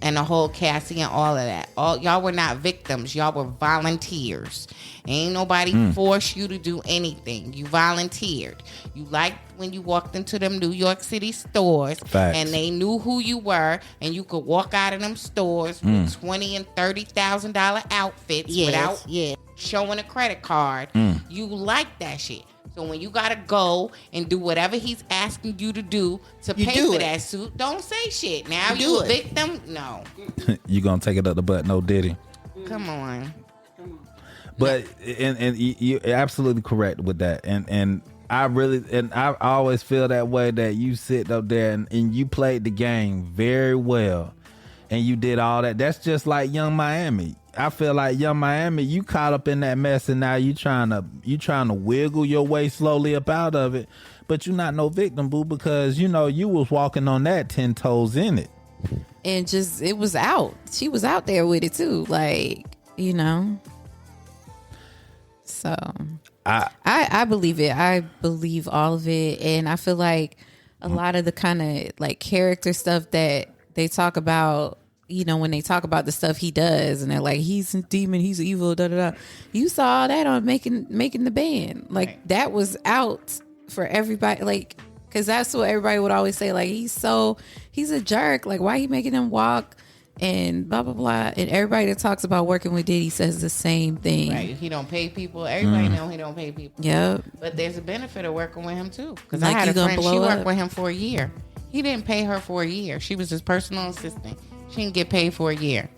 and the whole Cassie and all of that. Y'all were not victims. Y'all were volunteers. Ain't nobody forced you to do anything. You volunteered. You liked when you walked into them New York City stores. Facts. And they knew who you were, and you could walk out of them stores with $20,000 and $30,000 outfits without showing a credit card. You like that shit. So when you gotta go and do whatever he's asking you to do to You pay do for it. that suit, don't say shit. Now You you do a it. victim? No. You gonna take it up the butt, no Diddy. Come on. But and you're absolutely correct with that. And I always feel that way, that you sit up there and you played the game very well. And you did all that. That's just like Young Miami. I feel like Young Miami, you caught up in that mess, and now you trying to wiggle your way slowly up out of it, but you're not no victim, boo, because you was walking on that 10 toes in it, and just it was out. She was out there with it too, like So I believe it. I believe all of it, and I feel like a lot of the kind of like character stuff that they talk about. When they talk about the stuff he does, and they're like, he's a demon, he's evil, da da da. You saw that on making the band, like Right. that was out for everybody, like because that's what everybody would always say, like he's a jerk, like why he making them walk and blah blah blah. And everybody that talks about working with Diddy says the same thing. Right. He don't pay people. Everybody know he don't pay people. Yep. But there's a benefit of working with him too. Because Like I had you a gonna friend, blow she up. worked with him for a year. He didn't pay her for a year. She was his personal assistant. She didn't get paid for a year.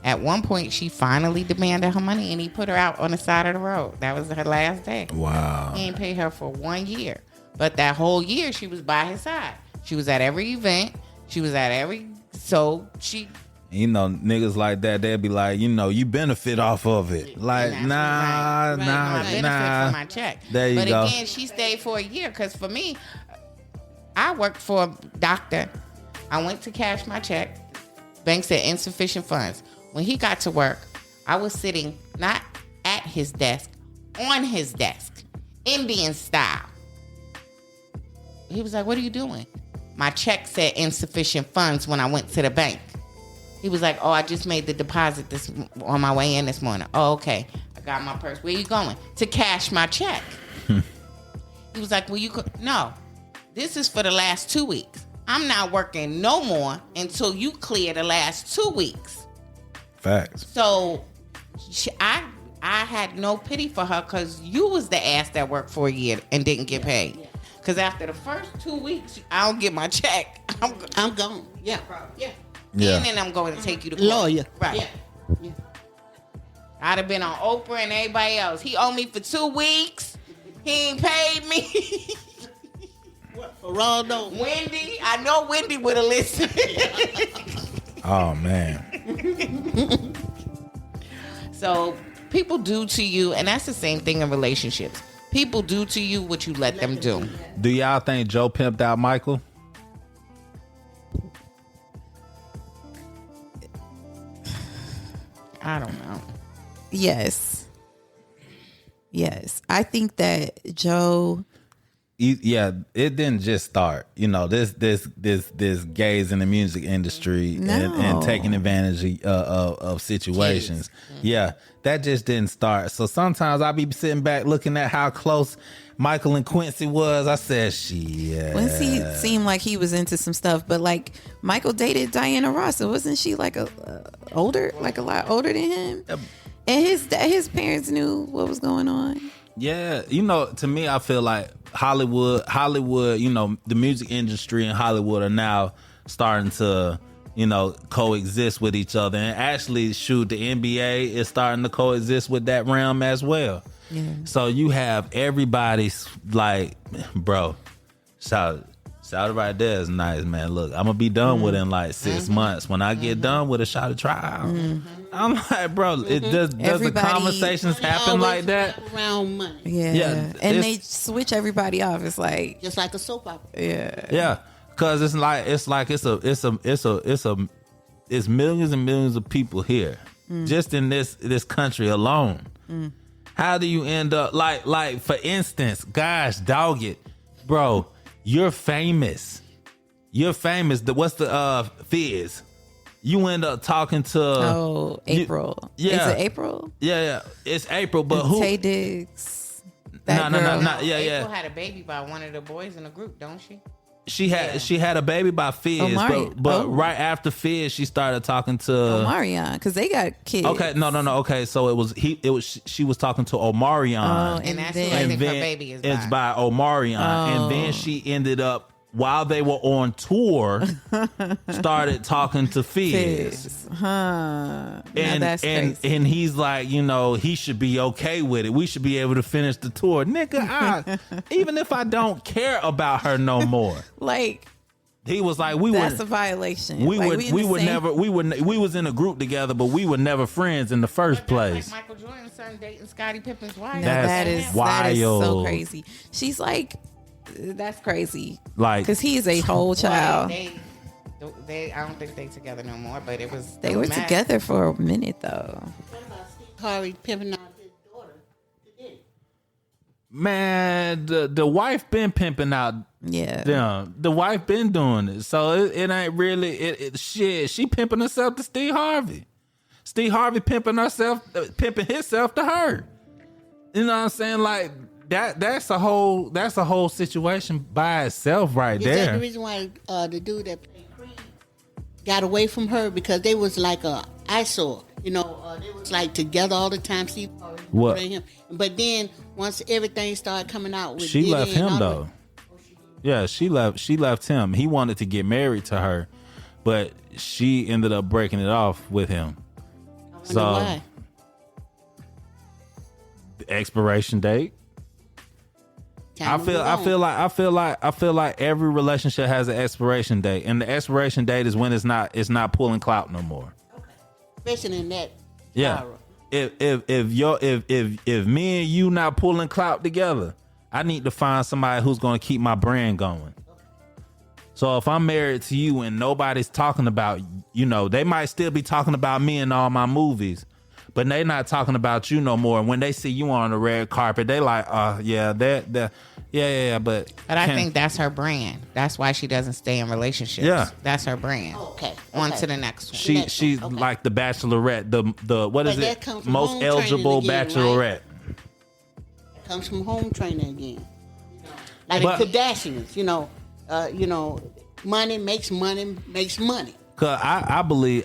At one point, she finally demanded her money, and he put her out on the side of the road. That was her last day. wow. He didn't pay her for 1 year. But that whole year, she was by his side. She was at every event. She was at every... So she... Niggas like that, they'd be like, you benefit off of it. Like, And that's nah, right. nah, I benefit nah. from my check. There you but go. again, she stayed for a year because for me, I worked for a doctor. I went to cash my check. Bank said insufficient funds. When he got to work, I was sitting not at his desk, on his desk, Indian style. He was like, "What are you doing?" My check said insufficient funds when I went to the bank. He was like, "Oh, I just made the deposit on my way in this morning." "Oh, okay. I got my purse. Where you going?" "To cash my check." He was like, "Well, you could..." "No, this is for the last 2 weeks. I'm not working no more until you clear the last 2 weeks." Facts. So I had no pity for her because you was the ass that worked for a year and didn't get paid. Because after the first 2 weeks, I don't get my check. I'm gone. Yeah. Yeah. Yeah. And then I'm going to take you to court. Lawyer. Right. Yeah. I'd have been on Oprah and everybody else. He owed me for 2 weeks. He ain't paid me. Geraldo. Wendy, I know Wendy would have listened. Oh man. So people do to you, and that's the same thing in relationships. People do to you what you let them do. Do y'all think Joe pimped out Michael? I don't know. Yes. I think that Joe. Yeah, it didn't just start. This gays in the music industry and No. taking advantage of situations. Yeah, that just didn't start. So sometimes I be sitting back looking at how close Michael and Quincy was. I said, shit. Quincy seemed like he was into some stuff, but like Michael dated Diana Ross, so wasn't she like a lot older than him? And his parents knew what was going on. Yeah, to me, I feel like Hollywood, the music industry and Hollywood are now starting to, coexist with each other. And actually, shoot, the NBA is starting to coexist with that realm as well. Yeah. So you have everybody's like, bro, shout right there is nice, man. Look, I'm gonna be done with it in like 6 months. When I get done with a shot of trial, I'm like, bro, it does the Everybody- conversations happen like that? Around money. Yeah. Yeah, And it's- they switch everybody off. It's like, Just like a soap opera. yeah. Yeah, because it's millions and millions of people here, just in this country alone. How do you end up like for instance, gosh, dog it, bro, you're famous. What's the Fizz? You end up talking to April. yeah. Is it April? Yeah, it's April, but who? Tay Diggs. No, That girl. April had a baby by one of the boys in the group, don't she? She had a baby by Fizz, Omari. but Oh. right after Fizz, she started talking to Omarion, because they got kids. Okay, no. Okay, so she was talking to Omarion, Oh, And that's who then- I and think her then baby is it's by. by Omarion, and then she ended up while they were on tour, started talking to Fizz. Fizz. Now And that's crazy. and he's like, he should be okay with it. We should be able to finish the tour, nigga. Even if I don't care about her no more, Like, He was like, That's a violation. We Like, would in we the would same- never we was in a group together, but we were never friends in the first place. Like Michael Jordan's son dating Scottie Pippen's wife. No, That's that is so wild. crazy. She's like, that's crazy. Like, Because he is a whole child. They I don't think they together no more, but it was They were mad. together for a minute though. What about Steve Harvey pimping out his daughter today? man, the wife been pimping out. Yeah. Them. The wife been doing it, so it ain't really shit. She pimping herself to Steve Harvey. Steve Harvey pimping himself to her. You know what I'm saying? Like that's a whole situation by itself right Is that there. the reason why the dude that played Creed got away from her? Because they was like a eyesore. You know, they was like together all the time. Steve Harvey What? and him. But then once everything started coming out, with She Diddy left and him all though. Yeah, she left him. He wanted to get married to her, but she ended up breaking it off with him. I wonder So why. the expiration date. Time to move on. I feel like every relationship has an expiration date, and the expiration date is when it's not pulling clout no more. Especially in that Yeah. genre. If me and you not pulling clout together, I need to find somebody who's going to keep my brand going. So if I'm married to you and nobody's talking about, they might still be talking about me in all my movies, but they not talking about you no more. And when they see you on the red carpet, they like, but But I think that's her brand. That's why she doesn't stay in relationships. Yeah. That's her brand. Okay. On okay. to the next one. she's Okay. like the Bachelorette, the what is But that it? comes from Most home training eligible again, right? Bachelorette. Comes from home training again. Like But- the Kardashians, money makes money makes money. Cause I believe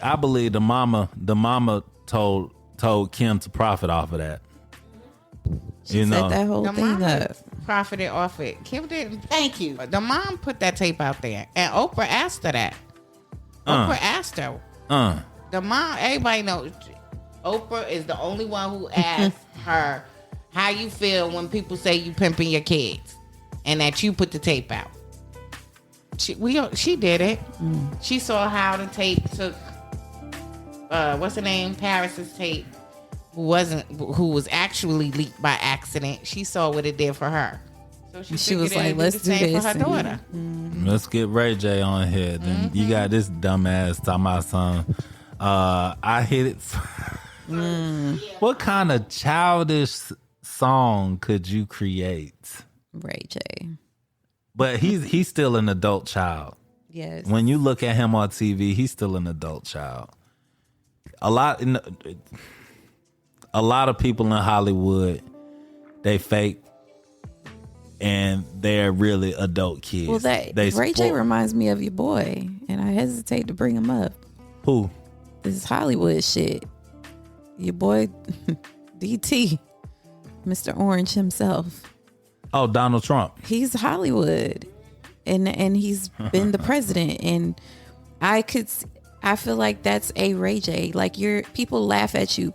the mama told Kim to profit off of that. She set that whole The thing mom up. profited off it. Kim didn't. Thank you. The mom put that tape out there, and Oprah asked her that. Oprah asked her. The mom, everybody knows. Oprah is the only one who asked her how you feel when people say you pimping your kids, and that you put the tape out. She did it. She saw how the tape took. What's her name? Paris's tape. Who was actually leaked by accident. She saw what it did for her. So She was figured like, it'd do let's the do same this. for her daughter. Let's get Ray J on here. Then you got this dumbass talking about something. I hit it. What kind of childish song could you create? Ray J. But he's still an adult child. Yes. When you look at him on TV, he's still an adult child. A lot of people in Hollywood, they fake, and they're really adult kids. Well, they Ray J reminds me of your boy, and I hesitate to bring him up. Who? This is Hollywood shit. Your boy, DT, Mr. Orange himself. Oh, Donald Trump. He's Hollywood, and he's been the president, and I feel like that's a Ray J. Like people laugh at you.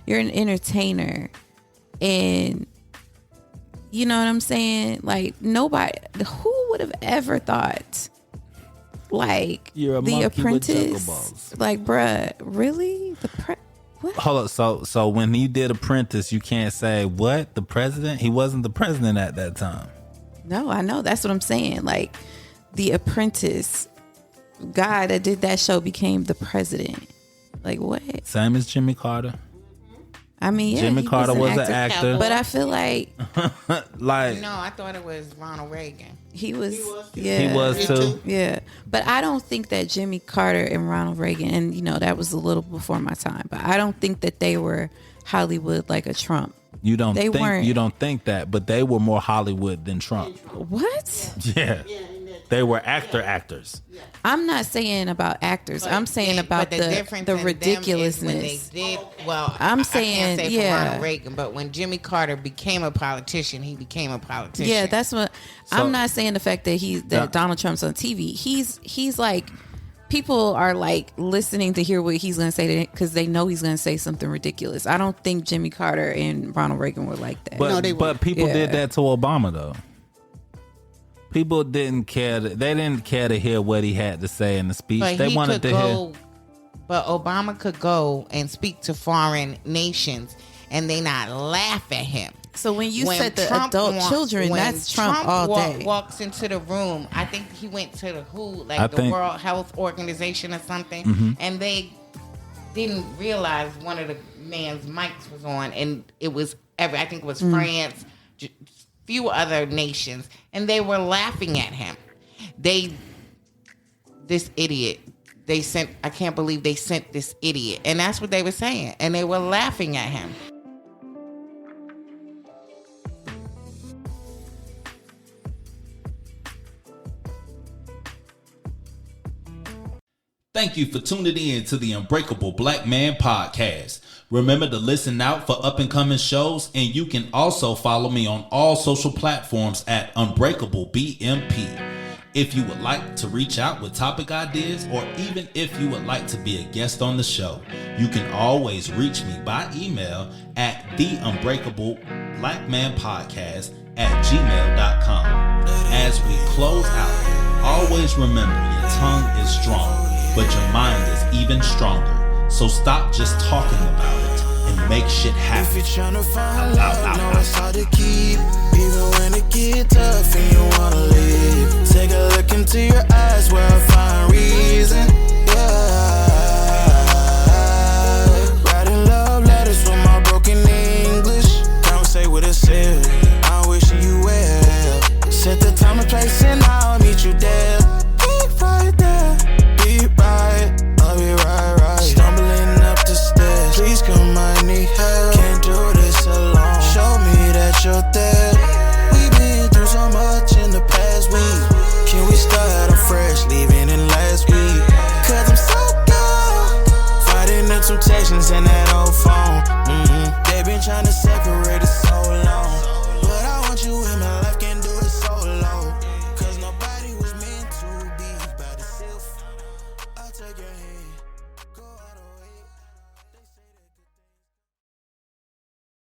You're an entertainer, and you know what I'm saying? Like who would have ever thought, like You're a The monkey with Apprentice? juggleballs. Like, bruh, really? What? Hold up. So when he did Apprentice, you can't say what the president. He wasn't the president at that time. No, I know. That's what I'm saying. Like, The Apprentice guy that did that show became the president. Like, what? Same as Jimmy Carter. I mean, yeah, Jimmy he Carter was an actor, actor. but I feel like Like No, I thought it was Ronald Reagan. he was. too. Yeah, he was too. Yeah, but I don't think that Jimmy Carter and Ronald Reagan, and that was a little before my time, but I don't think that they were Hollywood like a Trump. You don't They think weren't. you don't think that, but they were more Hollywood than Trump. What? Yeah. They were actors. I'm not saying about actors. I'm saying about But the difference in them is when ridiculousness. they did, well, I'm I saying, can't say yeah. for Ronald Reagan, but when Jimmy Carter became a politician, he became a politician. Yeah, that's what So- I'm not saying the fact that Donald Trump's on TV. He's like, people are like listening to hear what he's going to say because they know he's going to say something ridiculous. I don't think Jimmy Carter and Ronald Reagan were like that. But No, they but weren't. people Yeah. did that to Obama though. People didn't care. They didn't care to hear what he had to say in the speech. But They he wanted could to go, hear. but Obama could go and speak to foreign nations, and they not laugh at him. So when you said the Trump adult wa- children, when that's Trump all day. Walks into the room. I think he went to the WHO, I the think- World Health Organization or something, and they didn't realize one of the man's mics was on, and it was I think it was France, few other nations, and they were laughing at him. This idiot. I can't believe they sent this idiot, and that's what they were saying, and they were laughing at him. Thank you for tuning in to the Unbreakable Black Man Podcast. Remember to listen out for up and coming shows, and you can also follow me on all social platforms at Unbreakable BMP. If you would like to reach out with topic ideas, or even if you would like to be a guest on the show, you can always reach me by email at theunbreakableBlackmanPodcast@gmail.com. As we close out, always remember your tongue is strong, but your mind is even stronger. So stop just talking about it and make shit happen. If you're trying to find love, know it's hard to keep. Even when it get tough and you wanna leave. Take a look into your eyes where I find reason.